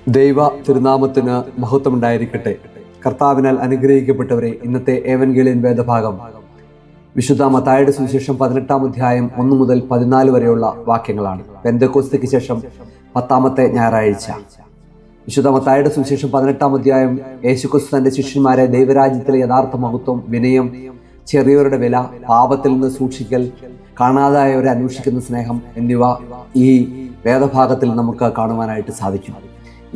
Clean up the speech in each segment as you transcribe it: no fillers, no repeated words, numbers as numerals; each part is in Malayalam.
ദൈവ തിരുനാമത്തിന് മഹത്വമുണ്ടായിരിക്കട്ടെ. കർത്താവിനാൽ അനുഗ്രഹിക്കപ്പെട്ടവരെ, ഇന്നത്തെ ഏവൻഗേലിയൻ വേദഭാഗം വിശുദ്ധ മത്തായിയുടെ സുവിശേഷം 18-ാം അധ്യായം 1 മുതൽ 14 വരെയുള്ള വാക്യങ്ങളാണ്. പെന്തക്കോസ്തിക്ക് ശേഷം 10-ാമത്തെ ഞായറാഴ്ച. വിശുദ്ധ മത്തായിയുടെ സുവിശേഷം 18-ാം അധ്യായം യേശുക്രിസ്തു തന്റെ ശിഷ്യന്മാരെ ദൈവരാജ്യത്തിലെ യഥാർത്ഥ മഹത്വം, വിനയം, ചെറിയവരുടെ വില, പാപത്തിൽ നിന്ന് സൂക്ഷിക്കൽ, കാണാതായവരെ അന്വേഷിക്കുന്ന സ്നേഹം എന്നിവ ഈ വേദഭാഗത്തിൽ നമുക്ക് കാണുവാനായിട്ട് സാധിക്കും.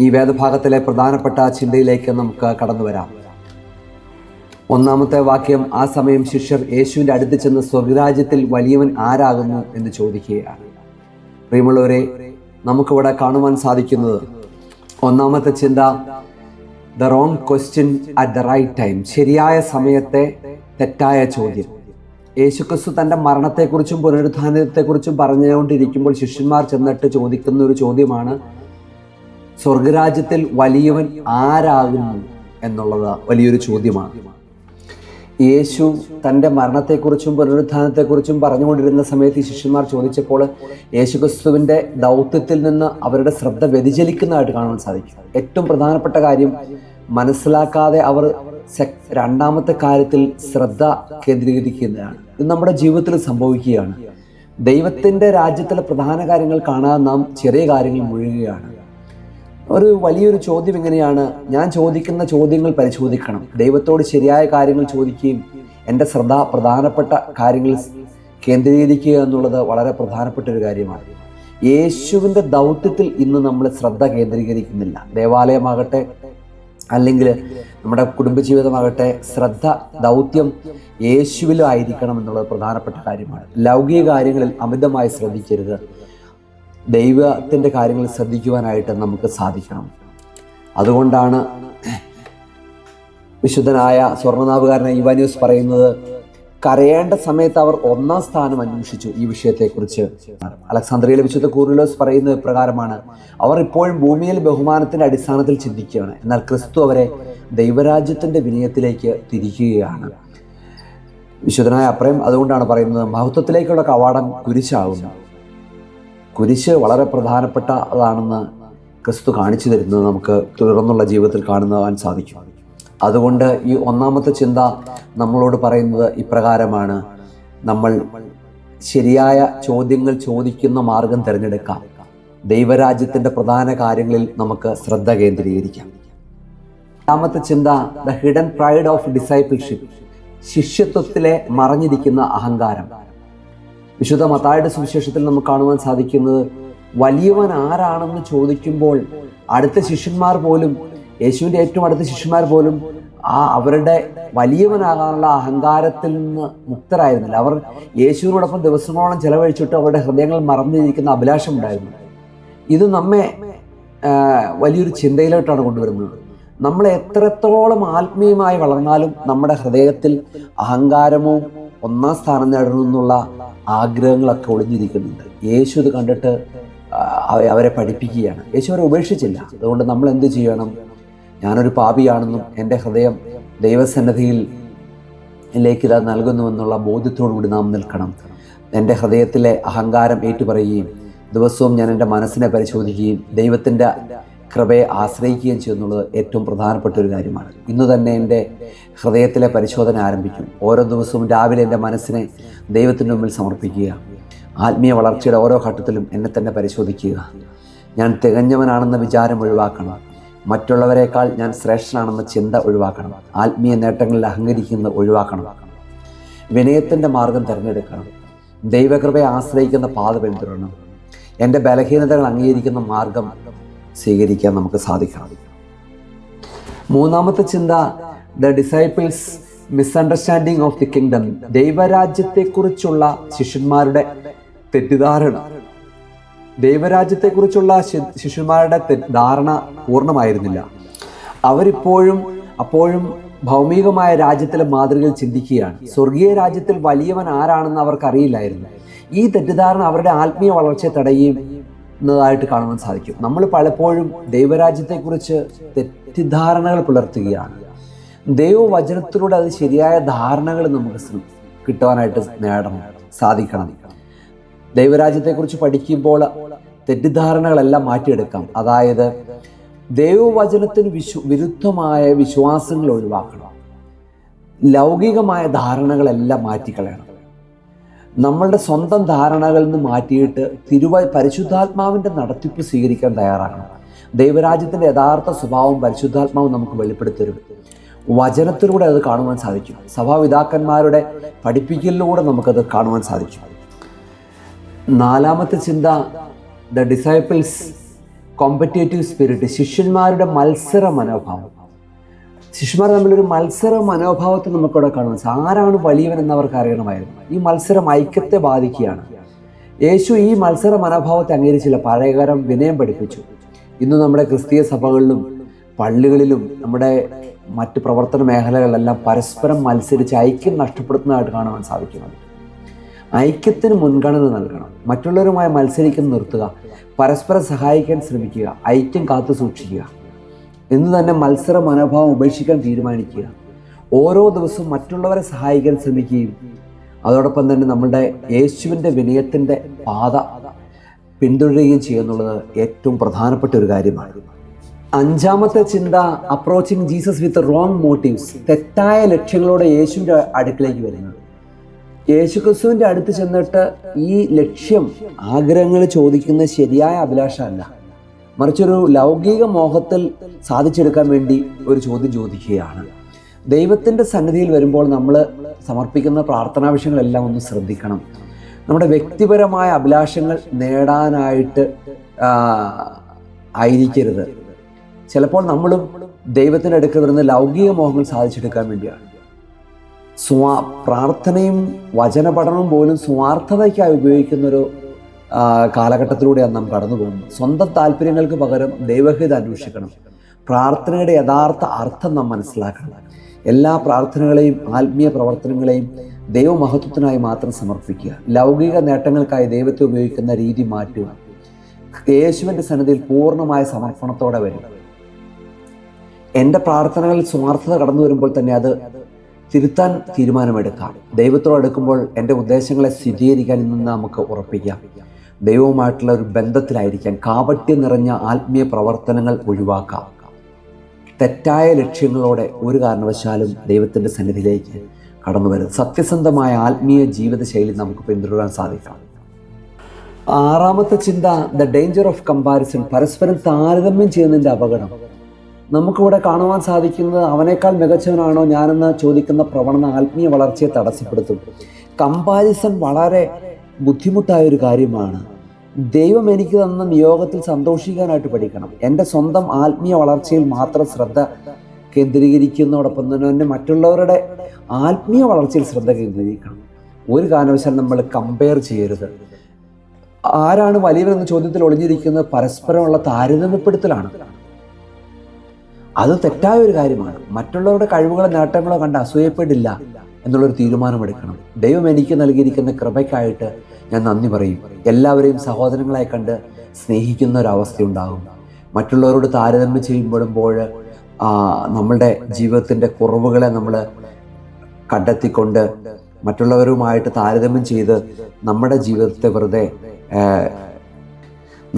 ഈ വേദഭാഗത്തിലെ പ്രധാനപ്പെട്ട ചിന്തയിലേക്ക് നമുക്ക് കടന്നു വരാം. 1-ാമത്തെ വാക്യം, ആ സമയം ശിഷ്യർ യേശുവിൻ്റെ അടുത്ത് ചെന്ന് സ്വർഗരാജ്യത്തിൽ വലിയവൻ ആരാകുന്നു എന്ന് ചോദിക്കുകയാണ്. പ്രിയമുള്ളവരെ, നമുക്കിവിടെ കാണുവാൻ സാധിക്കുന്നത് 1-ാമത്തെ ചിന്ത, the wrong question at the right time. ശരിയായ സമയത്തെ തെറ്റായ ചോദ്യം. യേശുക്രിസ്തു തൻ്റെ മരണത്തെക്കുറിച്ചും പുനരുത്ഥാനത്തെക്കുറിച്ചും പറഞ്ഞുകൊണ്ടിരിക്കുമ്പോൾ ശിഷ്യന്മാർ ചെന്നിട്ട് ചോദിക്കുന്ന ഒരു ചോദ്യമാണ്, സ്വർഗരാജ്യത്തിൽ വലിയവൻ ആരാകുന്നു എന്നുള്ളത് വലിയൊരു ചോദ്യമാണ്. യേശു തൻ്റെ മരണത്തെക്കുറിച്ചും പുനരുത്ഥാനത്തെക്കുറിച്ചും പറഞ്ഞുകൊണ്ടിരുന്ന സമയത്ത് ഈ ശിഷ്യന്മാർ ചോദിച്ചപ്പോൾ യേശുക്രിസ്തുവിൻ്റെ ദൗത്യത്തിൽ നിന്ന് അവരുടെ ശ്രദ്ധ വ്യതിചലിക്കുന്നതായിട്ട് കാണാൻ സാധിക്കും. ഏറ്റവും പ്രധാനപ്പെട്ട കാര്യം മനസ്സിലാക്കാതെ അവർ 2-ാമത്തെ കാര്യത്തിൽ ശ്രദ്ധ കേന്ദ്രീകരിക്കുന്നതാണ്. ഇത് നമ്മുടെ ജീവിതത്തിൽ സംഭവിക്കുകയാണ്. ദൈവത്തിൻ്റെ രാജ്യത്തിലെ പ്രധാന കാര്യങ്ങൾ കാണാതെ നാം ചെറിയ കാര്യങ്ങൾ മുഴുകുകയാണ്. ഒരു വലിയൊരു ചോദ്യം എങ്ങനെയാണ്, ഞാൻ ചോദിക്കുന്ന ചോദ്യങ്ങൾ പരിശോധിക്കണം. ദൈവത്തോട് ശരിയായ കാര്യങ്ങൾ ചോദിക്കുകയും എൻ്റെ ശ്രദ്ധ പ്രധാനപ്പെട്ട കാര്യങ്ങളിൽ കേന്ദ്രീകരിക്കുക എന്നുള്ളത് വളരെ പ്രധാനപ്പെട്ട ഒരു കാര്യമാണ്. യേശുവിൻ്റെ ദൗത്യത്തിൽ ഇന്ന് നമ്മൾ ശ്രദ്ധ കേന്ദ്രീകരിക്കുന്നില്ല. ദേവാലയമാകട്ടെ അല്ലെങ്കിൽ നമ്മുടെ കുടുംബജീവിതമാകട്ടെ, ശ്രദ്ധ, ദൗത്യം യേശുവിലും ആയിരിക്കണം എന്നുള്ളത് പ്രധാനപ്പെട്ട കാര്യമാണ്. ലൗകിക കാര്യങ്ങളിൽ അമിതമായി ശ്രദ്ധിക്കരുത്. ദൈവത്തിൻ്റെ കാര്യങ്ങൾ ശ്രദ്ധിക്കുവാനായിട്ട് നമുക്ക് സാധിക്കണം. അതുകൊണ്ടാണ് വിശുദ്ധനായ സ്വർണ്ണനാവുകാരൻ ഇവാനിയോസ് പറയുന്നത്, കരയേണ്ട സമയത്ത് അവർ 1-ാം സ്ഥാനം അന്വേഷിച്ചു. ഈ വിഷയത്തെക്കുറിച്ച് അലക്സാന്ദ്രിയയിലെ വിശുദ്ധ കൂറിലോസ് പറയുന്നത് ഇപ്രകാരമാണ്, അവർ ഇപ്പോഴും ഭൂമിയിൽ ബഹുമാനത്തിൻ്റെ അടിസ്ഥാനത്തിൽ ചിന്തിക്കുകയാണ്, എന്നാൽ ക്രിസ്തു അവരെ ദൈവരാജ്യത്തിൻ്റെ വിനയത്തിലേക്ക് തിരിക്കുകയാണ്. വിശുദ്ധനായ അപ്രയം അതുകൊണ്ടാണ് പറയുന്നത്, മഹത്വത്തിലേക്കുള്ള കവാടം കുരിശാകുന്നു. കുരിശ് വളരെ പ്രധാനപ്പെട്ടതാണെന്ന് ക്രിസ്തു കാണിച്ചു തരുന്നത് നമുക്ക് തുടർന്നുള്ള ജീവിതത്തിൽ കാണുവാൻ സാധിക്കും. അതുകൊണ്ട് ഈ 1-ാമത്തെ ചിന്ത നമ്മളോട് പറയുന്നത് ഇപ്രകാരമാണ്, നമ്മൾ ശരിയായ ചോദ്യങ്ങൾ ചോദിക്കുന്ന മാർഗം തിരഞ്ഞെടുക്കാം. ദൈവരാജ്യത്തിൻ്റെ പ്രധാന കാര്യങ്ങളിൽ നമുക്ക് ശ്രദ്ധ കേന്ദ്രീകരിക്കാം. 2-ാമത്തെ ചിന്ത, the hidden pride of discipleship. ശിഷ്യത്വത്തിലെ മറഞ്ഞിരിക്കുന്ന അഹങ്കാരം. വിശുദ്ധ മത്തായിയുടെ സുവിശേഷത്തിൽ നമുക്ക് കാണുവാൻ സാധിക്കുന്നത്, വലിയവൻ ആരാണെന്ന് ചോദിക്കുമ്പോൾ അടുത്ത ശിഷ്യന്മാർ പോലും, യേശുവിൻ്റെ ഏറ്റവും അടുത്ത ശിഷ്യന്മാർ പോലും അവരുടെ വലിയവനാകാനുള്ള അഹങ്കാരത്തിൽ നിന്ന് മുക്തരായിരുന്നില്ല. അവർ യേശുവിനോടൊപ്പം ദിവസങ്ങളോളം ചെലവഴിച്ചിട്ട് അവരുടെ ഹൃദയങ്ങൾ മറന്നിരിക്കുന്ന അഭിലാഷം ഉണ്ടായിരുന്നു. ഇത് നമ്മെ വലിയൊരു ചിന്തയിലോട്ടാണ് കൊണ്ടുവരുന്നത്. നമ്മൾ എത്രത്തോളം ആത്മീയമായി വളർന്നാലും നമ്മുടെ ഹൃദയത്തിൽ അഹങ്കാരമോ 1-ാം സ്ഥാനം നേടണമെന്നുള്ള ആഗ്രഹങ്ങളൊക്കെ ഒളിഞ്ഞിരിക്കുന്നുണ്ട്. യേശു ഇത് കണ്ടിട്ട് അവരെ പഠിപ്പിക്കുകയാണ്. യേശു അവരെ ഉപേക്ഷിച്ചില്ല. അതുകൊണ്ട് നമ്മൾ എന്ത് ചെയ്യണം? ഞാനൊരു പാപിയാണെന്നും എൻ്റെ ഹൃദയം ദൈവസന്നിധിയിൽ ഇത് നൽകുന്നുവെന്നുള്ള ബോധ്യത്തോടു കൂടി നാം നിൽക്കണം. എൻ്റെ ഹൃദയത്തിലെ അഹങ്കാരം ഏറ്റുപറയുകയും ദിവസവും ഞാൻ എൻ്റെ മനസ്സിനെ പരിശോധിക്കുകയും ദൈവത്തിൻ്റെ കൃപയെ ആശ്രയിക്കുകയും ചെയ്യുന്നുള്ളത് ഏറ്റവും പ്രധാനപ്പെട്ട ഒരു കാര്യമാണ്. ഇന്ന് തന്നെ എൻ്റെ ഹൃദയത്തിലെ പരിശോധന ആരംഭിക്കും. ഓരോ ദിവസവും രാവിലെ എൻ്റെ മനസ്സിനെ ദൈവത്തിൻ്റെ മുമ്പിൽ സമർപ്പിക്കുക. ആത്മീയ വളർച്ചയുടെ ഓരോ ഘട്ടത്തിലും എന്നെ തന്നെ പരിശോധിക്കുക. ഞാൻ തികഞ്ഞവനാണെന്ന വിചാരം ഒഴിവാക്കണം. മറ്റുള്ളവരെക്കാൾ ഞാൻ ശ്രേഷ്ഠനാണെന്ന ചിന്ത ഒഴിവാക്കണം. ആത്മീയ നേട്ടങ്ങളിൽ അഹങ്കരിക്കുന്നത് ഒഴിവാക്കണം. വിനയത്തിൻ്റെ മാർഗം തിരഞ്ഞെടുക്കണം. ദൈവകൃപയെ ആശ്രയിക്കുന്ന പാത പിന്തുടരണം. എൻ്റെ ബലഹീനതകൾ അംഗീകരിക്കുന്ന മാർഗം സ്വീകരിക്കാൻ നമുക്ക് സാധിക്കണം. 3-ാമത്തെ ചിന്ത, the disciples misunderstanding of the kingdom. ദൈവരാജ്യത്തെക്കുറിച്ചുള്ള ശിഷ്യന്മാരുടെ തെറ്റിദ്ധാരണ. ദൈവരാജ്യത്തെക്കുറിച്ചുള്ള ശിഷ്യന്മാരുടെ ധാരണ പൂർണ്ണമായിരുന്നില്ല. അപ്പോഴും ഭൗമികമായ രാജ്യത്തിലെ മാതൃകയിൽ ചിന്തിക്കുകയാണ്. സ്വർഗീയ രാജ്യത്തിൽ വലിയവൻ ആരാണെന്ന് അവർക്കറിയില്ലായിരുന്നു. ഈ തെറ്റിദ്ധാരണ അവരുടെ ആത്മീയ വളർച്ചയെ തടയുന്നതായിട്ട് കാണുവാൻ സാധിക്കും. നമ്മൾ പലപ്പോഴും ദൈവരാജ്യത്തെക്കുറിച്ച് തെറ്റിദ്ധാരണകൾ പുലർത്തുകയാണ്. ദൈവവചനത്തിലൂടെ അത് ശരിയായ ധാരണകൾ നമുക്ക് കിട്ടുവാനായിട്ട് സാധിക്കണം. ദൈവരാജ്യത്തെക്കുറിച്ച് പഠിക്കുമ്പോൾ തെറ്റിദ്ധാരണകളെല്ലാം മാറ്റിയെടുക്കാം. അതായത് ദൈവവചനത്തിന് വിരുദ്ധമായ വിശ്വാസങ്ങൾ ഒഴിവാക്കണം. ലൗകികമായ ധാരണകളെല്ലാം മാറ്റിക്കളയണം. നമ്മളുടെ സ്വന്തം ധാരണകളിൽ നിന്ന് മാറ്റിയിട്ട് പരിശുദ്ധാത്മാവിൻ്റെ നടത്തിപ്പ് സ്വീകരിക്കാൻ തയ്യാറാകണം. ദൈവരാജ്യത്തിൻ്റെ യഥാർത്ഥ സ്വഭാവം പരിശുദ്ധാത്മാവ് നമുക്ക് വെളിപ്പെടുത്തരും. വചനത്തിലൂടെ അത് കാണുവാൻ സാധിക്കും. സഭാപിതാക്കന്മാരുടെ പഠിപ്പിക്കലിലൂടെ നമുക്കത് കാണുവാൻ സാധിക്കും. നാലാമത്തെ ചിന്ത, ദ ഡിസൈപ്പിൾസ് കോമ്പറ്റേറ്റീവ് സ്പിരിറ്റ്, ശിഷ്യന്മാരുടെ മത്സര മനോഭാവം. ശിഷ്യന്മാർ തമ്മിലൊരു മത്സര മനോഭാവത്തെ നമുക്കിവിടെ കാണുവാൻ സാധിക്കും. ആരാണ് വലിയവൻ എന്നവർക്ക് അറിയണമായിരുന്നു. ഈ മത്സരം ഐക്യത്തെ ബാധിക്കുകയാണ്. യേശു ഈ മത്സര മനോഭാവത്തെ അംഗീകരിച്ചില്ല, പഴയകാലം വിനയം പഠിപ്പിച്ചു. ഇന്ന് നമ്മുടെ ക്രിസ്തീയ സഭകളിലും പള്ളികളിലും നമ്മുടെ മറ്റ് പ്രവർത്തന മേഖലകളിലെല്ലാം പരസ്പരം മത്സരിച്ച് ഐക്യം നഷ്ടപ്പെടുത്തുന്നതായിട്ട് കാണുവാൻ സാധിക്കുന്നത്. ഐക്യത്തിന് മുൻഗണന നൽകണം. മറ്റുള്ളവരുമായി മത്സരിക്കുന്ന നിർത്തുക, പരസ്പരം സഹായിക്കാൻ ശ്രമിക്കുക, ഐക്യം കാത്തു സൂക്ഷിക്കുക. ഇന്ന് തന്നെ മത്സര മനോഭാവം ഉപേക്ഷിക്കാൻ തീരുമാനിക്കുക. ഓരോ ദിവസവും മറ്റുള്ളവരെ സഹായിക്കാൻ ശ്രമിക്കുകയും അതോടൊപ്പം തന്നെ നമ്മളുടെ യേശുവിൻ്റെ വിനയത്തിൻ്റെ പാത പിന്തുടരുകയും ചെയ്യുന്നുള്ളത് ഏറ്റവും പ്രധാനപ്പെട്ട ഒരു കാര്യമാണ്. അഞ്ചാമത്തെ ചിന്ത, അപ്രോച്ചിങ് ജീസസ് വിത്ത് റോങ് മോട്ടീവ്സ്, തെറ്റായ ലക്ഷ്യങ്ങളോടെ യേശുവിൻ്റെ അടുക്കിലേക്ക് വരുന്നത്. യേശു ക്രിസ്തുവിൻ്റെ അടുത്ത് ചെന്നിട്ട് ഈ ലക്ഷ്യം, ആഗ്രഹങ്ങൾ ചോദിക്കുന്നത് ശരിയായ അഭിലാഷമല്ല, മറിച്ചൊരു ലൗകിക മോഹത്തിൽ സാധിച്ചെടുക്കാൻ വേണ്ടി ഒരു ചോദ്യം ചോദിക്കുകയാണ്. ദൈവത്തിൻ്റെ സന്നിധിയിൽ വരുമ്പോൾ നമ്മൾ സമർപ്പിക്കുന്ന പ്രാർത്ഥനാ വിഷയങ്ങളെല്ലാം ഒന്ന് ശ്രദ്ധിക്കണം. നമ്മുടെ വ്യക്തിപരമായ അഭിലാഷങ്ങൾ നേടാനായിട്ട് ആയിരിക്കരുത്. ചിലപ്പോൾ നമ്മളും ദൈവത്തിൻ്റെ അടുക്കൽ വരുന്ന ലൗകിക മോഹങ്ങൾ സാധിച്ചെടുക്കാൻ വേണ്ടിയാണ്. പ്രാർത്ഥനയും വചനപഠനവും പോലും സ്വാർത്ഥതയ്ക്കായി ഉപയോഗിക്കുന്നൊരു കാലഘട്ടത്തിലൂടെയാണ് നാം കടന്നു പോകുന്നത്. സ്വന്തം താല്പര്യങ്ങൾക്ക് പകരം ദൈവഹിത അന്വേഷിക്കണം. പ്രാർത്ഥനയുടെ യഥാർത്ഥ അർത്ഥം നാം മനസ്സിലാക്കണം. എല്ലാ പ്രാർത്ഥനകളെയും ആത്മീയ പ്രവർത്തനങ്ങളെയും ദൈവമഹത്വത്തിനായി മാത്രം സമർപ്പിക്കുക. ലൗകിക നേട്ടങ്ങൾക്കായി ദൈവത്തെ ഉപയോഗിക്കുന്ന രീതി മാറ്റുക. യേശുവിൻ്റെ സന്നിധിയിൽ പൂർണ്ണമായ സമർപ്പണത്തോടെ വരിക. എൻ്റെ പ്രാർത്ഥനകളിൽ സ്വാർത്ഥത കടന്നു വരുമ്പോൾ തന്നെ അത് തിരുത്താൻ തീരുമാനമെടുക്കാം. ദൈവത്തോട് അടുക്കുമ്പോൾ എൻ്റെ ഉദ്ദേശങ്ങളെ സ്ഥിരീകരിക്കാൻ ഇന്ന് നമുക്ക് ഉറപ്പിക്കാം. ദൈവവുമായിട്ടുള്ള ഒരു ബന്ധത്തിലായിരിക്കാൻ കാപട്യം നിറഞ്ഞ ആത്മീയ പ്രവർത്തനങ്ങൾ ഒഴിവാക്കാം. തെറ്റായ ലക്ഷ്യങ്ങളോടെ ഒരു കാരണവശാലും ദൈവത്തിൻ്റെ സന്നിധിയിലേക്ക് കടന്നു വരുന്നത്. സത്യസന്ധമായ ആത്മീയ ജീവിതശൈലി നമുക്ക് പിന്തുടരാൻ സാധിക്കണം. ആറാമത്തെ ചിന്ത, ദ ഡേഞ്ചർ ഓഫ് കമ്പാരിസൺ, പരസ്പരം താരതമ്യം ചെയ്യുന്നതിൻ്റെ അപകടം. നമുക്കിവിടെ കാണുവാൻ സാധിക്കുന്നത് അവനേക്കാൾ മികച്ചവനാണോ ഞാനെന്ന് ചോദിക്കുന്ന പ്രവണത ആത്മീയ വളർച്ചയെ തടസ്സപ്പെടുത്തും. കമ്പാരിസൺ വളരെ ബുദ്ധിമുട്ടായൊരു കാര്യമാണ്. ദൈവം എനിക്ക് തന്ന നിയോഗത്തിൽ സന്തോഷിക്കാനായിട്ട് പഠിക്കണം. എൻ്റെ സ്വന്തം ആത്മീയ വളർച്ചയിൽ മാത്രം ശ്രദ്ധ കേന്ദ്രീകരിക്കുന്നതോടൊപ്പം തന്നെ മറ്റുള്ളവരുടെ ആത്മീയ വളർച്ചയിൽ ശ്രദ്ധ കേന്ദ്രീകരിക്കണം. ഒരു കാരണവശാലും നമ്മൾ കമ്പയർ ചെയ്യരുത്. ആരാണ് വലിയവരെന്ന ചോദ്യത്തിൽ ഒളിഞ്ഞിരിക്കുന്നത് പരസ്പരമുള്ള താരതമ്യപ്പെടുത്തലാണ്. അത് തെറ്റായ ഒരു കാര്യമാണ്. മറ്റുള്ളവരുടെ കഴിവുകളോ നേട്ടങ്ങളോ കണ്ട് അസൂയപ്പെടില്ല എന്നുള്ളൊരു തീരുമാനമെടുക്കണം. ദൈവം എനിക്ക് നൽകിയിരിക്കുന്ന കൃപയ്ക്കായിട്ട് ഞാൻ നന്ദി പറയും. എല്ലാവരെയും സഹോദരങ്ങളായി കണ്ട് സ്നേഹിക്കുന്ന ഒരവസ്ഥയുണ്ടാകും. മറ്റുള്ളവരോട് താരതമ്യം ചെയ്യുമ്പോഴുമ്പോൾ നമ്മളുടെ ജീവിതത്തിൻ്റെ കുറവുകളെ നമ്മൾ കണ്ടെത്തിക്കൊണ്ട് മറ്റുള്ളവരുമായിട്ട് താരതമ്യം ചെയ്ത് നമ്മുടെ ജീവിതത്തെ വെറുതെ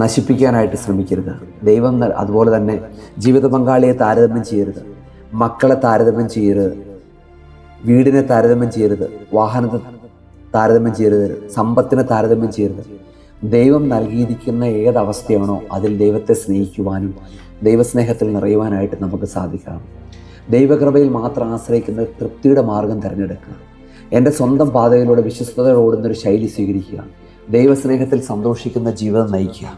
നശിപ്പിക്കാനായിട്ട് ശ്രമിക്കരുത്. ദൈവം അതുപോലെ തന്നെ ജീവിത പങ്കാളിയെ താരതമ്യം ചെയ്യരുത്, മക്കളെ താരതമ്യം ചെയ്യരുത്, വീടിനെ താരതമ്യം ചെയ്യരുത്, വാഹനത്തെ താരതമ്യം ചെയ്യരുത്, സമ്പത്തിനെ താരതമ്യം ചെയ്യരുത്. ദൈവം നൽകിയിരിക്കുന്ന ഏതവസ്ഥയാണോ അതിൽ ദൈവത്തെ സ്നേഹിക്കുവാനും ദൈവസ്നേഹത്തിൽ നിറയുവാനായിട്ട് നമുക്ക് സാധിക്കണം. ദൈവകൃപയിൽ മാത്രം ആശ്രയിക്കുന്ന തൃപ്തിയുടെ മാർഗം തിരഞ്ഞെടുക്കുക. എൻ്റെ സ്വന്തം പാതയിലൂടെ വിശ്വസ്തയോടെ ഓടുന്നൊരു ശൈലി സ്വീകരിക്കുക. ദൈവസ്നേഹത്തിൽ സന്തോഷിക്കുന്ന ജീവിതം നയിക്കുക.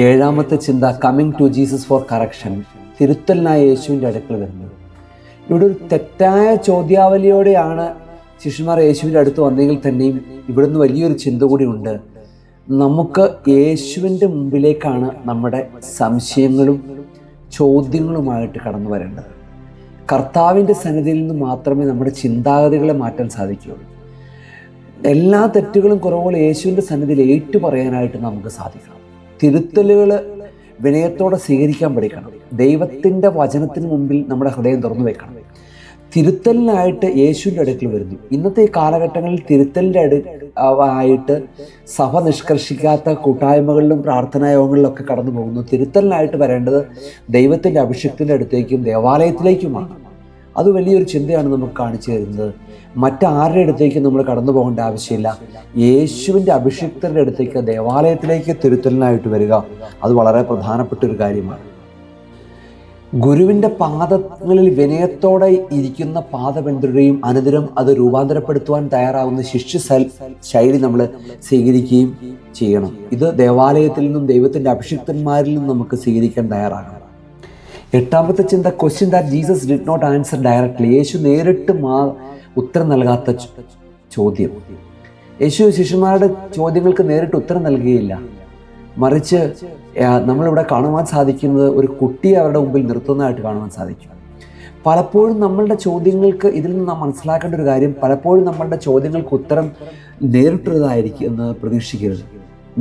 ഏഴാമത്തെ ചിന്ത, coming to Jesus for correction, തിരുത്തലിനായ യേശുവിൻ്റെ അടുക്കൽ വരുന്നത്. ഇവിടെ ഒരു തെറ്റായ ചോദ്യാവലിയോടെയാണ് ശിഷ്യന്മാർ യേശുവിൻ്റെ അടുത്ത് വന്നെങ്കിൽ തന്നെയും ഇവിടുന്ന് വലിയൊരു ചിന്ത കൂടി ഉണ്ട്. നമുക്ക് യേശുവിൻ്റെ മുമ്പിലേക്കാണ് നമ്മുടെ സംശയങ്ങളും ചോദ്യങ്ങളുമായിട്ട് കടന്നു വരേണ്ടത്. കർത്താവിൻ്റെ സന്നിധിയിൽ നിന്ന് മാത്രമേ നമ്മുടെ ചിന്താഗതികളെ മാറ്റാൻ സാധിക്കുകയുള്ളൂ. എല്ലാ തെറ്റുകളും കുറവുകളും യേശുവിൻ്റെ സന്നിധിയിൽ ഏറ്റു പറയാനായിട്ട് നമുക്ക് സാധിക്കണം. തിരുത്തലുകൾ വിനയത്തോടെ സ്വീകരിക്കാൻ പഠിക്കണം. ദൈവത്തിൻ്റെ വചനത്തിന് മുമ്പിൽ നമ്മുടെ ഹൃദയം തുറന്നു വെക്കണം. തിരുത്തലിനായിട്ട് യേശുവിൻ്റെ അടുക്കൽ വരുന്നു. ഇന്നത്തെ ഈ കാലഘട്ടങ്ങളിൽ തിരുത്തലിൻ്റെ ആയിട്ട് സഭ നിഷ്കർഷിക്കാത്ത കൂട്ടായ്മകളിലും പ്രാർത്ഥനാ യോഗങ്ങളിലൊക്കെ കടന്നു പോകുന്നു. തിരുത്തലിനായിട്ട് വരേണ്ടത് ദൈവത്തിൻ്റെ അഭിഷേകത്തിൻ്റെ അടുത്തേക്കും ദേവാലയത്തിലേക്കുമാണ്. അത് വലിയൊരു ചിന്തയാണ് നമുക്ക് കാണിച്ചു തരുന്നത്. മറ്റാരുടെ അടുത്തേക്ക് നമ്മൾ കടന്നു പോകേണ്ട ആവശ്യമില്ല. യേശുവിൻ്റെ അഭിഷേകത്തിൻ്റെ അടുത്തേക്ക്, ദേവാലയത്തിലേക്ക് തിരുത്തലിനായിട്ട് വരിക. അത് വളരെ പ്രധാനപ്പെട്ട ഒരു കാര്യമാണ്. ഗുരുവിൻ്റെ പാദങ്ങളിൽ വിനയത്തോടെ ഇരിക്കുന്ന പാദപിന്തുടരുകയും അനന്തരം അത് രൂപാന്തരപ്പെടുത്തുവാൻ തയ്യാറാവുന്ന ശിഷ്യ ശൈലി നമ്മൾ സ്വീകരിക്കുകയും ചെയ്യണം. ഇത് ദേവാലയത്തിൽ നിന്നും ദൈവത്തിൻ്റെ അഭിഷിക്തന്മാരിൽ നിന്നും നമുക്ക് സ്വീകരിക്കാൻ തയ്യാറാകണം. എട്ടാമത്തെ ചിന്ത, question that Jesus did not answer directly. യേശു നേരിട്ട് ഉത്തരം നൽകാത്ത ചോദ്യം. യേശു ശിഷ്യന്മാരുടെ ചോദ്യങ്ങൾക്ക് നേരിട്ട് ഉത്തരം നൽകുകയില്ല. മറിച്ച് നമ്മളിവിടെ കാണുവാൻ സാധിക്കുന്നത് ഒരു കുട്ടിയെ അവരുടെ മുമ്പിൽ നിർത്തുന്നതായിട്ട് കാണുവാൻ സാധിക്കും. പലപ്പോഴും നമ്മളുടെ ചോദ്യങ്ങൾക്ക്, ഇതിൽ നിന്ന് നാം മനസ്സിലാക്കേണ്ട ഒരു കാര്യം, പലപ്പോഴും നമ്മളുടെ ചോദ്യങ്ങൾക്ക് ഉത്തരം നേരിട്ടുള്ളതായിരിക്കും എന്ന് പ്രതീക്ഷിക്കരുത്.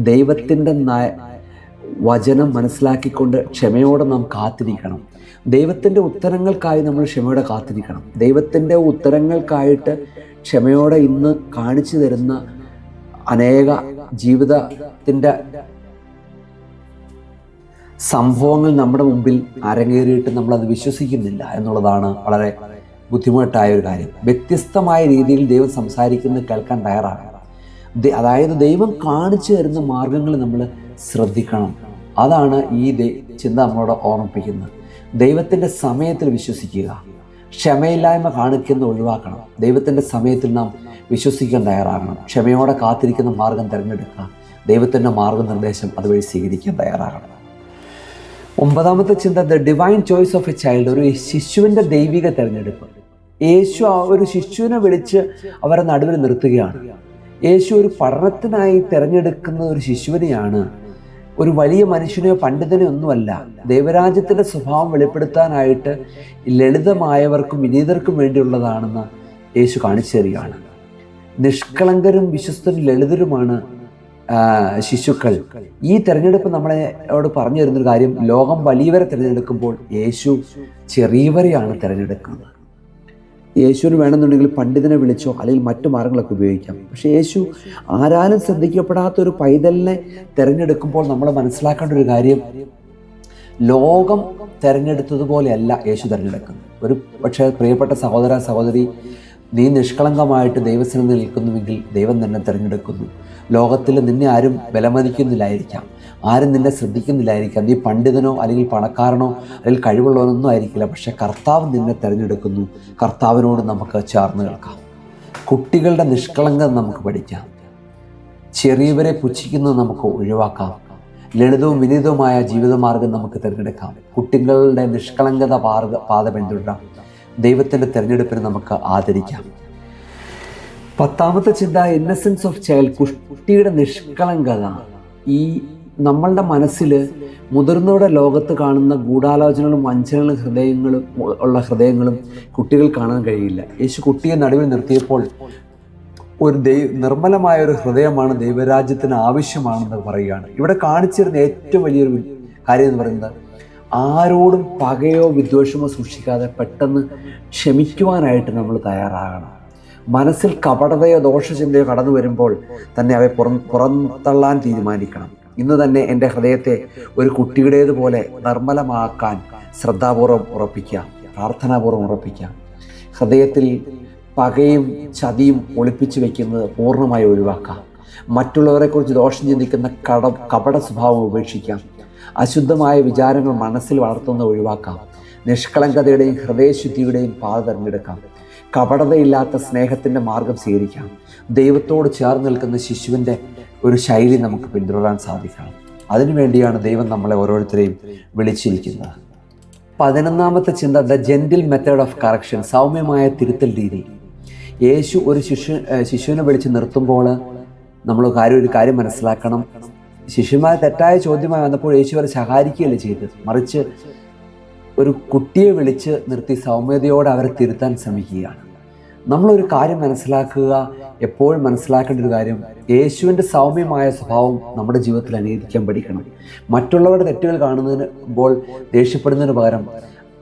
ദൈവത്തിൻ്റെ വചനം മനസ്സിലാക്കിക്കൊണ്ട് ക്ഷമയോടെ നാം കാത്തിരിക്കണം. ദൈവത്തിൻ്റെ ഉത്തരങ്ങൾക്കായി നമ്മൾ ക്ഷമയോടെ കാത്തിരിക്കണം. ദൈവത്തിൻ്റെ ഉത്തരങ്ങൾക്കായിട്ട് ക്ഷമയോടെ ഇന്ന് കാണിച്ചു തരുന്ന അനേക ജീവിതത്തിൻ്റെ സംഭവങ്ങൾ നമ്മുടെ മുമ്പിൽ അരങ്ങേറിയിട്ട് നമ്മളത് വിശ്വസിക്കുന്നില്ല എന്നുള്ളതാണ് വളരെ ബുദ്ധിമുട്ടായ ഒരു കാര്യം. വ്യത്യസ്തമായ രീതിയിൽ ദൈവം സംസാരിക്കുന്നത് കേൾക്കാൻ തയ്യാറാകണം. അതായത് ദൈവം കാണിച്ചു തരുന്ന മാർഗങ്ങൾ നമ്മൾ ശ്രദ്ധിക്കണം. അതാണ് ഈ ചിന്ത നമ്മളോട് ഓർമ്മിപ്പിക്കുന്നത്. ദൈവത്തിൻ്റെ സമയത്തിൽ വിശ്വസിക്കുക, ക്ഷമയില്ലായ്മ കാണിക്കുന്ന ഒഴിവാക്കണം. ദൈവത്തിൻ്റെ സമയത്തിൽ നാം വിശ്വസിക്കാൻ തയ്യാറാകണം. ക്ഷമയോടെ കാത്തിരിക്കുന്ന മാർഗം തിരഞ്ഞെടുക്കുക. ദൈവത്തിൻ്റെ മാർഗനിർദ്ദേശം അതുവഴി സ്വീകരിക്കാൻ തയ്യാറാകണം. ഒമ്പതാമത്തെ ചിന്ത, the divine choice of A child. ഒരു ശിശുവിൻ്റെ ദൈവിക തിരഞ്ഞെടുപ്പ്. യേശു ഒരു ശിശുവിനെ വിളിച്ച് അവരെ നടുവിൽ നിർത്തുകയാണ്. യേശു ഒരു പഠനത്തിനായി തിരഞ്ഞെടുക്കുന്ന ഒരു ശിശുവിനെയാണ്. ഒരു വലിയ മനുഷ്യനെയോ പണ്ഡിതനെയോ ഒന്നുമല്ല. ദൈവരാജ്യത്തിൻ്റെ സ്വഭാവം വെളിപ്പെടുത്താനായിട്ട് ലളിതമായവർക്കും വിനീതർക്കും വേണ്ടിയുള്ളതാണെന്ന് യേശു കാണിച്ചു തരികയാണ്. നിഷ്കളങ്കരും വിശ്വസ്തരും ലളിതരുമാണ് ശിശുക്കൾ. ഈ തിരഞ്ഞെടുപ്പ് നമ്മളോട് പറഞ്ഞു തരുന്നൊരു കാര്യം, ലോകം വലിയവരെ തിരഞ്ഞെടുക്കുമ്പോൾ യേശു ചെറിയവരെയാണ് തിരഞ്ഞെടുക്കുന്നത്. യേശുവിന് വേണമെന്നുണ്ടെങ്കിൽ പണ്ഡിതനെ വിളിച്ചോ അല്ലെങ്കിൽ മറ്റു മാർഗങ്ങളൊക്കെ ഉപയോഗിക്കാം. പക്ഷേ യേശു ആരാലും ശ്രദ്ധിക്കപ്പെടാത്ത ഒരു പൈതലിനെ തിരഞ്ഞെടുക്കുമ്പോൾ നമ്മൾ മനസ്സിലാക്കേണ്ട ഒരു കാര്യം, ലോകം തിരഞ്ഞെടുത്തതുപോലെയല്ല യേശു തിരഞ്ഞെടുക്കുന്നത്. ഒരു പക്ഷേ പ്രിയപ്പെട്ട സഹോദര സഹോദരി, നീ നിഷ്കളങ്കമായിട്ട് ദൈവസന്നിധിയിൽ നിൽക്കുന്നുവെങ്കിൽ ദൈവം നിന്നെ തിരഞ്ഞെടുക്കുന്നു. ലോകത്തിൽ നിന്നെ ആരും വിലമതിക്കുന്നില്ലായിരിക്കാം, ആരും നിന്നെ ശ്രദ്ധിക്കുന്നില്ലായിരിക്കാം. നീ പണ്ഡിതനോ അല്ലെങ്കിൽ പണക്കാരനോ അല്ലെങ്കിൽ കഴിവുള്ളവനൊന്നും ആയിരിക്കില്ല. പക്ഷേ കർത്താവ് നിന്നെ തിരഞ്ഞെടുക്കുന്നു. കർത്താവിനോട് നമുക്ക് ചേർന്ന് കേൾക്കാം. കുട്ടികളുടെ നിഷ്കളങ്കത നമുക്ക് പഠിക്കാം. ചെറിയവരെ പുച്ഛിക്കുന്നത് നമുക്ക് ഒഴിവാക്കാം. ലളിതവും വിനീതവുമായ ജീവിതമാർഗം നമുക്ക് തിരഞ്ഞെടുക്കാം. കുട്ടികളുടെ നിഷ്കളങ്കത പാത പിന്തുടരാം. ദൈവത്തിൻ്റെ തിരഞ്ഞെടുപ്പിനെ നമുക്ക് ആദരിക്കാം. പത്താമത്തെ ചിന്ത, ഇന്നസെൻസ് ഓഫ് ചൈൽഡ്. കുട്ടിയുടെ നിഷ്കളങ്കത. ഈ നമ്മളുടെ മനസ്സിൽ മുതിർന്നവരുടെ ലോകത്ത് കാണുന്ന ഗൂഢാലോചനകളും വഞ്ചനകളും ഹൃദയങ്ങളും കുട്ടികൾ കാണാൻ കഴിയില്ല. യേശു കുട്ടിയെ നടുവിൽ നിർത്തിയപ്പോൾ ഒരു നിർമ്മലമായ ഒരു ഹൃദയമാണ് ദൈവരാജ്യത്തിന് ആവശ്യമാണെന്ന് പറയുകയാണ്. ഇവിടെ കാണിച്ചിരുന്ന ഏറ്റവും വലിയൊരു കാര്യം എന്ന് പറയുന്നത്, ആരോടും പകയോ വിദ്വേഷമോ സൂക്ഷിക്കാതെ പെട്ടെന്ന് ക്ഷമിക്കുവാനായിട്ട് നമ്മൾ തയ്യാറാകണം. മനസ്സിൽ കപടതയോ ദോഷചിന്തയോ കടന്നു വരുമ്പോൾ തന്നെ അവയെ പുറന്തള്ളാൻ തീരുമാനിക്കണം. ഇന്ന് തന്നെ എൻ്റെ ഹൃദയത്തെ ഒരു കുട്ടിയുടേതുപോലെ നിർമ്മലമാക്കാൻ ശ്രദ്ധാപൂർവം ഉറപ്പിക്കാം, പ്രാർത്ഥനാപൂർവ്വം ഉറപ്പിക്കാം. ഹൃദയത്തിൽ പകയും ചതിയും ഒളിപ്പിച്ചു വയ്ക്കുന്നത് പൂർണ്ണമായി ഒഴിവാക്കാം. മറ്റുള്ളവരെക്കുറിച്ച് ദോഷം ചിന്തിക്കുന്ന കപട സ്വഭാവം ഉപേക്ഷിക്കാം. അശുദ്ധമായ വിചാരങ്ങൾ മനസ്സിൽ വളർത്തുന്നത് ഒഴിവാക്കാം. നിഷ്കളങ്കതയുടെയും ഹൃദയശുദ്ധിയുടെയും പാത തിരഞ്ഞെടുക്കാം. കപടതയില്ലാത്ത സ്നേഹത്തിൻ്റെ മാർഗം സ്വീകരിക്കാം. ദൈവത്തോട് ചേർന്ന് നിൽക്കുന്ന ശിശുവിൻ്റെ ഒരു ശൈലി നമുക്ക് പിന്തുടരാൻ സാധിക്കണം. അതിനുവേണ്ടിയാണ് ദൈവം നമ്മളെ ഓരോരുത്തരെയും വിളിച്ചിരിക്കുന്നത്. 11ാമത്തെ ചിന്ത, the gentle method of correction. സൗമ്യമായ തിരുത്തൽ രീതി. യേശു ഒരു ശിശുവിനെ വിളിച്ച് നിർത്തുമ്പോൾ നമ്മൾ ഒരു കാര്യം മനസ്സിലാക്കണം. ശിഷ്യന്മാർ തെറ്റായ ചോദ്യമായി വന്നപ്പോൾ യേശു അവരെ ശകാരിക്കുകയല്ല ചെയ്തത്, മറിച്ച് ഒരു കുട്ടിയെ വിളിച്ച് നിർത്തി സൗമ്യതയോടെ അവരെ തിരുത്താൻ ശ്രമിക്കുകയാണ്. നമ്മളൊരു കാര്യം മനസ്സിലാക്കുക, എപ്പോഴും മനസ്സിലാക്കേണ്ട ഒരു കാര്യം, യേശുവിൻ്റെ സൗമ്യമായ സ്വഭാവം നമ്മുടെ ജീവിതത്തിൽ അനുകരിക്കാൻ പഠിക്കണം. മറ്റുള്ളവരുടെ തെറ്റുകൾ കാണുമ്പോൾ ദേഷ്യപ്പെടുന്നതിന് പകരം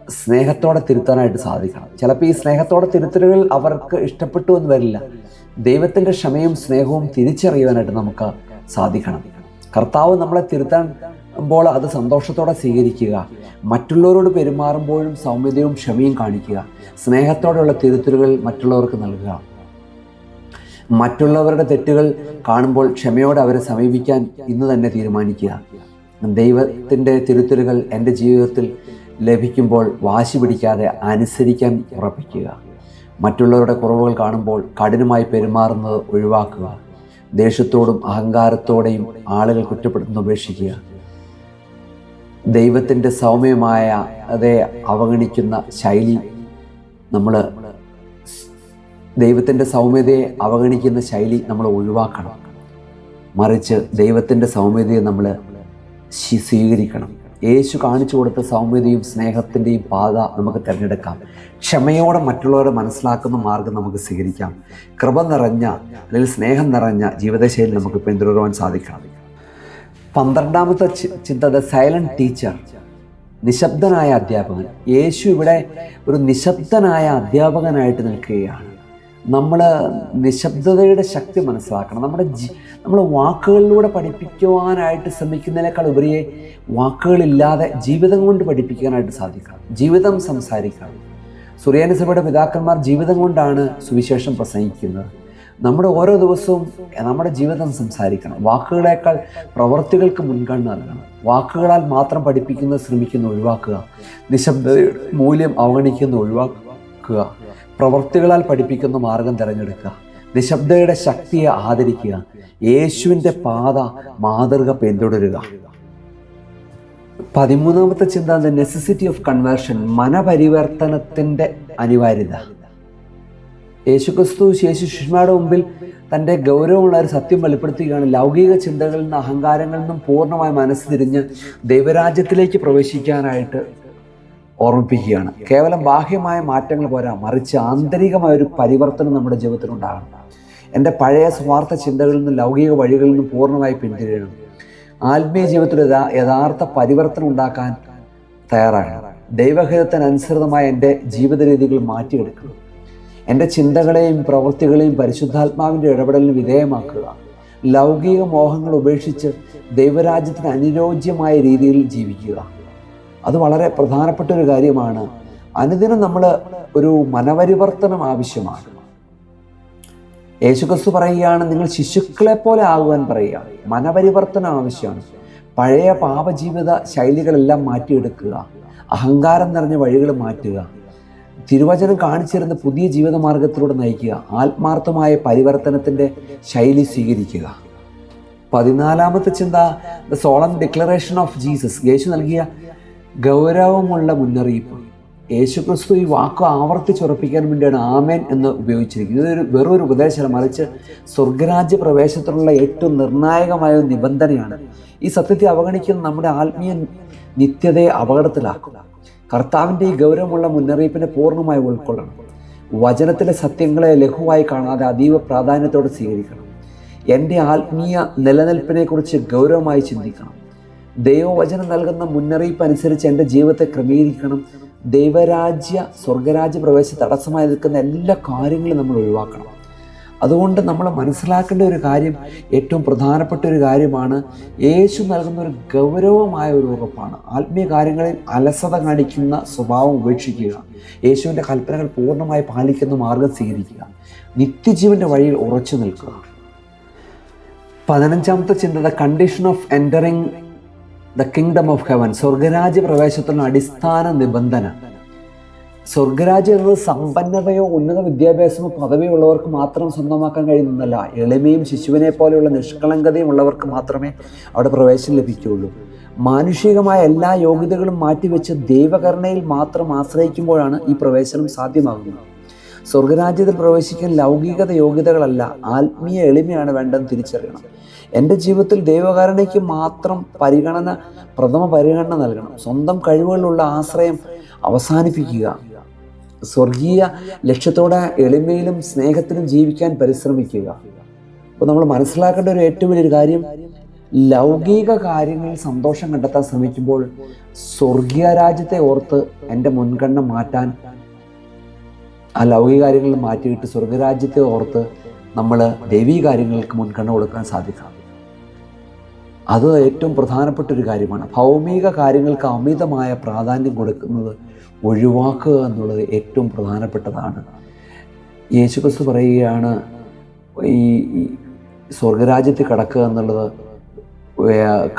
സ്നേഹത്തോടെ തിരുത്താനായിട്ട് സാധിക്കണം. ചിലപ്പോൾ ഈ സ്നേഹത്തോടെ തിരുത്തലുകൾ അവർക്ക് ഇഷ്ടപ്പെട്ടു എന്ന് വരില്ല. ദൈവത്തിൻ്റെ ക്ഷമയും സ്നേഹവും തിരിച്ചറിയുവാനായിട്ട് നമുക്ക് സാധിക്കണം. കർത്താവ് നമ്മളെ തിരുത്തുമ്പോൾ അത് സന്തോഷത്തോടെ സ്വീകരിക്കുക. മറ്റുള്ളവരോട് പെരുമാറുമ്പോഴും സൗമ്യതയും ക്ഷമയും കാണിക്കുക. സ്നേഹത്തോടെയുള്ള തിരുത്തലുകൾ മറ്റുള്ളവർക്ക് നൽകുക. മറ്റുള്ളവരുടെ തെറ്റുകൾ കാണുമ്പോൾ ക്ഷമയോടെ അവരെ സമീപിക്കാൻ ഇന്ന് തന്നെ തീരുമാനിക്കുക. ദൈവത്തിൻ്റെ തിരുത്തലുകൾ എൻ്റെ ജീവിതത്തിൽ ലഭിക്കുമ്പോൾ വാശി പിടിക്കാതെ അനുസരിക്കാൻ ഉറപ്പിക്കുക. മറ്റുള്ളവരുടെ കുറവുകൾ കാണുമ്പോൾ കഠിനമായി പെരുമാറുന്നത് ഒഴിവാക്കുക. ദേഷ്യത്തോടും അഹങ്കാരത്തോടെയും ആളുകൾ കുറ്റപ്പെടുത്തുന്നത് ഉപേക്ഷിക്കുക. ദൈവത്തിൻ്റെ സൗമ്യമായ അതേ അവഗണിക്കുന്ന ശൈലി ദൈവത്തിൻ്റെ സൗമ്യതയെ അവഗണിക്കുന്ന ശൈലി നമ്മൾ ഒഴിവാക്കണം. മറിച്ച് ദൈവത്തിൻ്റെ സൗമ്യതയെ നമ്മൾ സ്വീകരിക്കണം. യേശു കാണിച്ചു കൊടുത്ത സൗമ്യതയും സ്നേഹത്തിൻ്റെയും പാത നമുക്ക് തിരഞ്ഞെടുക്കാം. ക്ഷമയോടെ മറ്റുള്ളവരെ മനസ്സിലാക്കുന്ന മാർഗം നമുക്ക് സ്വീകരിക്കാം. കൃപ നിറഞ്ഞ അല്ലെങ്കിൽ സ്നേഹം നിറഞ്ഞ ജീവിതശൈലി നമുക്ക് പിന്തുടരുവാൻ സാധിക്കണം. 12ാമത്തെ ചിന്ത, ദ സൈലന്റ് ടീച്ചർ, നിശബ്ദനായ അധ്യാപകൻ. യേശു ഇവിടെ ഒരു നിശബ്ദനായ അധ്യാപകനായിട്ട് നിൽക്കുകയാണ്. നമ്മൾ നിശബ്ദതയുടെ ശക്തി മനസ്സിലാക്കണം. നമ്മൾ വാക്കുകളിലൂടെ പഠിപ്പിക്കുവാനായിട്ട് ശ്രമിക്കുന്നതിനേക്കാൾ ഉപരിയെ വാക്കുകളില്ലാതെ ജീവിതം കൊണ്ട് പഠിപ്പിക്കാനായിട്ട് സാധിക്കണം. ജീവിതം സംസാരിക്കണം. സുറിയാനി സഭയുടെ പിതാക്കന്മാർ ജീവിതം കൊണ്ടാണ് സുവിശേഷം പ്രസംഗിക്കുന്നത്. നമ്മുടെ ഓരോ ദിവസവും നമ്മുടെ ജീവിതം സംസാരിക്കണം. വാക്കുകളേക്കാൾ പ്രവൃത്തികൾക്ക് മുൻഗണന നൽകണം. വാക്കുകളാൽ മാത്രം പഠിപ്പിക്കുന്നത് ശ്രമിക്കുന്ന ഒഴിവാക്കുക. നിശബ്ദതയുടെ മൂല്യം അവഗണിക്കുന്ന ഒഴിവാക്കുക. പ്രവൃത്തികളാൽ പഠിപ്പിക്കുന്ന മാർഗം തിരഞ്ഞെടുക്കുക. നിശബ്ദതയുടെ ശക്തിയെ ആദരിക്കുക. യേശുവിൻ്റെ പാത മാതൃക പിന്തുടരുക. 13ാമത്തെ ചിന്ത, ദ നെസസിറ്റി ഓഫ് കൺവേർഷൻ, മനപരിവർത്തനത്തിൻ്റെ അനിവാര്യത. യേശുക്രിസ്തു ശിഷ്യന്മാരുടെ മുമ്പിൽ തൻ്റെ ഗൗരവമുള്ള ഒരു സത്യം വെളിപ്പെടുത്തുകയാണ്. ലൗകിക ചിന്തകളിൽ നിന്നും അഹങ്കാരങ്ങളിൽ നിന്നും പൂർണ്ണമായി മനസ്സ് തിരിഞ്ഞ് ദൈവരാജ്യത്തിലേക്ക് പ്രവേശിക്കാനായിട്ട് ഓർമ്മിപ്പിക്കുകയാണ്. കേവലം ബാഹ്യമായ മാറ്റങ്ങൾ പോരാ, മറിച്ച് ആന്തരികമായ ഒരു പരിവർത്തനം നമ്മുടെ ജീവിതത്തിൽ ഉണ്ടാകണം. എൻ്റെ പഴയ സ്വാർത്ഥ ചിന്തകളിൽ നിന്നും ലൗകിക വഴികളിൽ നിന്നും പൂർണ്ണമായി പിന്തിരിയണം. ആത്മീയ ജീവിതത്തിൽ യഥാർത്ഥ പരിവർത്തനം ഉണ്ടാക്കാൻ തയ്യാറാകണം. ദൈവഹിതത്തിനനുസൃതമായ എൻ്റെ ജീവിത രീതികൾ മാറ്റിയെടുക്കണം. എൻ്റെ ചിന്തകളെയും പ്രവൃത്തികളെയും പരിശുദ്ധാത്മാവിൻ്റെ ഇടപെടലിന് വിധേയമാക്കുക. ലൗകിക മോഹങ്ങൾ ഉപേക്ഷിച്ച് ദൈവരാജ്യത്തിന് അനുയോജ്യമായ രീതിയിൽ ജീവിക്കുക. അത് വളരെ പ്രധാനപ്പെട്ട ഒരു കാര്യമാണ്. അനുദിനം നമ്മൾ ഒരു മനപരിവർത്തനം ആവശ്യമാണ്. യേശുക്രിസ്തു പറയുകയാണ്, നിങ്ങൾ ശിശുക്കളെ പോലെ ആകുവാൻ പറയുകയാണ്. മനപരിവർത്തനം ആവശ്യമാണ്. പഴയ പാപജീവിത ശൈലികളെല്ലാം മാറ്റിയെടുക്കുക. അഹങ്കാരം നിറഞ്ഞ വഴികൾ മാറ്റുക. തിരുവചനം കാണിച്ചിരുന്ന പുതിയ ജീവിതമാർഗത്തിലൂടെ നയിക്കുക. ആത്മാർത്ഥമായ പരിവർത്തനത്തിൻ്റെ ശൈലി സ്വീകരിക്കുക. 14ാമത്തെ ചിന്ത, the solemn declaration of Jesus. യേശു നൽകിയ ഗൗരവമുള്ള മുന്നറിയിപ്പ്. യേശുക്രിസ്തു ഈ വാക്ക് ആവർത്തിച്ചുറപ്പിക്കാൻ വേണ്ടിയാണ് ആമേൻ എന്ന് ഉപയോഗിച്ചിരിക്കുന്നത്. ഇതൊരു വെറൊരു ഉപദേശമല്ല, മറിച്ച് സ്വർഗരാജ്യ പ്രവേശത്തിനുള്ള ഏറ്റവും നിർണായകമായ നിബന്ധനയാണ്. ഈ സത്യത്തെ അവഗണിക്കുന്ന നമ്മുടെ ആത്മീയ നിത്യതയെ അപകടത്തിലാക്കുക. കർത്താവിൻ്റെ ഈ ഗൗരവമുള്ള മുന്നറിയിപ്പിനെ പൂർണ്ണമായി ഉൾക്കൊള്ളണം. വചനത്തിലെ സത്യങ്ങളെ ലഘുവായി കാണാതെ അതീവ പ്രാധാന്യത്തോടെ സ്വീകരിക്കണം. എൻ്റെ ആത്മീയ നിലനിൽപ്പിനെക്കുറിച്ച് ഗൗരവമായി ചിന്തിക്കണം. ദൈവവചനം നൽകുന്ന മുന്നറിയിപ്പ് അനുസരിച്ച് എൻ്റെ ജീവിതത്തെ ക്രമീകരിക്കണം. സ്വർഗരാജ്യ പ്രവേശ തടസ്സമായി നിൽക്കുന്ന എല്ലാ കാര്യങ്ങളും നമ്മൾ ഒഴിവാക്കണം. അതുകൊണ്ട് നമ്മൾ മനസ്സിലാക്കേണ്ട ഒരു കാര്യം, ഏറ്റവും പ്രധാനപ്പെട്ട ഒരു കാര്യമാണ്, യേശു നൽകുന്ന ഒരു ഗൗരവമായ ഒരു ഉറപ്പാണ്. ആത്മീയ കാര്യങ്ങളിൽ അലസത കാണിക്കുന്ന സ്വഭാവം ഉപേക്ഷിക്കുക. യേശുവിൻ്റെ കൽപ്പനകൾ പൂർണ്ണമായി പാലിക്കുന്ന മാർഗം സ്വീകരിക്കുക. നിത്യജീവൻ്റെ വഴിയിൽ ഉറച്ചു നിൽക്കുക. 15ാമത്തെ ചിന്ത, the condition of entering the kingdom of heaven. സ്വർഗരാജ്യ പ്രവേശത്തിനുള്ള അടിസ്ഥാന നിബന്ധന. സ്വർഗരാജ്യം എന്നത് സമ്പന്നതയോ ഉന്നത വിദ്യാഭ്യാസമോ പദവിയോ ഉള്ളവർക്ക് മാത്രം സ്വന്തമാക്കാൻ കഴിയുന്നതല്ല. എളിമയും ശിശുവിനെ പോലെയുള്ള നിഷ്കളങ്കതയും ഉള്ളവർക്ക് മാത്രമേ അവിടെ പ്രവേശനം ലഭിക്കുകയുള്ളൂ. മാനുഷികമായ എല്ലാ യോഗ്യതകളും മാറ്റിവെച്ച് ദൈവകരുണയിൽ മാത്രം ആശ്രയിക്കുമ്പോഴാണ് ഈ പ്രവേശനം സാധ്യമാകുന്നത്. സ്വർഗരാജ്യത്തിൽ പ്രവേശിക്കാൻ ലൗകികത യോഗ്യതകളല്ല, ആത്മീയ എളിമയാണ് വേണ്ടതെന്ന് തിരിച്ചറിയണം. എൻ്റെ ജീവിതത്തിൽ ദൈവകരുണയ്ക്ക് മാത്രം പ്രഥമ പരിഗണന നൽകണം. സ്വന്തം കഴിവുകളിലുള്ള ആശ്രയം അവസാനിപ്പിക്കുക. സ്വർഗീയ ലക്ഷ്യത്തോടെ എളിമയിലും സ്നേഹത്തിലും ജീവിക്കാൻ പരിശ്രമിക്കുക. അപ്പോൾ നമ്മൾ മനസ്സിലാക്കേണ്ട ഒരു ഏറ്റവും വലിയൊരു കാര്യം, ലൗകിക കാര്യങ്ങളിൽ സന്തോഷം കണ്ടെത്താൻ ശ്രമിക്കുമ്പോൾ സ്വർഗീയ രാജ്യത്തെ ഓർത്ത് എൻ്റെ മുൻഗണന മാറ്റാൻ, ആ ലൗകിക കാര്യങ്ങളിൽ മാറ്റിയിട്ട് സ്വർഗരാജ്യത്തെ ഓർത്ത് നമ്മൾ ദൈവീക കാര്യങ്ങൾക്ക് മുൻഗണന കൊടുക്കാൻ സാധിക്കണം. അത് ഏറ്റവും പ്രധാനപ്പെട്ട ഒരു കാര്യമാണ്. ഭൗമിക കാര്യങ്ങൾക്ക് അമിതമായ പ്രാധാന്യം കൊടുക്കുന്നത് ഒഴിവാക്കുക എന്നുള്ളത് ഏറ്റവും പ്രധാനപ്പെട്ടതാണ്. യേശുക്രിസ്തു പറയുകയാണ്, ഈ സ്വർഗരാജ്യത്തിൽ കടക്കുക എന്നുള്ളത്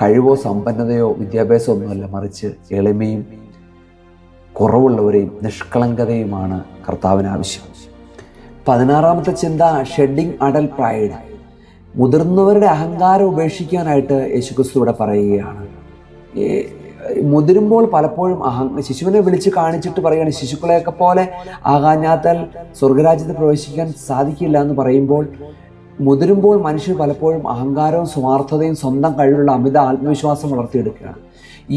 കഴിവോ സമ്പന്നതയോ വിദ്യാഭ്യാസമോ ഒന്നുമല്ല, മറിച്ച് എളിമയും കുറവുള്ളവരെയും നിഷ്കളങ്കതയുമാണ് കർത്താവിന് ആവശ്യം. 16ാമത്തെ ചിന്ത, ഷെഡിങ് അഡൽ പ്രൈഡ്. മുതിർന്നവരുടെ അഹങ്കാരം ഉപേക്ഷിക്കാനായിട്ട് യേശുക്രിസ്തു ഇവിടെ പറയുകയാണ്. മുതിരുമ്പോൾ പലപ്പോഴും ശിശുവിനെ വിളിച്ച് കാണിച്ചിട്ട് പറയുകയാണ്, ശിശുക്കളെയൊക്കെ പോലെ ആകാഞ്ഞാൽ സ്വർഗരാജ്യത്ത് പ്രവേശിക്കാൻ സാധിക്കില്ല എന്ന് പറയുമ്പോൾ, മുതിരുമ്പോൾ മനുഷ്യർ പലപ്പോഴും അഹങ്കാരവും സ്വാർത്ഥതയും സ്വന്തം കഴിവിലുള്ള അമിത ആത്മവിശ്വാസം വളർത്തിയെടുക്കുകയാണ്.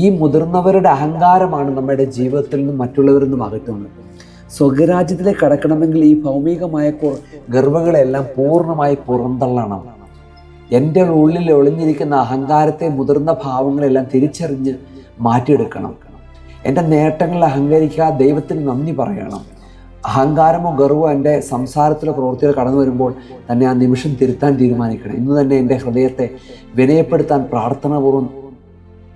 ഈ മുതിർന്നവരുടെ അഹങ്കാരമാണ് നമ്മുടെ ജീവിതത്തിൽ നിന്നും മറ്റുള്ളവരിൽ നിന്നും അകറ്റുന്നത്. സ്വർഗരാജ്യത്തിലേക്ക് കടക്കണമെങ്കിൽ ഈ ഭൗമികമായ ഗർവ്വങ്ങളെല്ലാം പൂർണ്ണമായി പുറന്തള്ളണം. എൻ്റെ ഉള്ളിൽ ഒളിഞ്ഞിരിക്കുന്ന അഹങ്കാരത്തെ, മുതിർന്ന ഭാവങ്ങളെല്ലാം തിരിച്ചറിഞ്ഞ് മാറ്റിയെടുക്കണം. എൻ്റെ നേട്ടങ്ങളിൽ അഹങ്കരിക്കാതെ ദൈവത്തിന് നന്ദി പറയണം. അഹങ്കാരമോ ഗർവോ എൻ്റെ സംസാരത്തിലോ പ്രവൃത്തിയിലോ കടന്നു വരുമ്പോൾ തന്നെ ആ നിമിഷം തിരുത്താൻ തീരുമാനിക്കണം. ഇന്ന് തന്നെ എൻ്റെ ഹൃദയത്തെ വിനയപ്പെടുത്താൻ പ്രാർത്ഥനാപൂർവ്വം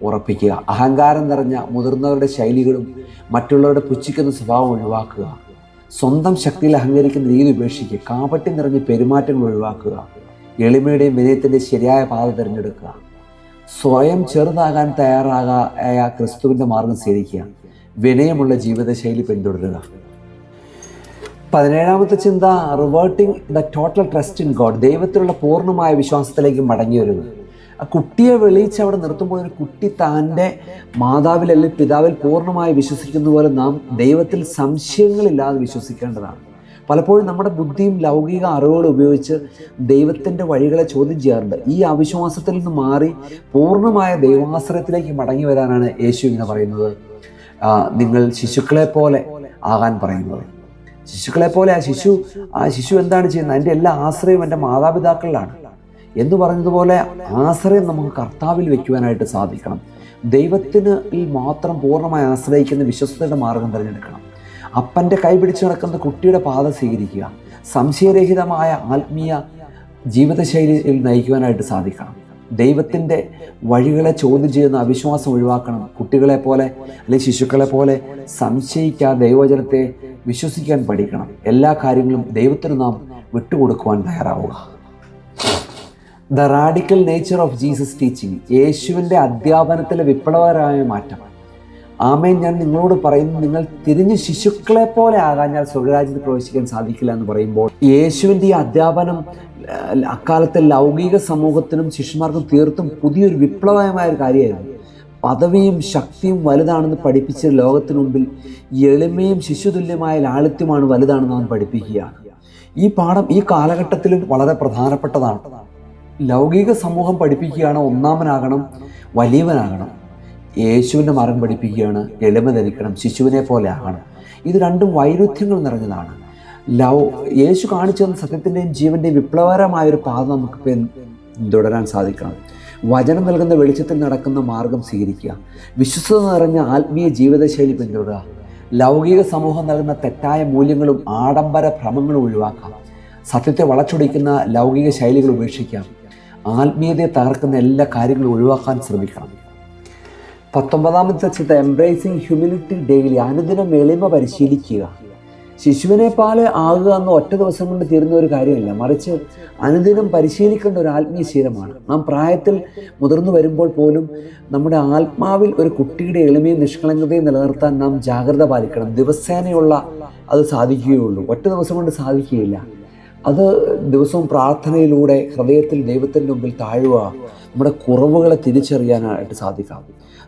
ഉറപ്പിക്കുക. അഹങ്കാരം നിറഞ്ഞ മുതിർന്നവരുടെ ശൈലികളും മറ്റുള്ളവരുടെ പുച്ഛിക്കുന്ന സ്വഭാവം ഒഴിവാക്കുക. സ്വന്തം ശക്തിയിൽ അഹങ്കരിക്കുന്ന രീതി ഉപേക്ഷിക്കുക. കാപട്യം നിറഞ്ഞ പെരുമാറ്റങ്ങൾ ഒഴിവാക്കുക. എളിമയുടെയും വിനയത്തിൻ്റെ ശരിയായ പാത തിരഞ്ഞെടുക്കുക. സ്വയം ചെറുതാകാൻ തയ്യാറായ ക്രിസ്തുവിൻ്റെ മാർഗം സ്വീകരിക്കുക. വിനയമുള്ള ജീവിതശൈലി പിന്തുടരുക. 17ാമത്തെ ചിന്ത, reverting the total trust in God. ദൈവത്തിലുള്ള പൂർണ്ണമായ വിശ്വാസത്തിലേക്ക് മടങ്ങി വരിക. ആ കുട്ടിയെ വെളിയിച്ച് അവിടെ നിർത്തുമ്പോൾ ഒരു കുട്ടി തൻ്റെ മാതാവിൽ അല്ലെങ്കിൽ പിതാവിൽ പൂർണ്ണമായി വിശ്വസിക്കുന്ന പോലെ നാം ദൈവത്തിൽ സംശയങ്ങളില്ലാതെ വിശ്വസിക്കേണ്ടതാണ്. പലപ്പോഴും നമ്മുടെ ബുദ്ധിയും ലൗകിക അറിവുകളും ഉപയോഗിച്ച് ദൈവത്തിൻ്റെ വഴികളെ ചോദ്യം ചെയ്യാറുണ്ട്. ഈ അവിശ്വാസത്തിൽ നിന്ന് മാറി പൂർണ്ണമായ ദൈവാശ്രയത്തിലേക്ക് മടങ്ങി വരാനാണ് യേശു ഇങ്ങനെ പറയുന്നത്. നിങ്ങൾ ശിശുക്കളെ പോലെ ആകാൻ പറയുന്നത്. ശിശുക്കളെ പോലെ ആ ശിശു എന്താണ് ചെയ്യുന്നത്? എൻ്റെ എല്ലാ ആശ്രയവും എൻ്റെ മാതാപിതാക്കളിലാണ് എന്ന് പറഞ്ഞതുപോലെ ആശ്രയം നമുക്ക് കർത്താവിൽ വയ്ക്കുവാനായിട്ട് സാധിക്കണം. ദൈവത്തിന് മാത്രം പൂർണ്ണമായി ആശ്രയിക്കുന്ന വിശ്വസ്തയുടെ മാർഗം തിരഞ്ഞെടുക്കണം. അപ്പൻ്റെ കൈ പിടിച്ചു നടക്കുന്ന കുട്ടിയുടെ പാത സ്വീകരിക്കുക. സംശയരഹിതമായ ആത്മീയ ജീവിതശൈലിയിൽ നയിക്കുവാനായിട്ട് സാധിക്കണം. ദൈവത്തിൻ്റെ വഴികളെ ചോദ്യം ചെയ്യുന്ന അവിശ്വാസം ഒഴിവാക്കണം. കുട്ടികളെ പോലെ അല്ലെങ്കിൽ ശിശുക്കളെ പോലെ സംശയിക്കാതെ ദൈവവചനത്തെ വിശ്വസിക്കാൻ പഠിക്കണം. എല്ലാ കാര്യങ്ങളും ദൈവത്തിന് നാം വിട്ടുകൊടുക്കുവാൻ തയ്യാറാവുക. The radical nature of Jesus teaching. യേശുവിൻ്റെ അധ്യാപനത്തിലെ വിപ്ലവകരമായ മാറ്റം. ആമേൻ, ഞാൻ നിങ്ങളോട് പറയുന്നു, നിങ്ങൾ തിരിഞ്ഞ് ശിശുക്കളെ പോലെ ആകാഞ്ഞാൽ സ്വർഗരാജ്യത്തിൽ പ്രവേശിക്കാൻ സാധിക്കില്ല എന്ന് പറയുമ്പോൾ യേശുവിൻ്റെ ഈ അധ്യാപനം അക്കാലത്തെ ലൗകിക സമൂഹത്തിനും ശിഷ്യന്മാർക്കും തീർത്തും പുതിയൊരു വിപ്ലവകരമായ ഒരു കാര്യമായിരുന്നു. പദവിയും ശക്തിയും വലുതാണെന്ന് പഠിപ്പിച്ച ലോകത്തിനു മുമ്പിൽ എളിമയും ശിശുതുല്യമായ ലാളിത്യമാണ് വലുതാണെന്ന് അവൻ പഠിപ്പിക്കുകയാണ്. ഈ പാഠം ഈ കാലഘട്ടത്തിലും വളരെ പ്രധാനപ്പെട്ടതാണ്. ലൗകിക സമൂഹം പഠിപ്പിക്കുകയാണ് ഒന്നാമനാകണം, വലിയവനാകണം. യേശുവിൻ്റെ മാർഗം പഠിപ്പിക്കുകയാണ് എളിമ ധരിക്കണം, ശിശുവിനെ പോലെ ആകണം. ഇത് രണ്ടും വൈരുദ്ധ്യങ്ങൾ നിറഞ്ഞതാണ്. യേശു കാണിച്ചു തന്ന സത്യത്തിൻ്റെയും ജീവൻ്റെയും വിപ്ലവകരമായൊരു പാത നമുക്ക് പിന്തുടരാൻ സാധിക്കണം. വചനം നൽകുന്ന വെളിച്ചത്തിൽ നടക്കുന്ന മാർഗം സ്വീകരിക്കുക. വിശ്വസ്തത നിറഞ്ഞ ആത്മീയ ജീവിതശൈലി പിന്തുടരുക. ലൗകിക സമൂഹം നൽകുന്ന തെറ്റായ മൂല്യങ്ങളും ആഡംബര ഭ്രമങ്ങളും ഒഴിവാക്കാം. സത്യത്തെ വളച്ചൊടിക്കുന്ന ലൗകിക ശൈലികൾ ഉപേക്ഷിക്കാം. ആത്മീയതയെ തകർക്കുന്ന എല്ലാ കാര്യങ്ങളും ഒഴിവാക്കാൻ ശ്രമിക്കണം. 19ാമത്തെ ചിന്ത, എംബ്രേസിങ് ഹ്യൂമിലിറ്റി ഡെയിലി. അനുദിനം എളിമ പരിശീലിക്കുക. ശിശുവിനെ പോലെ ആകുക എന്ന ഒറ്റ ദിവസം കൊണ്ട് തീരുന്ന ഒരു കാര്യമല്ല, മറിച്ച് അനുദിനം പരിശീലിക്കേണ്ട ഒരു ആത്മീയ ശീലമാണ്. നാം പ്രായത്തിൽ മുതിർന്നു വരുമ്പോൾ പോലും നമ്മുടെ ആത്മാവിൽ ഒരു കുട്ടിയുടെ എളിമയും നിഷ്കളങ്കതയും നിലനിർത്താൻ നാം ജാഗ്രത പാലിക്കണം. ദിവസേനയുള്ള അത് സാധിക്കുകയുള്ളൂ, ഒറ്റ ദിവസം കൊണ്ട് സാധിക്കുകയില്ല. അത് ദിവസവും പ്രാർത്ഥനയിലൂടെ ഹൃദയത്തിൽ ദൈവത്തിൻ്റെ മുമ്പിൽ താഴുക, നമ്മുടെ കുറവുകളെ തിരിച്ചറിയാനായിട്ട് സാധിക്കാം.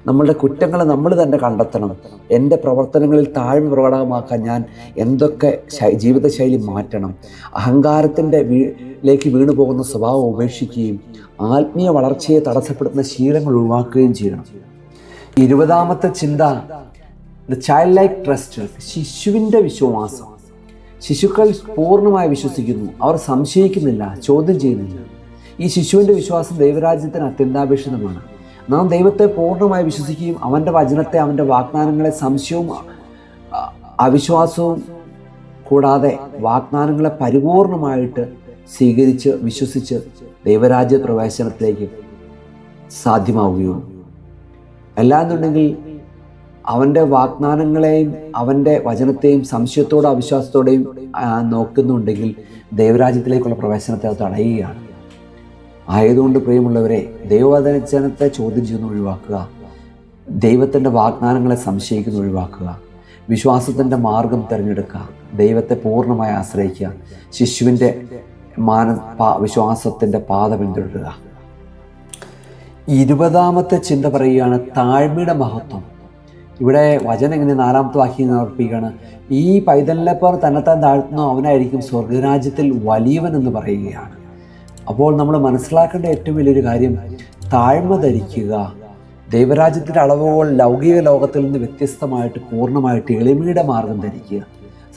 നമ്മളുടെ കുറ്റങ്ങളെ നമ്മൾ തന്നെ കണ്ടെത്തണം. എൻ്റെ പ്രവർത്തനങ്ങളിൽ താഴ്മ പ്രകടമാക്കാൻ ഞാൻ എന്തൊക്കെ ജീവിതശൈലി മാറ്റണം. അഹങ്കാരത്തിൻ്റെ ലേക്ക് വീണു പോകുന്ന സ്വഭാവം ഉപേക്ഷിക്കുകയും ആത്മീയ വളർച്ചയെ തടസ്സപ്പെടുത്തുന്ന ശീലങ്ങൾ ഒഴിവാക്കുകയും ചെയ്യണം. 20ാമത്തെ ചിന്ത, ദ ചൈൽഡ് ലൈക്ക് ട്രസ്റ്റ്. ശിശുവിൻ്റെ വിശ്വാസം. ശിശുക്കൾ പൂർണ്ണമായി വിശ്വസിക്കുന്നു. അവർ സംശയിക്കുന്നില്ല, ചോദ്യം ചെയ്യുന്നില്ല. ഈ ശിശുവിൻ്റെ വിശ്വാസം ദൈവരാജ്യത്തിന് അത്യന്താപേക്ഷിതമാണ്. നാം ദൈവത്തെ പൂർണ്ണമായി വിശ്വസിക്കുകയും അവൻ്റെ വചനത്തെ, അവൻ്റെ വാഗ്ദാനങ്ങളെ സംശയവും അവിശ്വാസവും കൂടാതെ വാഗ്ദാനങ്ങളെ പരിപൂർണമായിട്ട് സ്വീകരിച്ച് വിശ്വസിച്ച് ദൈവരാജ്യ പ്രവേശനത്തിലേക്ക് സാധ്യമാവുകയുള്ളൂ. അല്ലാന്നുണ്ടെങ്കിൽ അവൻ്റെ വാഗ്ദാനങ്ങളെയും അവൻ്റെ വചനത്തെയും സംശയത്തോടും അവിശ്വാസത്തോടെയും നോക്കുന്നുണ്ടെങ്കിൽ ദൈവരാജ്യത്തിലേക്കുള്ള പ്രവേശനത്തെ അത് തടയുകയാണ്. ആയതുകൊണ്ട് പ്രിയമുള്ളവരെ, ദൈവവചനത്തെ ചോദ്യം ചെയ്യുന്ന ഒഴിവാക്കുക, ദൈവത്തിൻ്റെ വാഗ്ദാനങ്ങളെ സംശയിക്കുന്ന ഒഴിവാക്കുക, വിശ്വാസത്തിൻ്റെ മാർഗം തിരഞ്ഞെടുക്കുക, ദൈവത്തെ പൂർണ്ണമായി ആശ്രയിക്കുക, ശിശുവിൻ്റെ വിശ്വാസത്തിൻ്റെ പാത പിന്തുടരുക. 20ാമത്തെ ചിന്ത പറയുകയാണ് താഴ്മയുടെ മഹത്വം. ഇവിടെ വചനം ഇങ്ങനെ 4ാമത്തെ വാക്യം സമർപ്പിക്കുകയാണ്, ഈ പൈതലിനെപ്പോലെ തന്നെത്താൻ താഴ്ത്തുന്നു അവനായിരിക്കും സ്വർഗരാജ്യത്തിൽ വലിയവൻ എന്ന് പറയുകയാണ്. അപ്പോൾ നമ്മൾ മനസ്സിലാക്കേണ്ട ഏറ്റവും വലിയൊരു കാര്യം താഴ്മ ധരിക്കുക. ദൈവരാജ്യത്തിൻ്റെ അളവുകൾ ലൗകിക ലോകത്തിൽ നിന്ന് വ്യത്യസ്തമായിട്ട് പൂർണ്ണമായിട്ട് എളിമയുടെ മാർഗം ധരിക്കുക.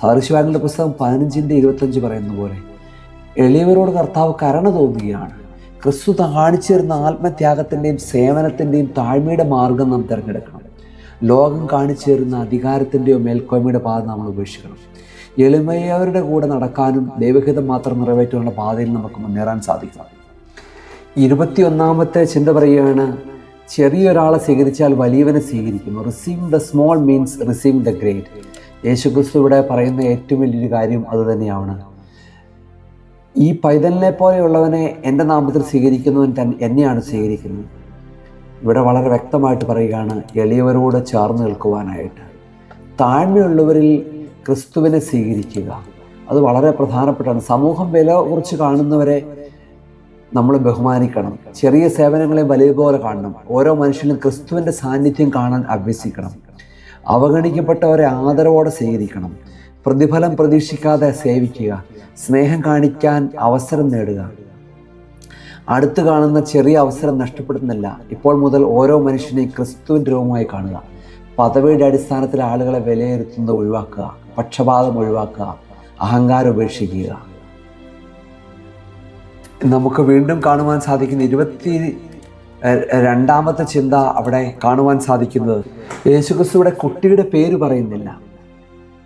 സദൃശവാക്യങ്ങളുടെ പുസ്തകം 15:25 പറയുന്ന പോലെ എളിയവരോട് കർത്താവ് കരുണ തോന്നുകയാണ്. ക്രിസ്തു കാണിച്ചു തരുന്ന ആത്മത്യാഗത്തിൻ്റെയും സേവനത്തിൻ്റെയും താഴ്മയുടെ മാർഗം നാം തിരഞ്ഞെടുക്കണം. ലോകം കാണിച്ചു തരുന്ന അധികാരത്തിൻ്റെയോ മേൽക്കോയ്മയുടെ പാത നമ്മൾ ഉപേക്ഷിക്കണം. എളിമയവരുടെ കൂടെ നടക്കാനും ദൈവഹിതം മാത്രം നിറവേറ്റാനുള്ള പാതയിൽ നമുക്ക് മുന്നേറാൻ സാധിക്കണം. 21ാമത്തെ ചിന്ത പറയുകയാണ്, ചെറിയൊരാളെ സ്വീകരിച്ചാൽ വലിയവനെ സ്വീകരിക്കുന്നു. Receive the small means receive the great. യേശുക്രിസ്തു ഇവിടെ പറയുന്ന ഏറ്റവും വലിയൊരു കാര്യം അതുതന്നെയാണ്. ഈ പൈതലിനെ പോലെയുള്ളവനെ എൻ്റെ നാമത്തിൽ സ്വീകരിക്കുന്നവൻ എന്നെയാണ് സ്വീകരിക്കുന്നത്. ഇവിടെ വളരെ വ്യക്തമായിട്ട് പറയുകയാണ്, എളിയവരോട് ചേർന്ന് നിൽക്കുവാനായിട്ട്. താഴ്മയുള്ളവരിൽ ക്രിസ്തുവിനെ സ്വീകരിക്കുക, അത് വളരെ പ്രധാനപ്പെട്ടാണ്. സമൂഹം വില കുറച്ച് കാണുന്നവരെ നമ്മൾ ബഹുമാനിക്കണം. ചെറിയ സേവനങ്ങളെ വലിയ പോലെ കാണണം. ഓരോ മനുഷ്യനും ക്രിസ്തുവിൻ്റെ സാന്നിധ്യം കാണാൻ അഭ്യസിക്കണം. അവഗണിക്കപ്പെട്ടവരെ ആദരവോടെ സ്വീകരിക്കണം. പ്രതിഫലം പ്രതീക്ഷിക്കാതെ സേവിക്കുക. സ്നേഹം കാണിക്കാൻ അവസരം നേടുക. അടുത്ത് കാണുന്ന ചെറിയ അവസരം നഷ്ടപ്പെടുന്നില്ല. ഇപ്പോൾ മുതൽ ഓരോ മനുഷ്യനെയും ക്രിസ്തുവിൻ്റെ രൂപമായി കാണുക. പദവിയുടെ അടിസ്ഥാനത്തിൽ ആളുകളെ വിലയിരുത്തുന്നത് ഒഴിവാക്കുക. പക്ഷപാതം ഒഴിവാക്കുക. അഹങ്കാരം ഉപേക്ഷിക്കുക. നമുക്ക് വീണ്ടും കാണുവാൻ സാധിക്കുന്ന 22ാമത്തെ ചിന്ത അവിടെ കാണുവാൻ സാധിക്കുന്നത്, യേശുക്രിസ്തുവിടെ കുട്ടിയുടെ പേര് പറയുന്നില്ല.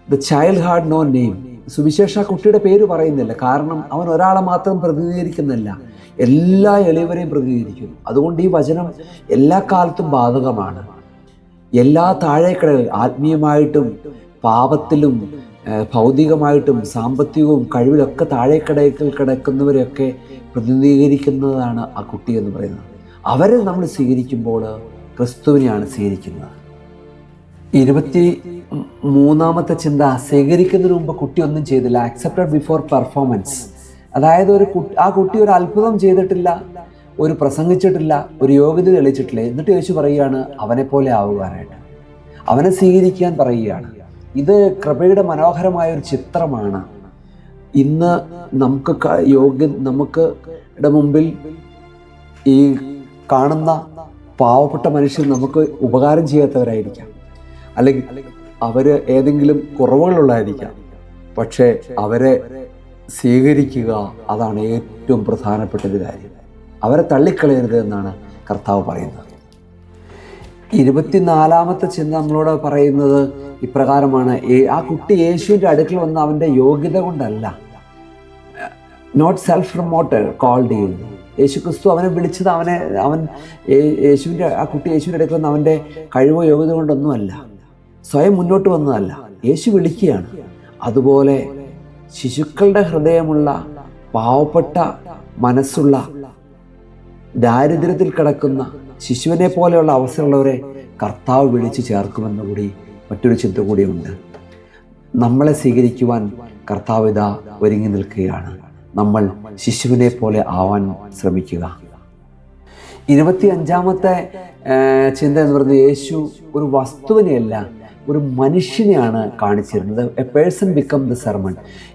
The child had no name. സുവിശേഷ കുട്ടിയുടെ പേര് പറയുന്നില്ല. കാരണം അവൻ ഒരാളെ മാത്രം പ്രതിനിധീകരിക്കുന്നില്ല, എല്ലാ എളിയവരെയും പ്രതിനിധീകരിക്കുന്നു. അതുകൊണ്ട് ഈ വചനം എല്ലാ കാലത്തും ബാധകമാണ്. എല്ലാ താഴേക്കടകൾ, ആത്മീയമായിട്ടും പാപത്തിലും ഭൗതികമായിട്ടും സാമ്പത്തികവും കഴിവിലൊക്കെ താഴേക്കടയിൽ കിടക്കുന്നവരെയൊക്കെ പ്രതിനിധീകരിക്കുന്നതാണ് ആ കുട്ടി എന്ന് പറയുന്നത്. അവരെ നമ്മൾ സ്വീകരിക്കുമ്പോൾ ക്രിസ്തുവിനെയാണ് സ്വീകരിക്കുന്നത്. 23ാമത്തെ ചിന്ത, സ്വീകരിക്കുന്നതിന് മുമ്പ് കുട്ടി ഒന്നും ചെയ്തില്ല. Accepted before performance. അതായത് ആ കുട്ടി ഒരു അത്ഭുതം ചെയ്തിട്ടില്ല, ഒരു പ്രസംഗിച്ചിട്ടില്ല, ഒരു യോഗ്യത തെളിയിച്ചിട്ടില്ല. എന്നിട്ട് യേശു പറയുകയാണ് അവനെപ്പോലെ ആവുവാനായിട്ട്, അവനെ സ്വീകരിക്കാൻ പറയുകയാണ്. ഇത് കൃപയുടെ മനോഹരമായൊരു ചിത്രമാണ്. ഇന്ന് നമുക്ക് മുമ്പിൽ ഈ കാണുന്ന പാവപ്പെട്ട മനുഷ്യർ നമുക്ക് ഉപകാരം ചെയ്യാത്തവരായിരിക്കാം, അല്ലെങ്കിൽ അവർ ഏതെങ്കിലും കുറവുകളുള്ളതായിരിക്കാം. പക്ഷേ അവരെ സ്വീകരിക്കുക, അതാണ് ഏറ്റവും പ്രധാനപ്പെട്ട ഒരു കാര്യം. അവരെ തള്ളിക്കളയരുത് എന്നാണ് കർത്താവ് പറയുന്നത്. 24ാമത്തെ ചിന്ത നമ്മളോട് പറയുന്നത് ഇപ്രകാരമാണ്, ആ കുട്ടി യേശുവിൻ്റെ അടുക്കൽ വന്ന് അവൻ്റെ യോഗ്യത കൊണ്ടല്ല, not self promoted called him. യേശു ക്രിസ്തു അവനെ വിളിച്ചത് ആ കുട്ടി യേശുവിൻ്റെ അടുക്കൽ വന്ന് അവൻ്റെ കഴിവോ യോഗ്യത കൊണ്ടൊന്നുമല്ല, സ്വയം മുന്നോട്ട് വന്നതല്ല, യേശു വിളിക്കുകയാണ്. അതുപോലെ ശിശുക്കളുടെ ഹൃദയമുള്ള, പാവപ്പെട്ട മനസ്സുള്ള, ദാരിദ്ര്യത്തിൽ കിടക്കുന്ന ശിശുവിനെ പോലെയുള്ള അവസ്ഥയുള്ളവരെ കർത്താവ് വിളിച്ച് ചേർക്കുമെന്ന് കൂടി മറ്റൊരു ചിന്ത കൂടിയുണ്ട്. നമ്മളെ സ്വീകരിക്കുവാൻ കർത്താവ് ഇതാ ഒരുങ്ങി നിൽക്കുകയാണ്. നമ്മൾ ശിശുവിനെ പോലെ ആവാൻ ശ്രമിക്കുക. 25ാമത്തെ ചിന്ത എന്ന് പറയുന്നത്, യേശു ഒരു വസ്തുവിനെയല്ല ഒരു മനുഷ്യനെയാണ് കാണിച്ചിരുന്നത്. A person become the sermon.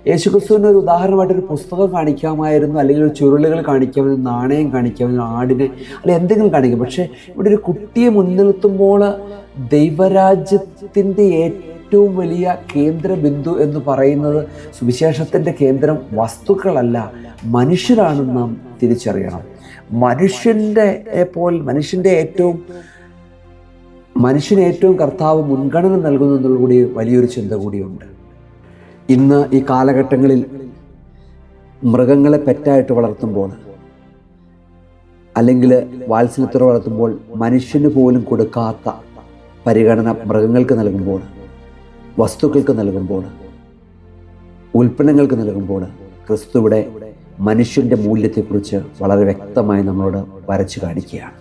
യേശു ക്രിസ്തുവിന് ഒരു ഉദാഹരണമായിട്ടൊരു പുസ്തകം കാണിക്കാമായിരുന്നു, അല്ലെങ്കിൽ ഒരു ചുരുളുകൾ കാണിക്കാമായിരുന്നു, നാണയം കാണിക്കാമായിരുന്നു, ആടിനെ അല്ലെങ്കിൽ എന്തെങ്കിലും കാണിക്കാം. പക്ഷേ ഇവിടെ ഒരു കുട്ടിയെ മുൻനിർത്തുമ്പോൾ ദൈവരാജ്യത്തിൻ്റെ ഏറ്റവും വലിയ കേന്ദ്ര ബിന്ദു എന്ന് പറയുന്നത്, സുവിശേഷത്തിൻ്റെ കേന്ദ്രം വസ്തുക്കളല്ല, മനുഷ്യരാണെന്ന് നാം തിരിച്ചറിയണം. മനുഷ്യന് ഏറ്റവും കർത്താവ് മുൻഗണന നൽകുന്നതിലൂടെ വലിയൊരു ചിന്ത കൂടിയുണ്ട്. ഇന്ന് ഈ കാലഘട്ടങ്ങളിൽ മൃഗങ്ങളെ പെറ്റായിട്ട് വളർത്തുമ്പോൾ, അല്ലെങ്കിൽ വാത്സല്യത്തോടെ വളർത്തുമ്പോൾ, മനുഷ്യന് പോലും കൊടുക്കാത്ത പരിഗണന മൃഗങ്ങൾക്ക് നൽകുമ്പോൾ, വസ്തുക്കൾക്ക് നൽകുമ്പോൾ, ഉൽപ്പന്നങ്ങൾക്ക് നൽകുമ്പോൾ, ക്രിസ്തുവിടെ മനുഷ്യൻ്റെ മൂല്യത്തെക്കുറിച്ച് വളരെ വ്യക്തമായി നമ്മളോട് വരച്ചു കാണിക്കുകയാണ്.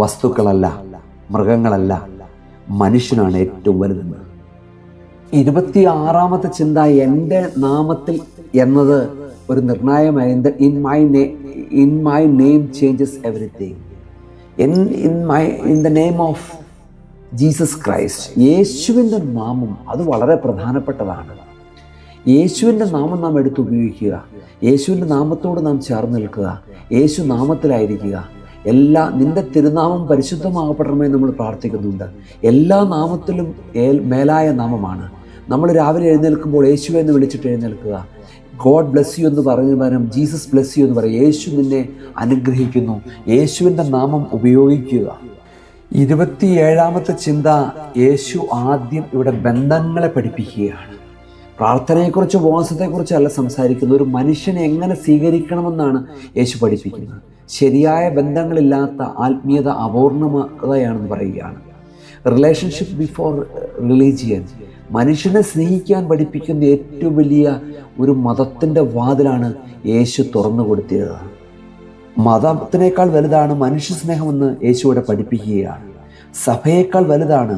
വസ്തുക്കളല്ല, മൃഗങ്ങളല്ല, മനുഷ്യനാണ് ഏറ്റവും വലുതെന്ന്. 26ാമത്തെ ചിന്ത, എൻ്റെ നാമത്തിൽ എന്നത് ഒരു നിർണായകമായ in my name changes everything. In the name of Jesus Christ, യേശുവിൻ്റെ നാമം അത് വളരെ പ്രധാനപ്പെട്ടതാണ്. യേശുവിൻ്റെ നാമം നാം എടുത്തുപയോഗിക്കുക, യേശുവിൻ്റെ നാമത്തോട് നാം ചേർന്ന് നിൽക്കുക, യേശു നാമത്തിലായിരിക്കുക. നിൻ്റെ തിരുനാമം പരിശുദ്ധമാകപ്പെടണമേ നമ്മൾ പ്രാർത്ഥിക്കുന്നുണ്ട്. എല്ലാ നാമത്തിലും മേലായ നാമമാണ്. നമ്മൾ രാവിലെ എഴുന്നേൽക്കുമ്പോൾ യേശു എന്ന് വിളിച്ചിട്ട് എഴുന്നേൽക്കുക. ഗോഡ് ബ്ലെസ് യു എന്ന് പറഞ്ഞ പകരം ജീസസ് ബ്ലെസ് യു എന്ന് പറയും. യേശു നിന്നെ അനുഗ്രഹിക്കുന്നു. യേശുവിൻ്റെ നാമം ഉപയോഗിക്കുക. 27ാമത്തെ ചിന്ത, യേശു ആദ്യം ഇവിടെ ബന്ധങ്ങളെ പഠിപ്പിക്കുകയാണ്. പ്രാർത്ഥനയെക്കുറിച്ച് ഉപവാസത്തെക്കുറിച്ചല്ല സംസാരിക്കുന്നത്. ഒരു മനുഷ്യനെ എങ്ങനെ സ്വീകരിക്കണമെന്നാണ് യേശു പഠിപ്പിക്കുന്നത്. ശരിയായ ബന്ധങ്ങളില്ലാത്ത ആത്മീയത അപൂർണതയാണെന്ന് പറയുകയാണ്. Relationship before religion. മനുഷ്യനെ സ്നേഹിക്കാൻ പഠിപ്പിക്കുന്ന ഏറ്റവും വലിയ ഒരു മതത്തിൻ്റെ വാതിലാണ് യേശു തുറന്നു കൊടുത്തത്. മതത്തിനേക്കാൾ വലുതാണ് മനുഷ്യ സ്നേഹമെന്ന് യേശു ഇവിടെ പഠിപ്പിക്കുകയാണ്. സഭയേക്കാൾ വലുതാണ്,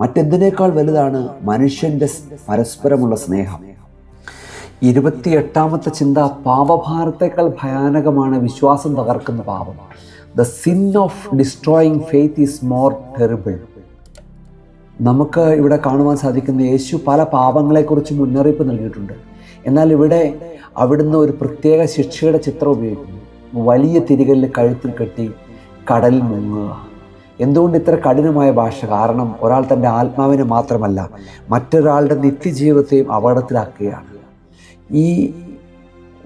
മറ്റെന്തിനേക്കാൾ വലുതാണ് മനുഷ്യൻ്റെ പരസ്പരമുള്ള സ്നേഹം. 28ാമത്തെ ചിന്ത, പാപഭാരത്തേക്കാൾ ഭയാനകമാണ് വിശ്വാസം തകർക്കുന്ന പാപം. The sin of destroying faith is more terrible. നമുക്ക് ഇവിടെ കാണുവാൻ സാധിക്കുന്ന, യേശു പല പാപങ്ങളെക്കുറിച്ച് മുന്നറിയിപ്പ് നൽകിയിട്ടുണ്ട്. എന്നാൽ ഇവിടെ അവിടുന്ന് ഒരു പ്രത്യേക ശിക്ഷയുടെ ചിത്രം ഉപയോഗിക്കുന്നു. വലിയ തിരികല്ല് കഴുത്തിൽ കെട്ടി കടലിൽ മുങ്ങുക. എന്തുകൊണ്ട് ഇത്ര കഠിനമായ ഭാഷ? കാരണം ഒരാൾ തൻ്റെ ആത്മാവിനെ മാത്രമല്ല മറ്റൊരാളുടെ നിത്യജീവിതത്തെയും അപകടത്തിലാക്കുകയാണ്. ഈ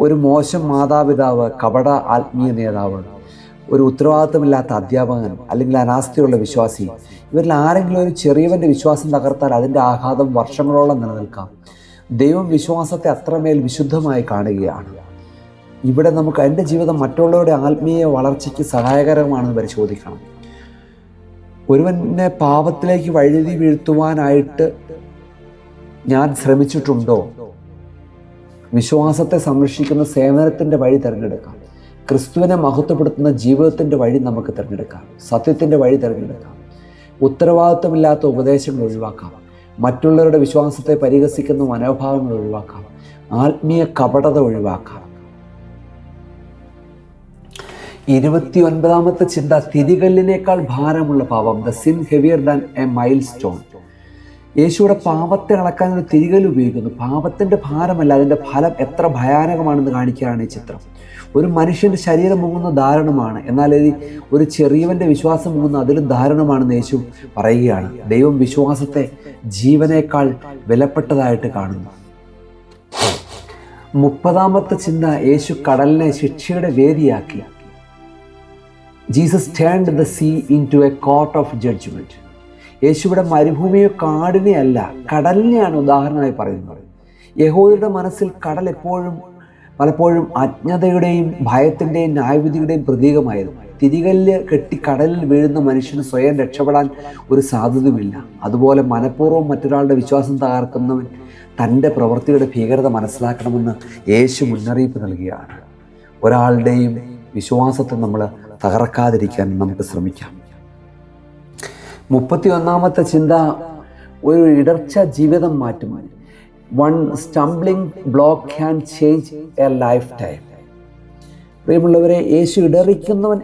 ഒരു മോശം മാതാപിതാവ്, കപട ആത്മീയ നേതാവ്, ഒരു ഉത്തരവാദിത്തമില്ലാത്ത അധ്യാപകൻ, അല്ലെങ്കിൽ അനാസ്ഥയുള്ള വിശ്വാസി, ഇവരിൽ ആരെങ്കിലും ഒരു ചെറിയവൻ്റെ വിശ്വാസം തകർത്താൽ അതിൻ്റെ ആഘാതം വർഷങ്ങളോളം നിലനിൽക്കാം. ദൈവം വിശ്വാസത്തെ അത്രമേൽ വിശുദ്ധമായി കാണുകയാണ്. ഇവിടെ നമുക്ക് എൻ്റെ ജീവിതം മറ്റുള്ളവരുടെ ആത്മീയ വളർച്ചയ്ക്ക് സഹായകരമാണെന്ന് പരിശോധിക്കണം. ഒരുവനെ പാപത്തിലേക്ക് വഴുതി വീഴ്ത്തുവാനായിട്ട് ഞാൻ ശ്രമിച്ചിട്ടുണ്ടോ? വിശ്വാസത്തെ സംരക്ഷിക്കുന്ന സേവനത്തിൻ്റെ വഴി തിരഞ്ഞെടുക്കാം. ക്രിസ്തുവിനെ മഹത്വപ്പെടുത്തുന്ന ജീവിതത്തിൻ്റെ വഴി നമുക്ക് തിരഞ്ഞെടുക്കാം. സത്യത്തിൻ്റെ വഴി തിരഞ്ഞെടുക്കാം. ഉത്തരവാദിത്വമില്ലാത്ത ഉപദേശങ്ങൾ ഒഴിവാക്കാം. മറ്റുള്ളവരുടെ വിശ്വാസത്തെ പരിഹസിക്കുന്ന മനോഭാവങ്ങൾ ഒഴിവാക്കാം. ആത്മീയ കപടത ഒഴിവാക്കാം. 29ാമത്തെ ചിന്ത, തിരികല്ലിനേക്കാൾ ഭാരമുള്ള പാപം. The sin heavier than a millstone. യേശുവിടെ പാപത്തെ അളക്കാൻ ഒരു തിരികല്ല് ഉപയോഗിക്കുന്നു. പാപത്തിൻ്റെ ഭാരമല്ല, അതിൻ്റെ ഫലം എത്ര ഭയാനകമാണെന്ന് കാണിക്കുകയാണ് ഈ ചിത്രം. ഒരു മനുഷ്യൻ്റെ ശരീരം മുങ്ങുന്ന ദാരുണമാണ്, എന്നാൽ ഒരു ചെറിയവൻ്റെ വിശ്വാസം മുങ്ങുന്ന അതിലും ദാരുണമാണെന്ന് യേശു പറയുകയാണ്. ദൈവം വിശ്വാസത്തെ ജീവനേക്കാൾ വിലപ്പെട്ടതായിട്ട് കാണുന്നു. 30ാമത്തെ ചിന്ത, യേശു കടലിനെ ശിക്ഷയുടെ വേദിയാക്കി. Jesus turned the sea into a court of judgment. യേശുവിടെ മരുഭൂമിയോ കാടിനെ അല്ല, കടലിനെയാണ് ഉദാഹരണമായി പറയുന്നത്. യഹൂദരുടെ മനസ്സിൽ കടൽ പലപ്പോഴും അജ്ഞതയുടെയും ഭയത്തിൻ്റെയും ന്യായവിധിയുടെയും പ്രതീകമായിരുന്നു. തിരികല്ല് കെട്ടി കടലിൽ വീഴുന്ന മനുഷ്യന് സ്വയം രക്ഷപ്പെടാൻ ഒരു സാധ്യതയുമില്ല. അതുപോലെ മനഃപൂർവ്വം മറ്റൊരാളുടെ വിശ്വാസം തകർക്കുന്നവൻ തൻ്റെ പ്രവൃത്തിയുടെ ഭീകരത മനസ്സിലാക്കണമെന്ന് യേശു മുന്നറിയിപ്പ് നൽകുകയാണ്. ഒരാളുടെയും വിശ്വാസത്തെ നമ്മൾ തകർക്കാതിരിക്കാൻ നമുക്ക് ശ്രമിക്കാം. 31ാമത്തെ ചിന്ത, ഒരു ഇടർച്ച ജീവിതം മാറ്റും. One stumbling block can change A life time. പ്രിയമുള്ളവരെ, യേശു ഇടറിക്കുന്നവൻ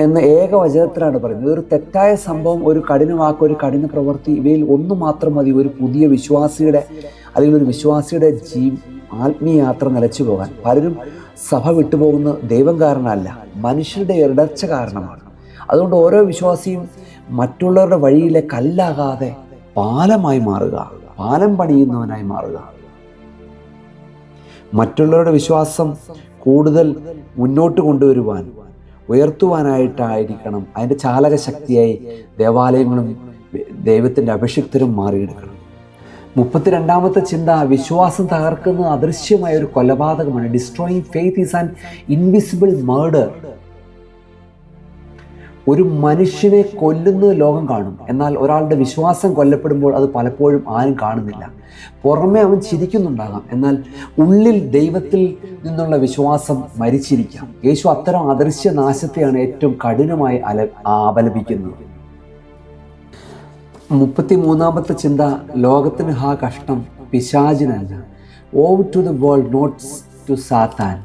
എന്ന ഏകവചനത്തിലാണ് പറയുന്നത്. ഒരു തെറ്റായ സംഭവം, ഒരു കഠിന വാക്ക്, ഒരു കഠിന പ്രവൃത്തി, ഇവയിൽ ഒന്നു മാത്രം മതി ഒരു പുതിയ വിശ്വാസിയുടെ അല്ലെങ്കിൽ ഒരു വിശ്വാസിയുടെ ആത്മീയ യാത്ര നിലച്ചു പോകാൻ. പലരും സഭ വിട്ടുപോകുന്ന ദൈവം കാരണമല്ല, മനുഷ്യരുടെ ഇടർച്ച കാരണമാണ്. അതുകൊണ്ട് ഓരോ വിശ്വാസിയും മറ്റുള്ളവരുടെ വഴിയിലെ കല്ലാകാതെ പാലമായി മാറുക, പാലം പണിയുന്നവനായി മാറുക. മറ്റുള്ളവരുടെ വിശ്വാസം കൂടുതൽ മുന്നോട്ട് കൊണ്ടുവരുവാൻ, ഉയർത്തുവാനായിട്ടായിരിക്കണം അതിൻ്റെ ചാലക ശക്തിയായി ദേവാലയങ്ങളും ദൈവത്തിൻ്റെ അഭിഷിക്തരും മാറിയെടുക്കണം. 32ാമത്തെ ചിന്ത, വിശ്വാസം തകർക്കുന്ന അദൃശ്യമായ ഒരു കൊലപാതകമാണ്. Destroying faith is an invisible murder. ഒരു മനുഷ്യനെ കൊല്ലുന്നത് ലോകം കാണും, എന്നാൽ ഒരാളുടെ വിശ്വാസം കൊല്ലപ്പെടുമ്പോൾ അത് പലപ്പോഴും ആരും കാണുന്നില്ല. പുറമെ അവൻ ചിരിക്കുന്നുണ്ടാകാം, എന്നാൽ ഉള്ളിൽ ദൈവത്തിൽ നിന്നുള്ള വിശ്വാസം മരിച്ചിരിക്കാം. യേശു അത്തരം അദൃശ്യ നാശത്തെയാണ് ഏറ്റവും കഠിനമായി അപലപിക്കുന്നത്. 33ാമത്തെ ചിന്ത, ലോകത്തിന് ഹാ കഷ്ടം, പിശാചിനല്ല. Woe to the world, not to Satan.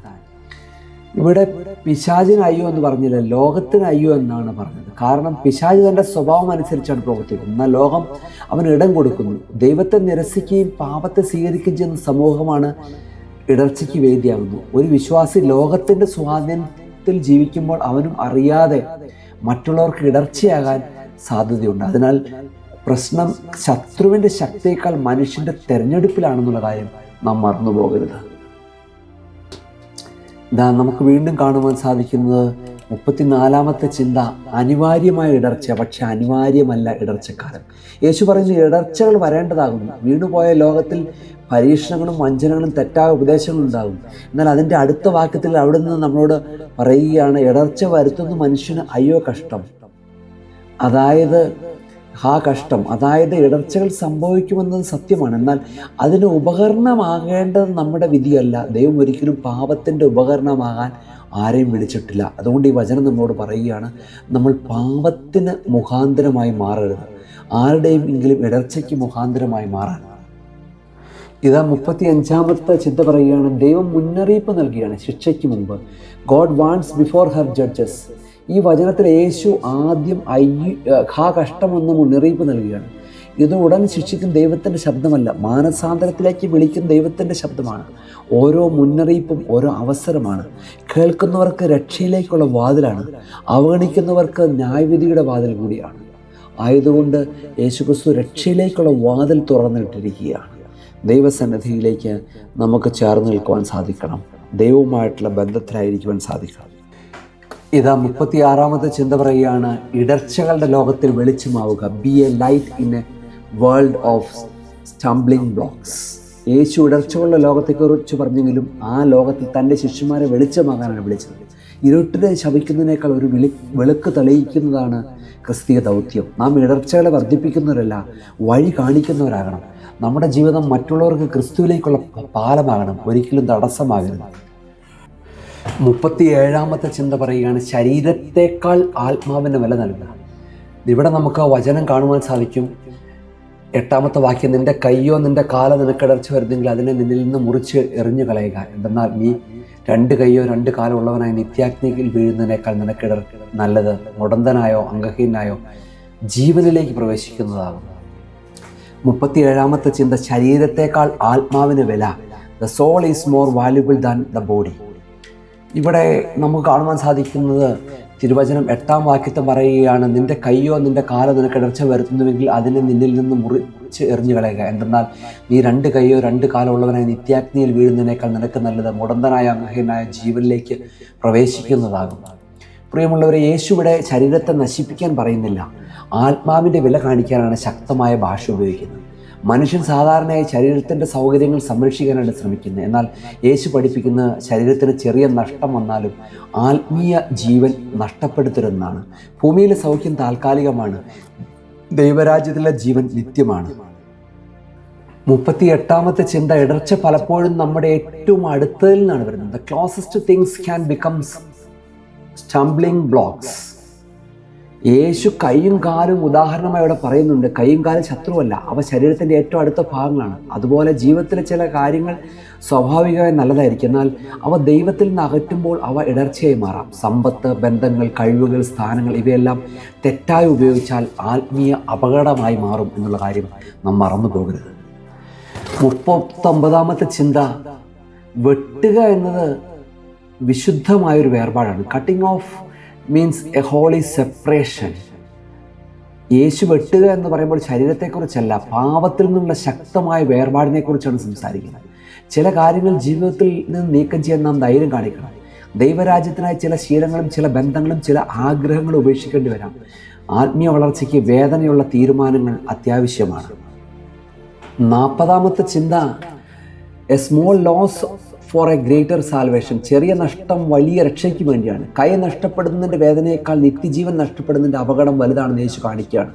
ഇവിടെ പിശാചിന് അയ്യോ എന്ന് പറഞ്ഞില്ല, ലോകത്തിന് അയ്യോ എന്നാണ് പറഞ്ഞത്. കാരണം പിശാച് തൻ്റെ സ്വഭാവം അനുസരിച്ചാണ് പ്രവർത്തിക്കുന്നത്, എന്നാൽ ലോകം അവന് ഇടം കൊടുക്കുന്നു. ദൈവത്തെ നിരസിക്കുകയും പാപത്തെ സ്വീകരിക്കുകയും ചെയ്യുന്ന സമൂഹമാണ് ഇടർച്ചയ്ക്ക് വേദിയാകുന്നു. ഒരു വിശ്വാസി ലോകത്തിൻ്റെ സ്വാധീനത്തിൽ ജീവിക്കുമ്പോൾ അവനും അറിയാതെ മറ്റുള്ളവർക്ക് ഇടർച്ചയാകാൻ സാധ്യതയുണ്ട്. അതിനാൽ പ്രശ്നം ശത്രുവിൻ്റെ ശക്തിയേക്കാൾ മനുഷ്യൻ്റെ തെരഞ്ഞെടുപ്പിലാണെന്നുള്ള കാര്യം നാം മറന്നു പോകരുത്. നമുക്ക് വീണ്ടും കാണുവാൻ സാധിക്കുന്നത് 34ാമത്തെ ചിന്ത, അനിവാര്യമായ ഇടർച്ച, പക്ഷെ അനിവാര്യമല്ല ഇടർച്ചക്കാരൻ. യേശു പറയുന്ന ഇടർച്ചകൾ വരേണ്ടതാകുന്നു. വീണുപോയ ലോകത്തിൽ പരീക്ഷണങ്ങളും വഞ്ചനകളും തെറ്റായ ഉപദേശങ്ങളും ഉണ്ടാകും. എന്നാൽ അതിൻ്റെ അടുത്ത വാക്യത്തിൽ അവിടെ നിന്ന് നമ്മളോട് പറയുകയാണ്, ഇടർച്ച വരുത്തുന്ന മനുഷ്യന് അയ്യോ കഷ്ടം. അതായത് കഷ്ടം, അതായത് ഇടർച്ചകൾ സംഭവിക്കുമെന്നത് സത്യമാണ്, എന്നാൽ അതിന് ഉപകരണമാകേണ്ടത് നമ്മുടെ വിധിയല്ല. ദൈവം ഒരിക്കലും പാപത്തിൻ്റെ ഉപകരണമാകാൻ ആരെയും വിളിച്ചിട്ടില്ല. അതുകൊണ്ട് ഈ വചനം നമ്മളോട് പറയുകയാണ്, നമ്മൾ പാപത്തിന് മുഖാന്തരമായി മാറരുത്, ആരുടെയും എങ്കിലും ഇടർച്ചയ്ക്ക് മുഖാന്തരമായി മാറാൻ. ഇതാ 35ാമത്തെ ചിന്ത പറയുകയാണ്, ദൈവം മുന്നറിയിപ്പ് നൽകുകയാണ് ശിക്ഷയ്ക്ക് മുമ്പ്. God wants before Har judges. ഈ വചനത്തിൽ യേശു ആദ്യം കഷ്ടമെന്ന് മുന്നറിയിപ്പ് നൽകുകയാണ്. ഇത് ഉടൻ ശിക്ഷിക്കുന്ന ദൈവത്തിൻ്റെ ശബ്ദമല്ല, മാനസാന്തരത്തിലേക്ക് വിളിക്കുന്ന ദൈവത്തിൻ്റെ ശബ്ദമാണ്. ഓരോ മുന്നറിയിപ്പും ഓരോ അവസരമാണ്. കേൾക്കുന്നവർക്ക് രക്ഷയിലേക്കുള്ള വാതിലാണ്, അവഗണിക്കുന്നവർക്ക് ന്യായവിധിയുടെ വാതിൽ കൂടിയാണ്. ആയതുകൊണ്ട് യേശുക്രിസ്തു രക്ഷയിലേക്കുള്ള വാതിൽ തുറന്നിട്ടിരിക്കുകയാണ്. ദൈവസന്നിധിയിലേക്ക് നമുക്ക് ചേർന്ന് നിൽക്കുവാൻ സാധിക്കണം, ദൈവവുമായിട്ടുള്ള ബന്ധത്തിലായിരിക്കുവാൻ സാധിക്കണം. ഇതാ 36ാമത്തെ ചിന്ത പറയുകയാണ്, ഇടർച്ചകളുടെ ലോകത്തിൽ വെളിച്ചമാവുക. Be a light in a world of stumbling blocks. യേശു ഇടർച്ചകളുടെ ലോകത്തെക്കുറിച്ച് പറഞ്ഞെങ്കിലും ആ ലോകത്തിൽ തൻ്റെ ശിഷ്യന്മാരെ വെളിച്ചമാകാനാണ് വിളിച്ചത്. ഇരുട്ടിനെ ശപിക്കുന്നതിനേക്കാൾ ഒരു വെളുക്ക് തെളിയിക്കുന്നതാണ് ക്രിസ്തീയ ദൗത്യം. നാം ഇടർച്ചകളെ വർദ്ധിപ്പിക്കുന്നവരല്ല, വഴി കാണിക്കുന്നവരാകണം. നമ്മുടെ ജീവിതം മറ്റുള്ളവർക്ക് ക്രിസ്തുവിലേക്കുള്ള പാലമാകണം, ഒരിക്കലും തടസ്സമാകരുത്. 37ാമത്തെ ചിന്ത പറയുകയാണ്, ശരീരത്തേക്കാൾ ആത്മാവിന് വില നൽകുക. ഇവിടെ നമുക്ക് വചനം കാണുവാൻ സാധിക്കും. 8ാമത്തെ വാക്യം, നിന്റെ കയ്യോ നിന്റെ കാലോ നിനക്കിടർച്ച വരുന്നെങ്കിൽ അതിനെ നിന്നിൽ നിന്ന് മുറിച്ച് എറിഞ്ഞു കളയുക. എന്തെന്നാൽ നീ 2 കയ്യോ 2 കാലോ ഉള്ളവനായി നിത്യാഗ്നിയിൽ വീഴുന്നതിനേക്കാൾ നിനക്കിടർ നല്ലത് മുടന്തനായോ അംഗഹീനായോ ജീവനിലേക്ക് പ്രവേശിക്കുന്നതാകും. 37ാമത്തെ ചിന്ത, ശരീരത്തേക്കാൾ ആത്മാവിന് വില. The soul is more valuable than the body. ഇവിടെ നമുക്ക് കാണുവാൻ സാധിക്കുന്നത്, തിരുവചനം 8ാം വാക്യത്തെ പറയുകയാണ്, നിന്റെ കയ്യോ നിന്റെ കാലോ നിനക്ക് ഇടർച്ച വരുത്തുന്നുവെങ്കിൽ അതിനെ നിന്നിൽ നിന്ന് മുറിച്ച് എറിഞ്ഞു കളയുക. എന്തെന്നാൽ നീ 2 കയ്യോ 2 കാലോ ഉള്ളവനായി നിത്യാഗ്നിയിൽ വീഴുന്നതിനേക്കാൾ നിനക്ക് നല്ലത് മുടന്തനായ അംഗഹീനായ ജീവനിലേക്ക് പ്രവേശിക്കുന്നതാകും. പ്രിയമുള്ളവരെ, യേശു ഇവിടെ ശരീരത്തെ നശിപ്പിക്കാൻ പറയുന്നില്ല, ആത്മാവിൻ്റെ വില കാണിക്കാനാണ് ശക്തമായ ഭാഷ ഉപയോഗിക്കുന്നത്. മനുഷ്യൻ സാധാരണയായി ശരീരത്തിൻ്റെ സൗകര്യങ്ങൾ സംരക്ഷിക്കാനാണ് ശ്രമിക്കുന്നത്. എന്നാൽ യേശു പഠിപ്പിക്കുന്ന ശരീരത്തിന് ചെറിയ നഷ്ടം വന്നാലും ആത്മീയ ജീവൻ നഷ്ടപ്പെടുത്തരുതെന്നാണ്. ഭൂമിയിലെ സൗഖ്യം താൽക്കാലികമാണ്, ദൈവരാജ്യത്തിലെ ജീവൻ നിത്യമാണ്. 38ാമത്തെ ചിന്ത, ഇടർച്ച പലപ്പോഴും നമ്മുടെ ഏറ്റവും അടുത്തതിൽ നിന്നാണ് വരുന്നത്. The closest things can become stumbling blocks. യേശു കൈയും കാലും ഉദാഹരണമായി ഇവിടെ പറയുന്നുണ്ട്. കൈയും കാലും ശത്രുവല്ല, അവ ശരീരത്തിൻ്റെ ഏറ്റവും അടുത്ത ഭാഗങ്ങളാണ്. അതുപോലെ ജീവിതത്തിലെ ചില കാര്യങ്ങൾ സ്വാഭാവികമായി നല്ലതായിരിക്കും, എന്നാൽ അവ ദൈവത്തിൽ നിന്ന് അകറ്റുമ്പോൾ അവ ഇടർച്ചയായി മാറാം. സമ്പത്ത്, ബന്ധങ്ങൾ, കഴിവുകൾ, സ്ഥാനങ്ങൾ ഇവയെല്ലാം തെറ്റായി ഉപയോഗിച്ചാൽ ആത്മീയ അപകടമായി മാറും എന്നുള്ള കാര്യം നാം മറന്നു പോകരുത്. 39ാമത്തെ ചിന്ത, വെട്ടുക എന്നത് വിശുദ്ധമായൊരു വേർപാടാണ്. Cutting off means a holy separation. യേശു വെട്ടുക എന്ന് പറയുമ്പോൾ ശരീരത്തെക്കുറിച്ചല്ല, പാപത്തിൽ നിന്നുള്ള ശക്തമായ വേർപാടിനെക്കുറിച്ചാണ് സംസാരിക്കുന്നത്. ചില കാര്യങ്ങൾ ജീവിതത്തിൽ നിന്ന് നീക്കം ചെയ്യാൻ നാം ധൈര്യം കാണിക്കണം. ദൈവരാജ്യത്തിനായി ചില ശീലങ്ങളും ചില ബന്ധങ്ങളും ചില ആഗ്രഹങ്ങളും ഉപേക്ഷിക്കേണ്ടി വരാം. ആത്മീയ വളർച്ചയ്ക്ക് വേദനയുള്ള തീരുമാനങ്ങൾ അത്യാവശ്യമാണ്. 40ാമത്തെ ചിന്ത, a small loss for a greater salvation. ചെറിയ നഷ്ടം വലിയ രക്ഷയ്ക്ക് വേണ്ടിയാണ്. കൈ നഷ്ടപ്പെടുന്നതിൻ്റെ വേദനയേക്കാൾ നിത്യജീവൻ നഷ്ടപ്പെടുന്നതിൻ്റെ അപകടം വലുതാണെന്ന് യേശു കാണിക്കുകയാണ്.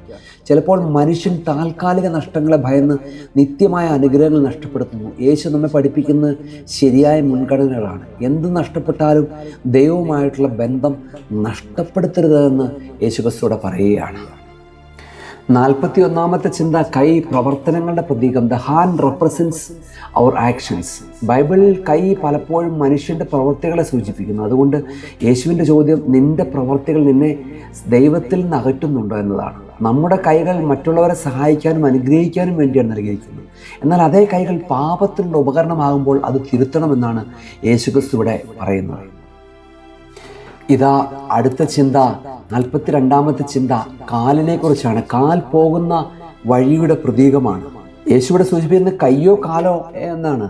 ചിലപ്പോൾ മനുഷ്യൻ താൽക്കാലിക നഷ്ടങ്ങളെ ഭയന്ന് നിത്യമായ അനുഗ്രഹങ്ങൾ നഷ്ടപ്പെടുത്തുന്നു. യേശു നമ്മെ പഠിപ്പിക്കുന്നത് ശരിയായ മുൻഗണനകളാണ്. എന്ത് നഷ്ടപ്പെട്ടാലും ദൈവവുമായിട്ടുള്ള ബന്ധം നഷ്ടപ്പെടുത്തരുതെന്ന് യേശു ക്രിസ്തുവിടെ പറയുകയാണ്. 41ാമത്തെ ചിന്ത, കൈ പ്രവർത്തനങ്ങളുടെ പ്രതീകം. The hand represents our actions. ബൈബിളിൽ കൈ പലപ്പോഴും മനുഷ്യൻ്റെ പ്രവൃത്തികളെ സൂചിപ്പിക്കുന്നു. അതുകൊണ്ട് യേശുവിൻ്റെ ചോദ്യം, നിൻ്റെ പ്രവൃത്തികൾ നിന്നെ ദൈവത്തിൽ നിന്ന് അകറ്റുന്നുണ്ടോ എന്നതാണ്. നമ്മുടെ കൈകൾ മറ്റുള്ളവരെ സഹായിക്കാനും അനുഗ്രഹിക്കാനും വേണ്ടിയാണ് നൽകിയിരിക്കുന്നത്. എന്നാൽ അതേ കൈകൾ പാപത്തിനുള്ള ഉപകരണമാകുമ്പോൾ അത് തിരുത്തണമെന്നാണ് യേശുക്രിസ്തു ഇവിടെ പറയുന്നത്. ഇതാ അടുത്ത ചിന്ത, 42ാമത്തെ ചിന്ത കാലിനെ കുറിച്ചാണ്. കാൽ പോകുന്ന വഴിയുടെ പ്രതീകമാണ്. യേശുവിടെ സൂചിപ്പിക്കുന്നത് കയ്യോ കാലോ എന്നാണ്.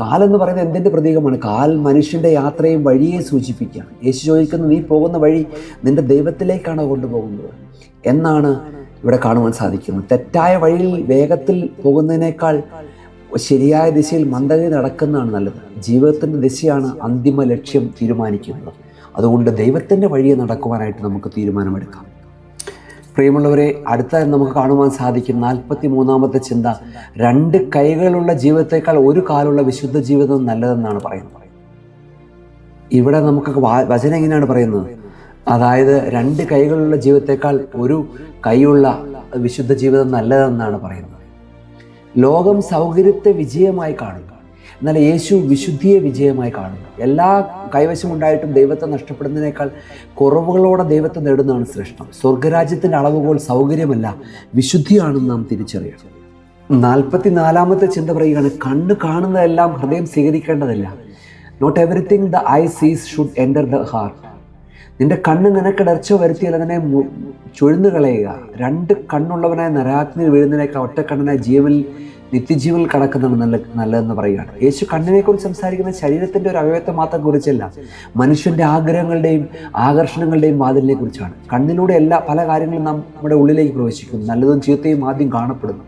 കാലെന്ന് പറയുന്നത് എന്തിൻ്റെ പ്രതീകമാണ്? കാൽ മനുഷ്യൻ്റെ യാത്രയും വഴിയെയും സൂചിപ്പിക്കുകയാണ്. യേശു ചോദിക്കുന്നത്, നീ പോകുന്ന വഴി നിൻ്റെ ദൈവത്തിലേക്കാണോ കൊണ്ടുപോകുന്നത് എന്നാണ് ഇവിടെ കാണുവാൻ സാധിക്കുന്നത്. തെറ്റായ വഴിയിൽ വേഗത്തിൽ പോകുന്നതിനേക്കാൾ ശരിയായ ദിശയിൽ മന്ദഗതി നടക്കുന്നതാണ് നല്ലത്. ജീവിതത്തിൻ്റെ ദിശയാണ് അന്തിമ ലക്ഷ്യം തീരുമാനിക്കുന്നത്. അതുകൊണ്ട് ദൈവത്തിൻ്റെ വഴിയെ നടക്കുവാനായിട്ട് നമുക്ക് തീരുമാനമെടുക്കാം. പ്രിയമുള്ളവരെ, അടുത്ത നമുക്ക് കാണുവാൻ സാധിക്കും 43ാമത്തെ ചിന്ത, 2 കൈകളുള്ള ജീവിതത്തേക്കാൾ 1 കാലുള്ള വിശുദ്ധ ജീവിതം നല്ലതെന്നാണ് പറയുന്നത്. ഇവിടെ നമുക്ക് വചനം എങ്ങനെയാണ് പറയുന്നത്? അതായത് 2 കൈകളുള്ള ജീവിതത്തേക്കാൾ 1 കൈയുള്ള വിശുദ്ധ ജീവിതം നല്ലതെന്നാണ് പറയുന്നത്. ലോകം സൗകര്യത്തെ വിജയമായി കാണുക, എന്നാൽ യേശു വിശുദ്ധിയെ വിജയമായി കാണുന്നു. എല്ലാ കൈവശമുണ്ടായിട്ടും ദൈവത്തെ നഷ്ടപ്പെടുന്നതിനേക്കാൾ കുറവുകളോടെ ദൈവത്തെ നേടുന്നതാണ് ശ്രേഷ്ഠം. സ്വർഗരാജ്യത്തിൻ്റെ അളവുകോൽ സൗകര്യമല്ല, വിശുദ്ധിയാണെന്ന് നാം തിരിച്ചറിയണം. 44ാമത്തെ ചിന്ത പറയുകയാണ്, കണ്ണ് കാണുന്നതെല്ലാം ഹൃദയം സ്വീകരിക്കേണ്ടതില്ല. നോട്ട് എവറിത്തിങ് ദ ഐ സീസ് ഷുഡ് എൻ്റർ ദ ഹാർട്ട്. നിന്റെ കണ്ണ് നിനക്ക് ഇടർച്ച വരുത്തിയാൽ അതിനെ ചുഴന്നു കളയുക. 2 കണ്ണുള്ളവനായ നരാഗ്നിയിൽ വീഴുന്നതിനേക്കാൾ ഒറ്റ കണ്ണനായ നിത്യജീവനിൽ കടക്കുന്നതാണ് നല്ലതെന്ന് പറയുകയാണ്. യേശു കണ്ണിനെക്കുറിച്ച് സംസാരിക്കുന്ന ശരീരത്തിൻ്റെ ഒരു അവയവത്തെ മാത്രം കുറിച്ചല്ല, മനുഷ്യൻ്റെ ആഗ്രഹങ്ങളുടെയും ആകർഷണങ്ങളുടെയും വാതിലിനെ കുറിച്ചാണ്. കണ്ണിലൂടെ പല കാര്യങ്ങളും നമ്മുടെ ഉള്ളിലേക്ക് പ്രവേശിക്കുന്നു. നല്ലതും ചീത്തയും ആദ്യം കാണപ്പെടുന്നു,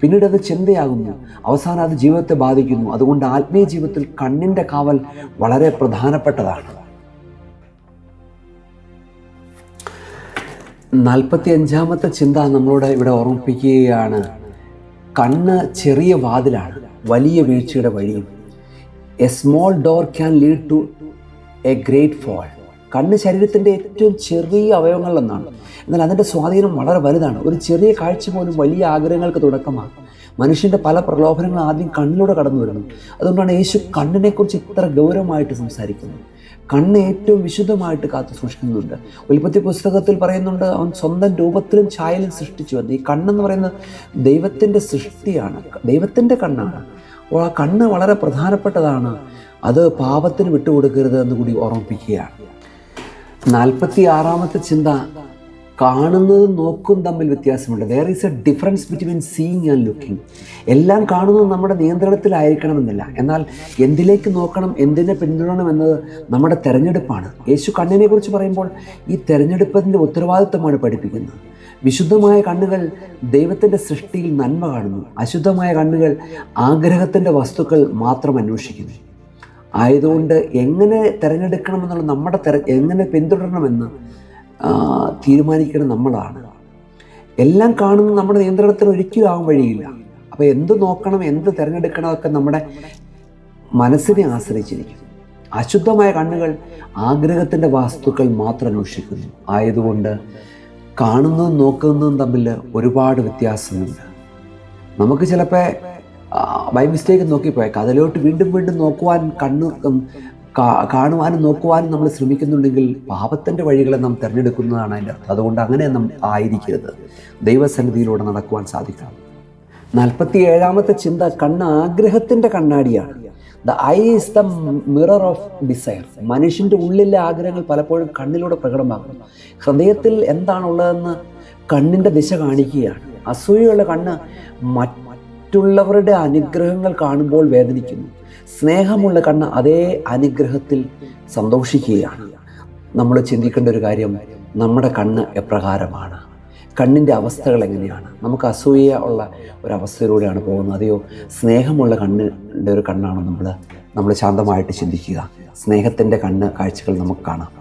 പിന്നീട് അത് ചിന്തയാകുന്നു, അവസാനം അത് ജീവിതത്തെ ബാധിക്കുന്നു. അതുകൊണ്ട് ആത്മീയ ജീവിതത്തിൽ കണ്ണിൻ്റെ കാവൽ വളരെ പ്രധാനപ്പെട്ടതാണ്. 45ാമത്തെ ചിന്ത നമ്മളോട് ഇവിടെ ഓർമ്മിപ്പിക്കുകയാണ്, കണ്ണ് ചെറിയ വാതിലാണ്, വലിയ വീഴ്ചയുടെ വഴിയും. A small door can lead to a great fall. കണ്ണ് ശരീരത്തിൻ്റെ ഏറ്റവും ചെറിയ അവയവങ്ങളിലൊന്നാണ്, എന്നാൽ അതിൻ്റെ സ്വാധീനം വളരെ വലുതാണ്. ഒരു ചെറിയ കാഴ്ച പോലും വലിയ ആഗ്രഹങ്ങൾക്ക് തുടക്കമാണ്. മനുഷ്യൻ്റെ പല പ്രലോഭനങ്ങളും ആദ്യം കണ്ണിലൂടെ കടന്നു വരുന്നു. അതുകൊണ്ടാണ് യേശു കണ്ണിനെക്കുറിച്ച് ഇത്ര ഗൗരവമായിട്ട് സംസാരിക്കുന്നത്. കണ്ണ് ഏറ്റവും വിശുദ്ധമായിട്ട് കാത്തു സൂക്ഷിക്കുന്നുണ്ട്. ഉൽപ്പത്തി പുസ്തകത്തിൽ പറയുന്നുണ്ട്, അവൻ സ്വന്തം രൂപത്തിലും ഛായയിലും സൃഷ്ടിച്ചു വന്നു. ഈ കണ്ണെന്ന് പറയുന്നത് ദൈവത്തിൻ്റെ സൃഷ്ടിയാണ്, ദൈവത്തിൻ്റെ കണ്ണാണ്. അപ്പോൾ ആ കണ്ണ് വളരെ പ്രധാനപ്പെട്ടതാണ്. അത് പാപത്തിന് വിട്ടുകൊടുക്കരുത് എന്ന് കൂടി ഓർമ്മിപ്പിക്കുകയാണ്. 46ാമത്തെ ചിന്ത, കാണുന്നതും നോക്കും തമ്മിൽ വ്യത്യാസമുണ്ട്. There is a difference between seeing and looking. എല്ലാം കാണുന്നത് നമ്മുടെ നിയന്ത്രണത്തിലായിരിക്കണമെന്നില്ല, എന്നാൽ എന്തിലേക്ക് നോക്കണം, എന്തിനെ പിന്തുടരണം എന്നത് നമ്മുടെ തെരഞ്ഞെടുപ്പാണ്. യേശു കണ്ണിനെ കുറിച്ച് പറയുമ്പോൾ ഈ തെരഞ്ഞെടുപ്പിൻ്റെ ഉത്തരവാദിത്വമാണ് പഠിപ്പിക്കുന്നത്. വിശുദ്ധമായ കണ്ണുകൾ ദൈവത്തിൻ്റെ സൃഷ്ടിയിൽ നന്മ കാണുന്നു. അശുദ്ധമായ കണ്ണുകൾ ആഗ്രഹത്തിൻ്റെ വസ്തുക്കൾ മാത്രം അന്വേഷിക്കുന്നു. ആയതുകൊണ്ട് എങ്ങനെ തിരഞ്ഞെടുക്കണമെന്നുള്ള എങ്ങനെ പിന്തുടരണമെന്ന് തീരുമാനിക്കണം നമ്മളാണ്. എല്ലാം കാണുന്നത് നമ്മുടെ നിയന്ത്രണത്തിന് ഒരിക്കലും ആവാൻ വഴിയില്ല. അപ്പോൾ എന്ത് നോക്കണം, എന്ത് തിരഞ്ഞെടുക്കണം ഒക്കെ നമ്മുടെ മനസ്സിനെ ആശ്രയിച്ചിരിക്കും. അശുദ്ധമായ കണ്ണുകൾ ആഗ്രഹത്തിൻ്റെ വസ്തുക്കൾ മാത്രം അന്വേഷിക്കുന്നു. ആയതുകൊണ്ട് കാണുന്നതും നോക്കുന്നതും തമ്മിൽ ഒരുപാട് വ്യത്യാസമുണ്ട്. നമുക്ക് ചിലപ്പോൾ ബൈ മിസ്റ്റേക്ക് നോക്കിപ്പോയേക്കാം. അതിലോട്ട് വീണ്ടും വീണ്ടും നോക്കുവാൻ കാണുവാനും നോക്കുവാനും നമ്മൾ ശ്രമിക്കുന്നുണ്ടെങ്കിൽ പാപത്തിൻ്റെ വഴികളെ നാം തിരഞ്ഞെടുക്കുന്നതാണ് അതിൻ്റെ അർത്ഥം. അതുകൊണ്ട് അങ്ങനെ നാം ആയിരിക്കരുത്. ദൈവസന്നിധിയിലൂടെ നടക്കുവാൻ സാധിക്കണം. 47ാമത്തെ ചിന്ത, കണ്ണ് ആഗ്രഹത്തിൻ്റെ കണ്ണാടിയാണ്. The eye is the mirror of desire. മനുഷ്യൻ്റെ ഉള്ളിലെ ആഗ്രഹങ്ങൾ പലപ്പോഴും കണ്ണിലൂടെ പ്രകടമാകുന്നു. ഹൃദയത്തിൽ എന്താണുള്ളതെന്ന് കണ്ണിൻ്റെ ദിശ കാണിക്കുകയാണ്. അസൂയുള്ള കണ്ണ് മറ്റുള്ളവരുടെ അനുഗ്രഹങ്ങൾ കാണുമ്പോൾ വേദനിക്കുന്നു. സ്നേഹമുള്ള കണ്ണ് അതേ അനുഗ്രഹത്തിൽ സന്തോഷിക്കുകയാണ്. നമ്മൾ ചിന്തിക്കേണ്ട ഒരു കാര്യം, നമ്മുടെ കണ്ണ് എപ്രകാരമാണ്, കണ്ണിൻ്റെ അവസ്ഥകൾ എങ്ങനെയാണ്? നമുക്ക് അസൂയ ഉള്ള ഒരവസ്ഥയിലൂടെയാണ് പോകുന്നത്, അതെയോ സ്നേഹമുള്ള കണ്ണിൻ്റെ ഒരു കണ്ണാണ് നമ്മൾ ശാന്തമായിട്ട് ചിന്തിക്കുക. സ്നേഹത്തിൻ്റെ കണ്ണ് കാഴ്ചകൾ നമുക്ക് കാണാം.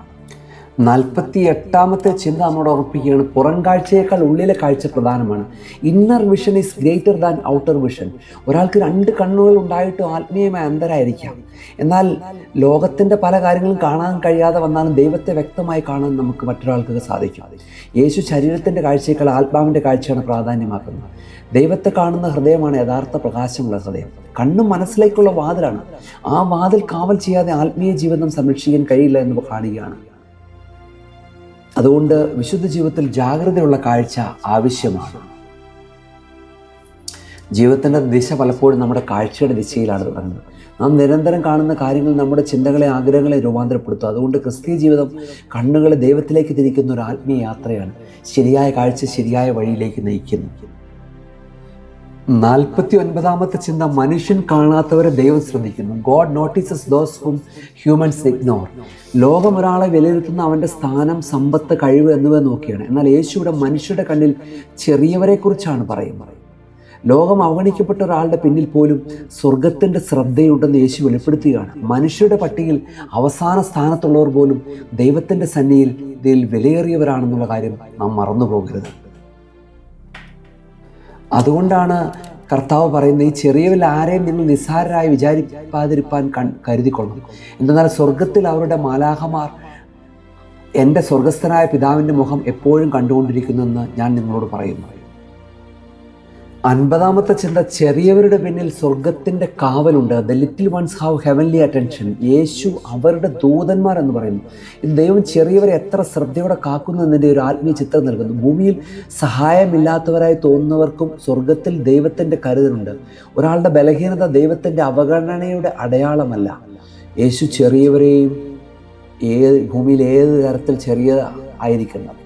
48ാമത്തെ ചിന്ത നമ്മോട് ഉറപ്പിക്കുകയാണ്, പുറം കാഴ്ചയേക്കാൾ ഉള്ളിലെ കാഴ്ച പ്രധാനമാണ്. Inner vision is greater than outer vision. ഒരാൾക്ക് 2 കണ്ണുകൾ ഉണ്ടായിട്ട് ആത്മീയമായ അന്ധരായിരിക്കാം. എന്നാൽ ലോകത്തിൻ്റെ പല കാര്യങ്ങളും കാണാൻ കഴിയാതെ വന്നാലും ദൈവത്തെ വ്യക്തമായി കാണാൻ നമുക്ക് മറ്റൊരാൾക്ക് സാധിക്കും. യേശു ശരീരത്തിൻ്റെ കാഴ്ചയേക്കാൾ ആത്മാവിൻ്റെ കാഴ്ചയാണ് പ്രാധാന്യമാക്കുന്നത്. ദൈവത്തെ കാണുന്ന ഹൃദയമാണ് യഥാർത്ഥ പ്രകാശമുള്ള ഹൃദയം. കണ്ണും മനസ്സിലേക്കുള്ള വാതിലാണ്. ആ വാതിൽ കാവൽ ചെയ്യാതെ ആത്മീയ ജീവിതം സംരക്ഷിക്കാൻ കഴിയില്ല എന്ന് കാണുകയാണ്. അതുകൊണ്ട് വിശുദ്ധ ജീവിതത്തിൽ ജാഗ്രതയുള്ള കാഴ്ച ആവശ്യമാണ്. ജീവിതത്തിൻ്റെ ദിശ പലപ്പോഴും നമ്മുടെ കാഴ്ചയുടെ ദിശയിലാണ് തുടങ്ങുന്നത്. നാം നിരന്തരം കാണുന്ന കാര്യങ്ങൾ നമ്മുടെ ചിന്തകളെ, ആഗ്രഹങ്ങളെ രൂപാന്തരപ്പെടുത്തും. അതുകൊണ്ട് ക്രിസ്തീയ ജീവിതം കണ്ണുകളെ ദൈവത്തിലേക്ക് തിരിക്കുന്ന ഒരു ആത്മീയ യാത്രയാണ്. ശരിയായ കാഴ്ച ശരിയായ വഴിയിലേക്ക് നയിക്കുന്നു. 49ാമത്തെ ചിന്ത, മനുഷ്യൻ കാണാത്തവരെ ദൈവം ശ്രദ്ധിക്കുന്നു. God notices those whom humans ignore. ലോകം ഒരാളെ വിലയിരുത്തുന്ന അവൻ്റെ സ്ഥാനം, സമ്പത്ത്, കഴിവ് എന്നിവ നോക്കിയാണ്. എന്നാൽ യേശുവിടെ മനുഷ്യരുടെ കണ്ണിൽ ചെറിയവരെക്കുറിച്ചാണ് പറയുന്നത്. ലോകം അവഗണിക്കപ്പെട്ട ഒരാളുടെ പിന്നിൽ പോലും സ്വർഗത്തിൻ്റെ ശ്രദ്ധയുണ്ടെന്ന് യേശു വെളിപ്പെടുത്തുകയാണ്. മനുഷ്യരുടെ പട്ടികയിൽ അവസാന സ്ഥാനത്തുള്ളവർ പോലും ദൈവത്തിൻ്റെ സന്നിധിയിൽ വിലയേറിയവരാണെന്നുള്ള കാര്യം നാം മറന്നു പോകരുത്. അതുകൊണ്ടാണ് കർത്താവ് പറയുന്നത്, ഈ ചെറിയവരിൽ ആരെയും നിങ്ങൾ നിസ്സാരരായി വിചാരിക്കാതിരിപ്പാൻ കരുതിക്കൊള്ളണം. എന്തെന്നാൽ സ്വർഗത്തിൽ അവരുടെ മാലാഖമാർ എൻ്റെ സ്വർഗസ്ഥനായ പിതാവിൻ്റെ മുഖം എപ്പോഴും കണ്ടുകൊണ്ടിരിക്കുന്നെന്ന് ഞാൻ നിങ്ങളോട് പറയുന്നു. 50ാമത്തെ ചിന്ത, ചെറിയവരുടെ പിന്നിൽ സ്വർഗത്തിൻ്റെ കാവലുണ്ട്. The little ones have heavenly attention. യേശു അവരുടെ ദൂതന്മാർ എന്ന് പറയുന്നു. ഇത് ദൈവം ചെറിയവരെ എത്ര ശ്രദ്ധയോടെ കാക്കുന്നു എന്നതിൻ്റെ ഒരു ആത്മീയ ചിത്രം നൽകുന്നു. ഭൂമിയിൽ സഹായമില്ലാത്തവരായി തോന്നുന്നവർക്കും സ്വർഗത്തിൽ ദൈവത്തിൻ്റെ കരുതലുണ്ട്. ഒരാളുടെ ബലഹീനത ദൈവത്തിൻ്റെ അവഗണനയുടെ അടയാളമല്ല. യേശു ചെറിയവരെയും ഭൂമിയിൽ ഏത് തരത്തിൽ ചെറിയ ആയിരിക്കുന്നത്,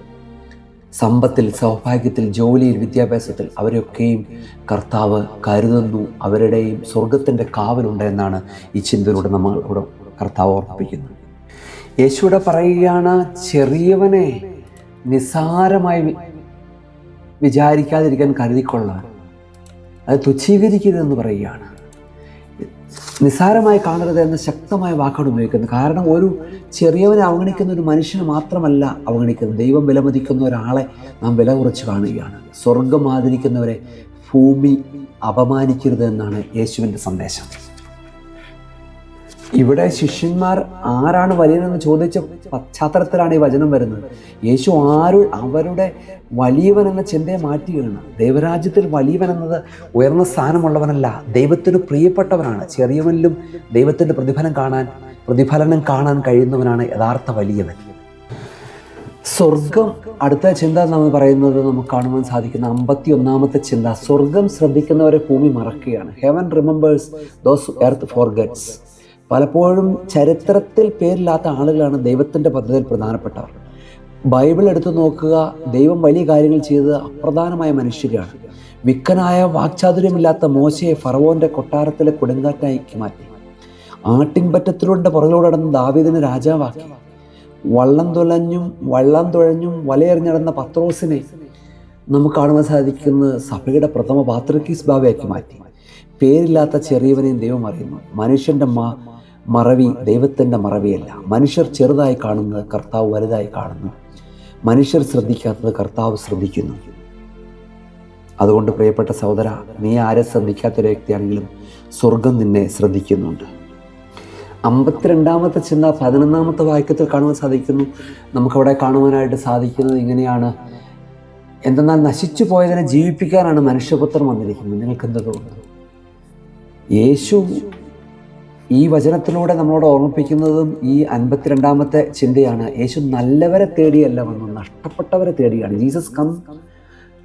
സമ്പത്തിൽ, സൗഭാഗ്യത്തിൽ, ജോലിയിൽ, വിദ്യാഭ്യാസത്തിൽ, അവരെയൊക്കെയും കർത്താവ് കരുതുന്നു. അവരുടെയും സ്വർഗത്തിൻ്റെ കാവലുണ്ട് എന്നാണ് ഈ ചിന്തയിലൂടെ നമ്മളോട് കർത്താവ് ഓർമ്മിപ്പിക്കുന്നത്. യേശുവിടെ പറയുകയാണ്, ചെറിയവനെ നിസ്സാരമായി വിചാരിക്കാതിരിക്കാൻ കരുതിക്കൊള്ളാൻ, അത് തുച്ഛീകരിക്കരുതെന്ന് പറയുകയാണ്. നിസ്സാരമായി കാണരുത് എന്ന ശക്തമായ വാക്കാണ് ഉപയോഗിക്കുന്നത്. കാരണം ഒരു ചെറിയവനെ അവഗണിക്കുന്ന ഒരു മനുഷ്യനെ മാത്രമല്ല അവഗണിക്കുന്നത്, ദൈവം വിലമതിക്കുന്ന ഒരാളെ നാം വില കുറച്ച് കാണുകയാണ്. സ്വർഗം ആദരിക്കുന്നവരെ ഭൂമി അപമാനിക്കരുത് എന്നാണ് യേശുവിൻ്റെ സന്ദേശം. ഇവിടെ ശിഷ്യന്മാർ ആരാണ് വലിയവനെന്ന് ചോദിച്ച പശ്ചാത്തലത്തിലാണ് ഈ വചനം വരുന്നത്. യേശു അവരുടെ വലിയവൻ എന്ന ചിന്തയെ മാറ്റുകയാണ്. ദൈവരാജ്യത്തിൽ വലിയവൻ എന്നത് ഉയർന്ന സ്ഥാനമുള്ളവനല്ല, ദൈവത്തിന് പ്രിയപ്പെട്ടവനാണ്. ചെറിയവനിലും ദൈവത്തിൻ്റെ പ്രതിഫലനം കാണാൻ കഴിയുന്നവനാണ് യഥാർത്ഥ വലിയവൻ. സ്വർഗം, അടുത്ത ചിന്ത നമ്മൾ പറയുന്നത് നമുക്ക് കാണുവാൻ സാധിക്കുന്ന 51ാമത്തെ ചിന്ത, സ്വർഗം ശ്രദ്ധിക്കുന്നവരെ ഭൂമി മറക്കുകയാണ്. Heaven remembers those earth forgets. പലപ്പോഴും ചരിത്രത്തിൽ പേരില്ലാത്ത ആളുകളാണ് ദൈവത്തിൻ്റെ പദ്ധതിയിൽ പ്രധാനപ്പെട്ടവർ. ബൈബിൾ എടുത്തു നോക്കുക, ദൈവം വലിയ കാര്യങ്ങൾ ചെയ്തത് അപ്രധാനമായ മനുഷ്യരാണ്. വിക്കനായ വാക്ചാതുര്യമില്ലാത്ത മോശയെ ഫറവോൻ്റെ കൊട്ടാരത്തിലെ കൊടുങ്കാറ്റാക്കി മാറ്റി. ആട്ടിൻപറ്റത്തിലൂടെ പുറകിലൂടെ നടന്ന് ദാവീദിനെ രാജാവാക്കി. വള്ളം തുഴഞ്ഞും വലയെറിഞ്ഞിടന്ന പത്രോസിനെ നമുക്ക് കാണുവാൻ സാധിക്കുന്ന സഭയുടെ പ്രഥമ പാത്രിക്കീസ് ബാവയാക്കി മാറ്റി. പേരില്ലാത്ത ചെറിയവനെയും ദൈവം അറിയുന്നു. മനുഷ്യൻ്റെ മറവി ദൈവത്തിൻ്റെ മറവിയല്ല. മനുഷ്യർ ചെറുതായി കാണുന്നത് കർത്താവ് വലുതായി കാണുന്നു. മനുഷ്യർ ശ്രദ്ധിക്കാത്തത് കർത്താവ് ശ്രദ്ധിക്കുന്നു. അതുകൊണ്ട് പ്രിയപ്പെട്ട സഹോദര, നീ ആരെ ശ്രദ്ധിക്കാത്തൊരു വ്യക്തിയാണെങ്കിലും സ്വർഗം നിന്നെ ശ്രദ്ധിക്കുന്നുണ്ട്. 52ാമത്തെ ചിന്ത 11ാമത്തെ വാക്യത്തിൽ കാണുവാൻ സാധിക്കുന്നു. നമുക്കവിടെ കാണുവാനായിട്ട് സാധിക്കുന്നത് ഇങ്ങനെയാണ്, എന്തെന്നാൽ നശിച്ചു പോയതിനെ ജീവിപ്പിക്കാനാണ് മനുഷ്യപുത്രൻ വന്നിരിക്കുന്നത്. നിങ്ങൾക്ക് എന്ത് തോന്നുന്നു? യേശു ഈ വചനത്തിലൂടെ നമ്മളോട് ഓർമ്മിപ്പിക്കുന്നതും ഈ 52ാമത്തെ ചിന്തയാണ്. യേശു നല്ലവരെ തേടിയല്ല വന്നു, നഷ്ടപ്പെട്ടവരെ തേടിയാണ്. Jesus come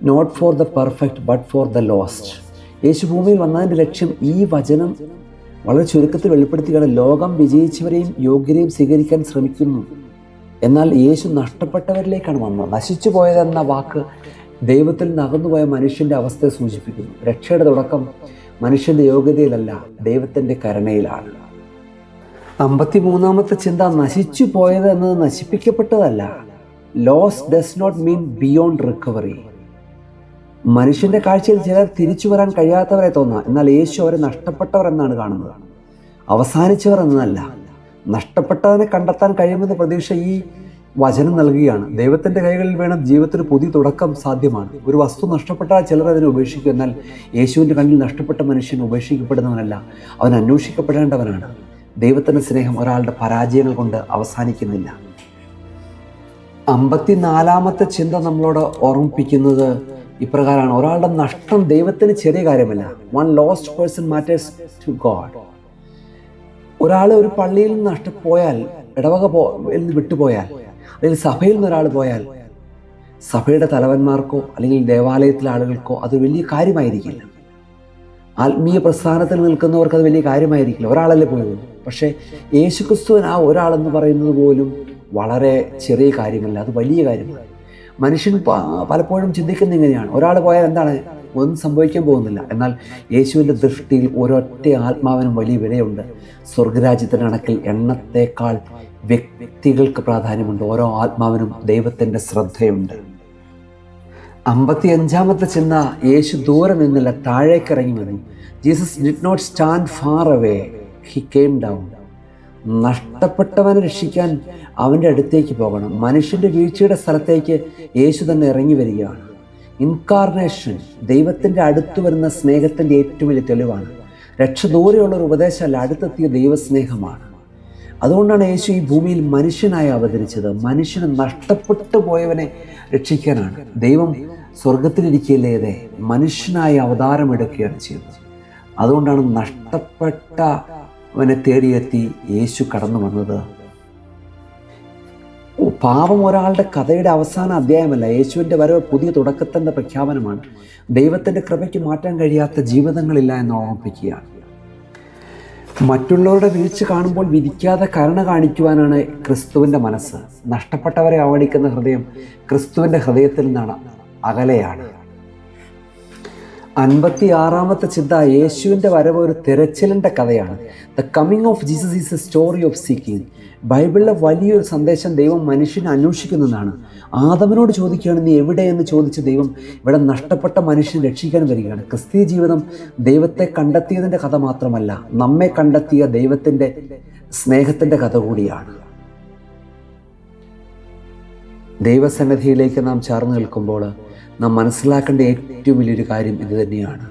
not for the perfect but for the lost. യേശു ഭൂമിയിൽ വന്നതിൻ്റെ ലക്ഷ്യം ഈ വചനം വളരെ ചുരുക്കത്തിൽ വെളിപ്പെടുത്തുകയാണ്, ലോകം വിജയിച്ചവരെയും യോഗ്യരെയും സ്വീകരിക്കാൻ ശ്രമിക്കുന്നു, എന്നാൽ യേശു നഷ്ടപ്പെട്ടവരിലേക്കാണ് വന്നത്. നശിച്ചു പോയതെന്ന വാക്ക് ദൈവത്തിൽ നിന്ന് അകന്നുപോയ മനുഷ്യൻ്റെ അവസ്ഥയെ സൂചിപ്പിക്കുന്നു. രക്ഷയുടെ തുടക്കം മനുഷ്യൻ്റെ യോഗ്യതയിലല്ല, ദൈവത്തിൻ്റെ കരുണയിലാണ്. 53-ാമത്തെ ചിന്ത, നശിച്ചു പോയത് എന്നത് നശിപ്പിക്കപ്പെട്ടതല്ല. Loss does not mean beyond recovery. മനുഷ്യൻ്റെ കാഴ്ചയിൽ ചിലർ തിരിച്ചു വരാൻ കഴിയാത്തവരെ തോന്നാം, എന്നാൽ യേശു അവരെ നഷ്ടപ്പെട്ടവർ എന്നാണ് കാണുന്നത്, അവസാനിച്ചവർ എന്നല്ല. നഷ്ടപ്പെട്ടതിനെ കണ്ടെത്താൻ കഴിയുമെന്ന പ്രതീക്ഷ ഈ വചനം നൽകുകയാണ്. ദൈവത്തിൻ്റെ കൈകളിൽ വേണം ജീവിതത്തിന് പുതിയ തുടക്കം സാധ്യമാണ്. ഒരു വസ്തു നഷ്ടപ്പെട്ടാൽ ചിലർ അതിനെ ഉപേക്ഷിക്കും, എന്നാൽ യേശുവിൻ്റെ കണ്ണിൽ നഷ്ടപ്പെട്ട മനുഷ്യൻ ഉപേക്ഷിക്കപ്പെടുന്നവനല്ല, അവൻ അന്വേഷിക്കപ്പെടേണ്ടവനാണ്. ദൈവത്തിൻ്റെ സ്നേഹം ഒരാളുടെ പരാജയങ്ങൾ കൊണ്ട് അവസാനിക്കുന്നില്ല. 54-ാമത്തെ ചിന്ത നമ്മളോട് ഓർമ്മിപ്പിക്കുന്നത് ഇപ്രകാരമാണ്, ഒരാളുടെ നഷ്ടം ദൈവത്തിന് ചെറിയ കാര്യമല്ല. One lost person matters to God. ഒരാൾ ഒരു പള്ളിയിൽ നിന്ന് നഷ്ടപ്പോയാൽ, ഇടവക വിട്ടുപോയാൽ, അല്ലെങ്കിൽ സഭയിൽ നിന്ന് ഒരാൾ പോയാൽ, സഭയുടെ തലവന്മാർക്കോ അല്ലെങ്കിൽ ദേവാലയത്തിലെ ആളുകൾക്കോ അത് വലിയ കാര്യമായിരിക്കില്ല. ആത്മീയ പ്രസ്ഥാനത്തിൽ നിൽക്കുന്നവർക്ക് അത് വലിയ കാര്യമായിരിക്കില്ല, ഒരാളല്ലേ പോയത്. പക്ഷേ യേശുക്രിസ്തുവിന് ആ ഒരാളെന്ന് പറയുന്നത് പോലും വളരെ ചെറിയ കാര്യമല്ല, അത് വലിയ കാര്യമാണ്. മനുഷ്യൻ പലപ്പോഴും ചിന്തിക്കുന്നത് ഇങ്ങനെയാണ്, ഒരാൾ പോയാൽ എന്താണ്, ഒന്നും സംഭവിക്കാൻ പോകുന്നില്ല. എന്നാൽ യേശുവിൻ്റെ ദൃഷ്ടിയിൽ ഒരൊറ്റ ആത്മാവിനും വലിയ വിലയുണ്ട്. സ്വർഗരാജ്യത്തിൻ്റെ കണക്കിൽ എണ്ണത്തേക്കാൾ വ്യക്തികൾക്ക് പ്രാധാന്യമുണ്ട്. ഓരോ ആത്മാവിനും ദൈവത്തിൻ്റെ ശ്രദ്ധയുണ്ട്. 55-ാമത്തെ ചിന്ത, യേശു ദൂരെ നിന്നില്ല, താഴേക്കിറങ്ങി വന്നു. Jesus did not stand far away, he came down. നഷ്ടപ്പെട്ടവനെ രക്ഷിക്കാൻ അവൻ്റെ അടുത്തേക്ക് പോകണം. മനുഷ്യൻ്റെ വീഴ്ചയുടെ സ്ഥലത്തേക്ക് യേശു തന്നെ ഇറങ്ങി വരികയാണ്. ഇൻകാർണേഷൻ ദൈവത്തിൻ്റെ അടുത്ത് വരുന്ന സ്നേഹത്തിൻ്റെ ഏറ്റവും വലിയ തെളിവാണ്. രക്ഷ ദൂരെയുള്ളൊരു ഉപദേശമല്ല, അടുത്തെത്തിയ ദൈവസ്നേഹമാണ്. അതുകൊണ്ടാണ് യേശു ഈ ഭൂമിയിൽ മനുഷ്യനായി അവതരിച്ചത്. മനുഷ്യന് നഷ്ടപ്പെട്ടു പോയവനെ രക്ഷിക്കാനാണ്. ദൈവം സ്വർഗത്തിലിരിക്കുകയല്ലേ, മനുഷ്യനായി അവതാരമെടുക്കുകയാണ് ചെയ്തത്. അതുകൊണ്ടാണ് നഷ്ടപ്പെട്ടവനെ തേടിയെത്തി യേശു കടന്നു വന്നത്. പാപം ഒരാളുടെ കഥയുടെ അവസാന അധ്യായമല്ല, യേശുവിൻ്റെ വരവ് പുതിയ തുടക്കത്തിൻ്റെ പ്രഖ്യാപനമാണ്. ദൈവത്തിൻ്റെ കൃപയ്ക്ക് മാറ്റാൻ കഴിയാത്ത ജീവിതങ്ങളില്ല എന്ന് ഓർമ്മിപ്പിക്കുകയാണ്. മറ്റുള്ളവരുടെ വീഴ്ച കാണുമ്പോൾ വിധിക്കാതെ കരുണ കാണിക്കുവാനാണ് ക്രിസ്തുവിൻ്റെ മനസ്സ്. നഷ്ടപ്പെട്ടവരെ അവഗണിക്കുന്ന ഹൃദയം ക്രിസ്തുവിൻ്റെ ഹൃദയത്തിൽ നിന്നാണ് അകലെയാണ്. 56-ാമത്തെ ചിന്ത, യേശുവിൻ്റെ വരവ് ഒരു തിരച്ചിലിൻ്റെ കഥയാണ്. The coming of Jesus is A story of seeking. ബൈബിളിലെ വലിയൊരു സന്ദേശം ദൈവം മനുഷ്യനെ അന്വേഷിക്കുന്നതാണ്. ആദമിനോട് ചോദിക്കുകയാണ്, നീ എവിടെയെന്ന് ചോദിച്ച് ദൈവം ഇവിടെ നഷ്ടപ്പെട്ട മനുഷ്യനെ രക്ഷിക്കാൻ വരികയാണ്. ക്രിസ്തീയ ജീവിതം ദൈവത്തെ കണ്ടെത്തിയതിൻ്റെ കഥ മാത്രമല്ല, നമ്മെ കണ്ടെത്തിയ ദൈവത്തിൻ്റെ സ്നേഹത്തിൻ്റെ കഥ കൂടിയാണ്. ദൈവസന്നിധിയിലേക്ക് നാം ചേർന്ന് നിൽക്കുമ്പോൾ നാം മനസ്സിലാക്കേണ്ട ഏറ്റവും വലിയൊരു കാര്യം ഇത് തന്നെയാണ്.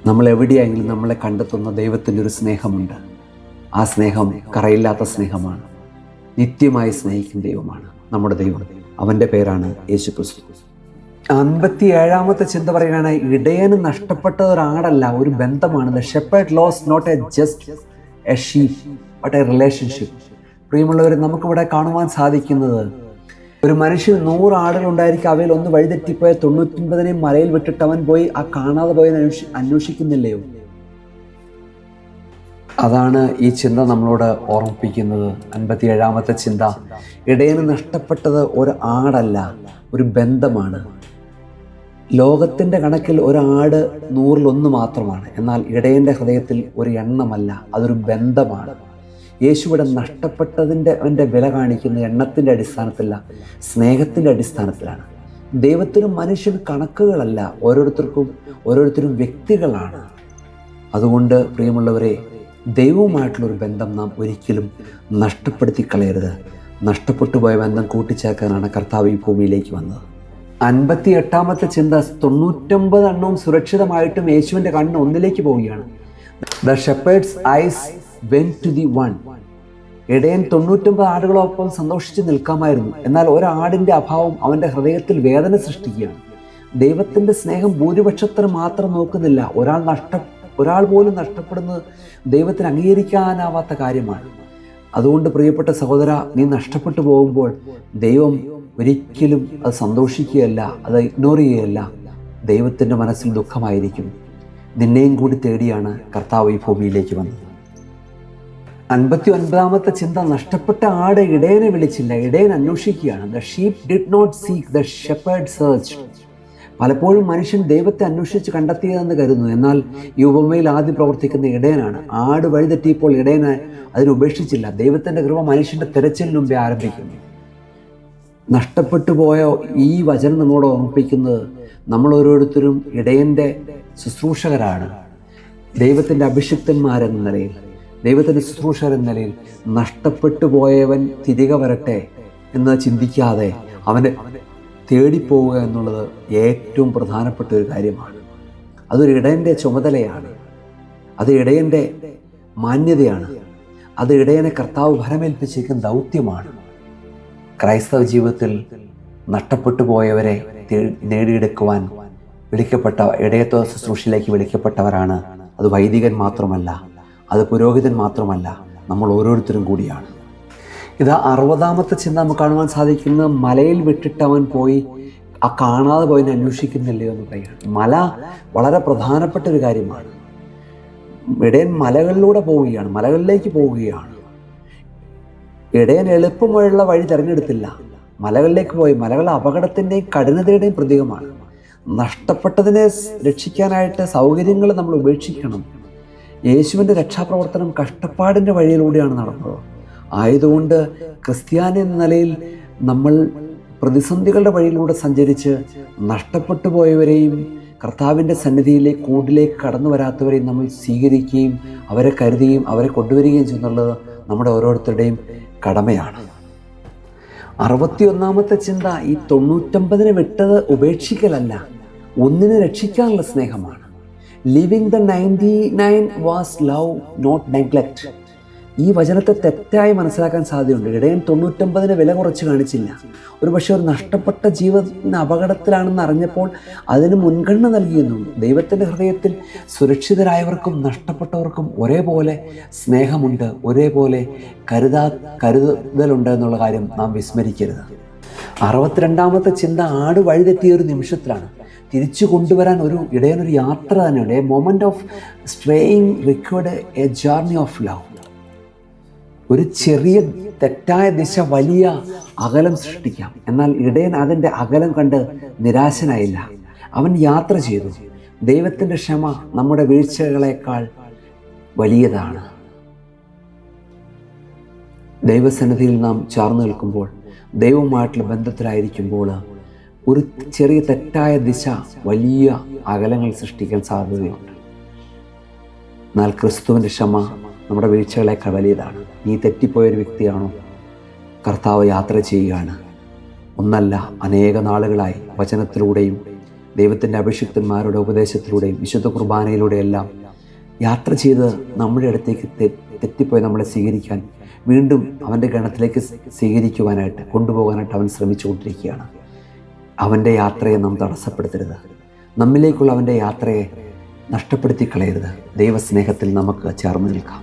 നമ്മൾ എവിടെയെങ്കിലും നമ്മളെ കണ്ടെത്തുന്ന ദൈവത്തിൻ്റെ ഒരു സ്നേഹമുണ്ട്. ആ സ്നേഹം കറയില്ലാത്ത സ്നേഹമാണ്. നിത്യമായി സ്നേഹിക്കുന്ന ദൈവമാണ് നമ്മുടെ ദൈവം. അവൻ്റെ പേരാണ് യേശുക്രിസ്തു. 57-ാമത്തെ ചിന്ത പറയുകയാണ്, ഇടയന് നഷ്ടപ്പെട്ടത് ഒരാടല്ല, ഒരു ബന്ധമാണ്. The shepherd lost not a just a sheep but a relationship. പ്രിയമുള്ളവർ, നമുക്കിവിടെ കാണുവാൻ സാധിക്കുന്നത്, ഒരു മനുഷ്യൻ 100 ആടുകളുണ്ടായിരിക്കും, അവയിൽ ഒന്ന് വഴിതെറ്റിപ്പോയ 99 മലയിൽ വിട്ടിട്ട് അവൻ പോയി ആ കാണാതെ പോയതിനെ അന്വേഷിക്കുന്നില്ലയോ? അതാണ് ഈ ചിന്ത നമ്മളോട് ഓർമ്മിപ്പിക്കുന്നത്. 57-ാമത്തെ ചിന്ത, ഇടയന് നഷ്ടപ്പെട്ടത് ഒരു ആടല്ല, ഒരു ബന്ധമാണ്. ലോകത്തിൻ്റെ കണക്കിൽ ഒരാട് 100-1 മാത്രമാണ്, എന്നാൽ ഇടയൻ്റെ ഹൃദയത്തിൽ ഒരു എണ്ണമല്ല, അതൊരു ബന്ധമാണ്. യേശുവിടെ നഷ്ടപ്പെട്ടതിൻ്റെ വില കാണിക്കുന്ന എണ്ണത്തിൻ്റെ അടിസ്ഥാനത്തിലല്ല, സ്നേഹത്തിൻ്റെ അടിസ്ഥാനത്തിലാണ്. ദൈവത്തിനും മനുഷ്യന് കണക്കുകളല്ല, ഓരോരുത്തരും വ്യക്തികളാണ്. അതുകൊണ്ട് പ്രിയമുള്ളവരെ, ദൈവവുമായിട്ടുള്ളൊരു ബന്ധം നാം ഒരിക്കലും നഷ്ടപ്പെടുത്തി കളയരുത്. നഷ്ടപ്പെട്ടു പോയ ബന്ധം കൂട്ടിച്ചേർക്കാനാണ് കർത്താവ് ഈ ഭൂമിയിലേക്ക് വന്നത്. 58-ാമത്തെ ചിന്ത, 99 എണ്ണവും സുരക്ഷിതമായിട്ടും യേശുവിൻ്റെ കണ്ണ് ഒന്നിലേക്ക് പോവുകയാണ്. The shepherd's eyes went to the one. ഇടയൻ 99 ആടുകളൊപ്പം സന്തോഷിച്ച് നിൽക്കാമായിരുന്നു, എന്നാൽ ഒരാടിൻ്റെ അഭാവം അവൻ്റെ ഹൃദയത്തിൽ വേദന സൃഷ്ടിക്കുകയാണ്. ദൈവത്തിൻ്റെ സ്നേഹം ഭൂരിപക്ഷത്തിന് മാത്രം നോക്കുന്നില്ല. ഒരാൾ പോലും നഷ്ടപ്പെടുന്നത് ദൈവത്തിന് അംഗീകരിക്കാനാവാത്ത കാര്യമാണ്. അതുകൊണ്ട് പ്രിയപ്പെട്ട സഹോദര, നീ നഷ്ടപ്പെട്ടു പോകുമ്പോൾ ദൈവം ഒരിക്കലും അത് സന്തോഷിക്കുകയല്ല, അത് ഇഗ്നോർ ചെയ്യുകയല്ല. ദൈവത്തിൻ്റെ മനസ്സിൽ ദുഃഖമായിരിക്കും. നിന്നെയും കൂടി തേടിയാണ് കർത്താവ് ഈ ഭൂമിയിലേക്ക് വന്നത്. 59ാമത്തെ ചിന്ത, നഷ്ടപ്പെട്ട ആട് ഇടയനെ വിളിച്ചില്ല, ഇടയൻ അന്വേഷിക്കുകയാണ്. The sheep did not seek, the shepherd searched. പലപ്പോഴും മനുഷ്യൻ ദൈവത്തെ അന്വേഷിച്ച് കണ്ടെത്തിയതെന്ന് കരുതുന്നു. എന്നാൽ ഈ ഉപമയിൽ ആദ്യം പ്രവർത്തിക്കുന്ന ഇടയനാണ്. ആട് വഴിതെറ്റിയപ്പോൾ ഇടയനെ അതിനുപേക്ഷിച്ചില്ല. ദൈവത്തിൻ്റെ കൃപ മനുഷ്യൻ്റെ തിരച്ചിലിന് മുമ്പേ ആരംഭിക്കുന്നു. നഷ്ടപ്പെട്ടു പോയ ഈ വചനം നമ്മോട് ഓർമ്മിപ്പിക്കുന്നത് നമ്മൾ ഓരോരുത്തരും ഇടയൻ്റെ ശുശ്രൂഷകരാണ്. ദൈവത്തിൻ്റെ അഭിഷിക്തന്മാരെന്ന നിലയിൽ, ദൈവത്തിൻ്റെ ശുശ്രൂഷകർ എന്ന നിലയിൽ നഷ്ടപ്പെട്ടു പോയവൻ തിരികെ വരട്ടെ എന്ന് ചിന്തിക്കാതെ അവനെ തേടിപ്പോവുക എന്നുള്ളത് ഏറ്റവും പ്രധാനപ്പെട്ട ഒരു കാര്യമാണ്. അതൊരു ഇടയൻ്റെ ചുമതലയാണ്, അത് ഇടയൻ്റെ മാന്യതയാണ്, അത് ഇടയനെ കർത്താവ് ഭരമേൽപ്പിച്ചിരിക്കുന്ന ദൗത്യമാണ്. ക്രൈസ്തവ ജീവിതത്തിൽ നഷ്ടപ്പെട്ടു പോയവരെ നേടിയെടുക്കുവാൻ വിളിക്കപ്പെട്ട ഇടയത്വ ശുശ്രൂഷയിലേക്ക് വിളിക്കപ്പെട്ടവരാണ്. അത് വൈദികൻ മാത്രമല്ല, അത് പുരോഹിതൻ മാത്രമല്ല, നമ്മൾ ഓരോരുത്തരും കൂടിയാണ്. ഇത് 60ാമത്തെ ചിന്ത നമുക്ക് കാണുവാൻ സാധിക്കുന്ന, മലയിൽ വിട്ടിട്ടവൻ പോയി ആ കാണാതെ പോയി അന്വേഷിക്കുന്നില്ലയോ എന്ന് പറയുകയാണ്. മല വളരെ പ്രധാനപ്പെട്ട ഒരു കാര്യമാണ്. ഇടയൻ മലകളിലൂടെ പോവുകയാണ്, മലകളിലേക്ക് പോവുകയാണ്. ഇടയൻ എളുപ്പമുള്ള വഴി തിരഞ്ഞെടുത്തില്ല, മലകളിലേക്ക് പോയി. മലകൾ അപകടത്തിൻ്റെയും കഠിനതയുടെയും പ്രതീകമാണ്. നഷ്ടപ്പെട്ടതിനെ രക്ഷിക്കാനായിട്ട് സൗകര്യങ്ങൾ നമ്മൾ ഉപേക്ഷിക്കണം. യേശുവിൻ്റെ രക്ഷാപ്രവർത്തനം കഷ്ടപ്പാടിൻ്റെ വഴിയിലൂടെയാണ് നടന്നത്. ആയതുകൊണ്ട് ക്രിസ്ത്യാനി എന്ന നിലയിൽ നമ്മൾ പ്രതിസന്ധികളുടെ വഴിയിലൂടെ സഞ്ചരിച്ച് നഷ്ടപ്പെട്ടു പോയവരെയും കർത്താവിൻ്റെ സന്നിധിയിലേക്ക് കൂടിലേക്ക് കടന്നു വരാത്തവരെയും നമ്മൾ സ്വീകരിക്കുകയും അവരെ കരുതുകയും അവരെ കൊണ്ടുവരികയും ചെയ്യുന്നുള്ളത് നമ്മുടെ ഓരോരുത്തരുടെയും കടമയാണ്. 61ാമത്തെ ചിന്ത, ഈ 99 വിട്ടത് ഉപേക്ഷിക്കലല്ല, ഒന്നിനെ രക്ഷിക്കാനുള്ള സ്നേഹമാണ്. Leaving the 99 was love, not neglect. ഈ വചനത്തെ തെറ്റായി മനസ്സിലാക്കാൻ സാധ്യതയുണ്ട്. ഇടയൻ 99 വില കുറച്ച് കാണിച്ചില്ല. ഒരു പക്ഷേ ഒരു നഷ്ടപ്പെട്ട ജീവത്തിന് അപകടത്തിലാണെന്ന് അറിഞ്ഞപ്പോൾ അതിന് മുൻഗണന നൽകിയെന്നും, ദൈവത്തിൻ്റെ ഹൃദയത്തിൽ സുരക്ഷിതരായവർക്കും നഷ്ടപ്പെട്ടവർക്കും ഒരേപോലെ സ്നേഹമുണ്ട്, ഒരേപോലെ കരുതലുണ്ട് എന്നുള്ള കാര്യം നാം വിസ്മരിക്കരുത്. 62ാമത്തെ ചിന്ത, ആട് വഴിതെറ്റിയ ഒരു നിമിഷത്തിലാണ്. തിരിച്ചു കൊണ്ടുവരാൻ ഇടയനൊരു യാത്ര തന്നെയുണ്ട്. A moment of straying required a journey of love. ഒരു ചെറിയ തെറ്റായ ദിശ വലിയ അകലം സൃഷ്ടിക്കാം. എന്നാൽ ഇടയൻ അതിൻ്റെ അകലം കണ്ട് നിരാശനായില്ല, അവൻ യാത്ര ചെയ്തു. ദൈവത്തിൻ്റെ ക്ഷമ നമ്മുടെ വീഴ്ചകളേക്കാൾ വലിയതാണ്. ദൈവസന്നിധിയിൽ നാം ചേർന്ന് നിൽക്കുമ്പോൾ, ദൈവവുമായിട്ടുള്ള ബന്ധത്തിലായിരിക്കുമ്പോൾ ഒരു ചെറിയ തെറ്റായ ദിശ വലിയ അകലങ്ങൾ സൃഷ്ടിക്കാൻ സാധ്യതയുണ്ട്. എന്നാൽ ക്രിസ്തുവിൻ്റെ ക്ഷമ നമ്മുടെ വീഴ്ചകളേക്കാൾ വലിയതാണ്. നീ തെറ്റിപ്പോയൊരു വ്യക്തിയാണോ? കർത്താവ് യാത്ര ചെയ്യുകയാണ്. ഒന്നല്ല, അനേക നാളുകളായി വചനത്തിലൂടെയും ദൈവത്തിൻ്റെ അഭിഷിക്തന്മാരുടെ ഉപദേശത്തിലൂടെയും വിശുദ്ധ കുർബാനയിലൂടെയെല്ലാം യാത്ര ചെയ്ത് നമ്മുടെ അടുത്തേക്ക് തെറ്റിപ്പോയി നമ്മളെ സ്വീകരിക്കാൻ, വീണ്ടും അവൻ്റെ ഗണത്തിലേക്ക് സ്വീകരിക്കുവാനായിട്ട് കൊണ്ടുപോകാനായിട്ട് അവൻ ശ്രമിച്ചുകൊണ്ടിരിക്കുകയാണ്. അവൻ്റെ യാത്രയെ നാം തടസ്സപ്പെടുത്തരുത്. നമ്മിലേക്കുള്ള അവൻ്റെ യാത്രയെ നഷ്ടപ്പെടുത്തി കളയരുത്. ദൈവസ്നേഹത്തിൽ നമുക്ക് ചേർന്ന് നിൽക്കാം.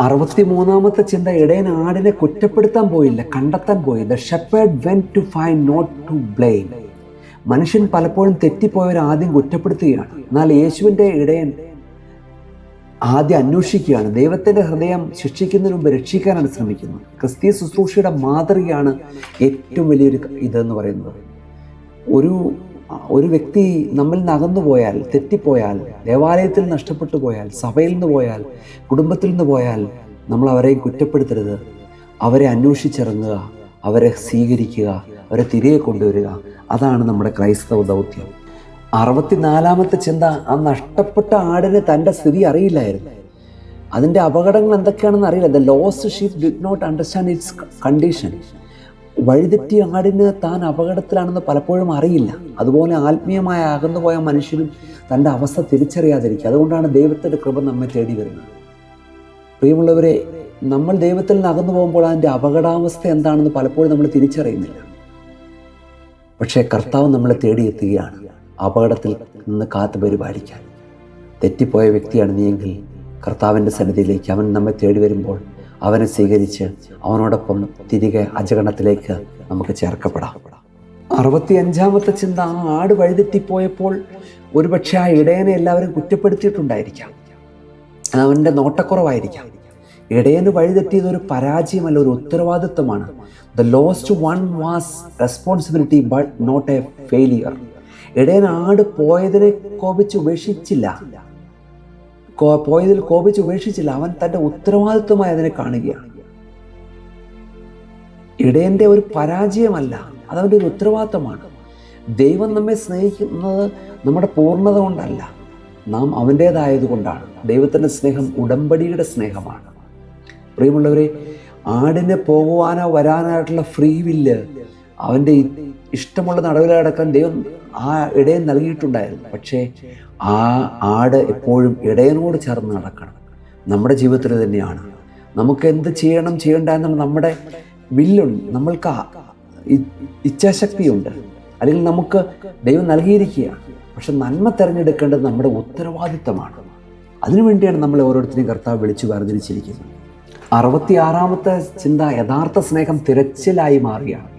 63ാമത്തെ ചിന്ത, ഇടയൻ ആടിനെ കുറ്റപ്പെടുത്താൻ പോയില്ല, കണ്ടെത്താൻ പോയി. The shepherd went to find, not to blame. മനുഷ്യൻ പലപ്പോഴും തെറ്റിപ്പോയവർ ആദ്യം കുറ്റപ്പെടുത്തുകയാണ്. എന്നാൽ യേശുവിൻ്റെ ഇടയൻ ആദ്യം അന്വേഷിക്കുകയാണ്. ദൈവത്തിൻ്റെ ഹൃദയം ശിക്ഷിക്കുന്നതിന് മുമ്പ് രക്ഷിക്കാനാണ് ശ്രമിക്കുന്നത്. ക്രിസ്തീയ ശുശ്രൂഷയുടെ മാതൃകയാണ് ഏറ്റവും വലിയൊരു ഇതെന്ന് പറയുന്നത്. ഒരു വ്യക്തി നമ്മിൽ നിന്ന് അകന്നു പോയാൽ, തെറ്റിപ്പോയാൽ, ദേവാലയത്തിൽ നഷ്ടപ്പെട്ടു പോയാൽ, സഭയിൽ നിന്ന് പോയാൽ, കുടുംബത്തിൽ നിന്ന് പോയാൽ, നമ്മൾ അവരെയും കുറ്റപ്പെടുത്തരുത്. അവരെ അന്വേഷിച്ചിറങ്ങുക, അവരെ സ്വീകരിക്കുക, അവരെ തിരികെ കൊണ്ടുവരിക. അതാണ് നമ്മുടെ ക്രൈസ്തവ ദൗത്യം. 64ാമത്തെ ചിന്ത, ആ നഷ്ടപ്പെട്ട ആടിന് തൻ്റെ സ്ഥിതി അറിയില്ലായിരുന്നു. അതിൻ്റെ അപകടങ്ങൾ എന്തൊക്കെയാണെന്ന് അറിയില്ല. The lost sheep did not understand its condition. വഴിതെറ്റിയ ആടിന് താൻ അപകടത്തിലാണെന്ന് പലപ്പോഴും അറിയില്ല. അതുപോലെ ആത്മീയമായ അകന്നുപോയ മനുഷ്യനും തൻ്റെ അവസ്ഥ തിരിച്ചറിയാതിരിക്കുക. അതുകൊണ്ടാണ് ദൈവത്തിൻ്റെ കൃപ നമ്മെ തേടി വരുന്നത്. പ്രിയമുള്ളവരെ, നമ്മൾ ദൈവത്തിൽ നിന്ന് അകന്നു പോകുമ്പോൾ അതിൻ്റെ അപകടാവസ്ഥ എന്താണെന്ന് പലപ്പോഴും നമ്മൾ തിരിച്ചറിയുന്നില്ല. പക്ഷേ കർത്താവ് നമ്മളെ തേടിയെത്തുകയാണ് അപകടത്തിൽ നിന്ന് കാത്തു പരിപാലിക്കാൻ. തെറ്റിപ്പോയ വ്യക്തിയാണ് നീയെങ്കിൽ കർത്താവിൻ്റെ സന്നിധിയിലേക്ക് അവൻ നമ്മെ തേടി വരുമ്പോൾ അവനെ സ്വീകരിച്ച് അവനോടൊപ്പം തിരികെ അജഗണത്തിലേക്ക് നമുക്ക് ചേർക്കപ്പെടാം. 65-ാമത്തെ ചിന്ത, ആ ആട് വഴിതെറ്റിപ്പോയപ്പോൾ ഒരുപക്ഷെ ആ ഇടയനെ എല്ലാവരും കുറ്റപ്പെടുത്തിയിട്ടുണ്ടായിരിക്കാം. അവൻ്റെ നോട്ടക്കുറവായിരിക്കാം. ഇടയന് വഴിതെറ്റിയത് ഒരു പരാജയമല്ല, ഒരു ഉത്തരവാദിത്വമാണ്. The lost one was responsibility but not a failure. ഇടയൻ ആട് പോയതിൽ കോപിച്ച് ഉപേക്ഷിച്ചില്ല. അവൻ തൻ്റെ ഉത്തരവാദിത്വമായി അതിനെ കാണുകയാണ്. ഇടയൻ്റെ ഒരു പരാജയമല്ല, അതവൻ്റെ ഒരു ഉത്തരവാദിത്വമാണ്. ദൈവം നമ്മെ സ്നേഹിക്കുന്നത് നമ്മുടെ പൂർണ്ണത കൊണ്ടല്ല, നാം അവൻ്റേതായതുകൊണ്ടാണ്. ദൈവത്തിൻ്റെ സ്നേഹം ഉടമ്പടിയുടെ സ്നേഹമാണ്. പ്രിയമുള്ളവരെ, ആടിന് പോകുവാനോ വരാനായിട്ടുള്ള ഫ്രീ വില്ല്, അവൻ്റെ ഇഷ്ടമുള്ള നടവിലടക്കാൻ ദൈവം ആ ഇടയൻ നൽകിയിട്ടുണ്ടായിരുന്നു. പക്ഷേ ആ ആട് എപ്പോഴും ഇടയനോട് ചേർന്ന് നടക്കണം. നമ്മുടെ ജീവിതത്തിൽ തന്നെയാണ്. നമുക്ക് എന്ത് ചെയ്യണം ചെയ്യണ്ട എന്നുള്ള നമ്മുടെ വില്ലുണ്ട്, നമ്മൾക്ക് ഇച്ഛാശക്തിയുണ്ട്, അല്ലെങ്കിൽ നമുക്ക് ദൈവം നൽകിയിരിക്കുകയാണ്. പക്ഷെ നന്മ തിരഞ്ഞെടുക്കേണ്ടത് നമ്മുടെ ഉത്തരവാദിത്തമാണ്. അതിനുവേണ്ടിയാണ് നമ്മളെ ഓരോരുത്തരെയും കർത്താവ് വിളിച്ചു വേർതിരിച്ചിരിക്കുന്നത്. 66-ാമത്തെ ചിന്ത, യഥാർത്ഥ സ്നേഹം തിരച്ചിലായി മാറുകയാണ്.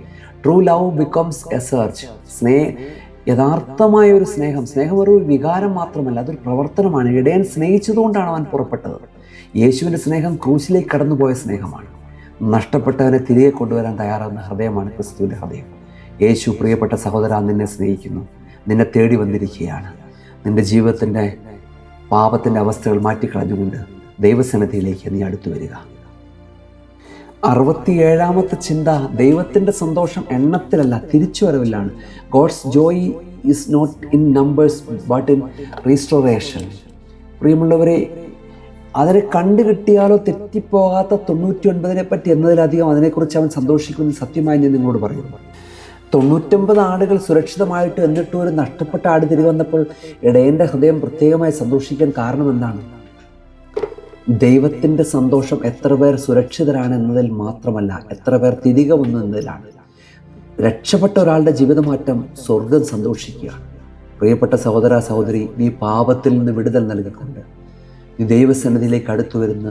True love becomes A search. യഥാർത്ഥമായ ഒരു സ്നേഹം ഒരു വികാരം മാത്രമല്ല, അതൊരു പ്രവർത്തനമാണ്. ഇടയൻ സ്നേഹിച്ചതുകൊണ്ടാണ് അവൻ പുറപ്പെട്ടത്. യേശുവിൻ്റെ സ്നേഹം ക്രൂശിലേക്ക് കടന്നുപോയ സ്നേഹമാണ്. നഷ്ടപ്പെട്ടവനെ തിരികെ കൊണ്ടുവരാൻ തയ്യാറാവുന്ന ഹൃദയമാണ് ക്രിസ്തുവിൻ്റെ ഹൃദയം. യേശു, പ്രിയപ്പെട്ട സഹോദര, നിന്നെ സ്നേഹിക്കുന്നു, നിന്നെ തേടി വന്നിരിക്കുകയാണ്. നിൻ്റെ ജീവിതത്തിൻ്റെ പാപത്തിൻ്റെ അവസ്ഥകൾ മാറ്റിക്കളഞ്ഞുകൊണ്ട് ദൈവസന്നിധിയിലേക്ക് നീ അടുത്തു വരിക. 67-ാമത്തെ ചിന്ത, ദൈവത്തിൻ്റെ സന്തോഷം എണ്ണത്തിലല്ല, തിരിച്ചുവരവിലാണ്. God's joy is not in numbers but in restoration. പ്രിയമുള്ളവരെ, അതിനെ കണ്ടു കിട്ടിയാലോ തെറ്റിപ്പോകാത്ത 99 പറ്റി എന്നതിലധികം അതിനെക്കുറിച്ച് അവൻ സന്തോഷിക്കുന്നത് സത്യമായി ഞാൻ നിങ്ങളോട് പറയുന്നു. 99 ആടുകൾ സുരക്ഷിതമായിട്ട് എന്നിട്ടും ഒരു നഷ്ടപ്പെട്ട ആട് തിരികെ വന്നപ്പോൾ ഇടയൻ്റെ ഹൃദയം പ്രത്യേകമായി സന്തോഷിക്കാൻ കാരണം എന്താണ്? ദൈവത്തിൻ്റെ സന്തോഷം എത്ര പേർ സുരക്ഷിതരാണ് എന്നതിൽ മാത്രമല്ല, എത്ര പേർ തിരികെ വന്നു എന്നതിലാണ്. രക്ഷപ്പെട്ട ഒരാളുടെ ജീവിതമാറ്റം സ്വർഗം സന്തോഷിക്കുകയാണ്. പ്രിയപ്പെട്ട സഹോദര സഹോദരി, നീ പാപത്തിൽ നിന്ന് വിടുതൽ നൽകിക്കൊണ്ട് നീ ദൈവസന്നിധിയിലേക്ക് അടുത്തു വരുന്ന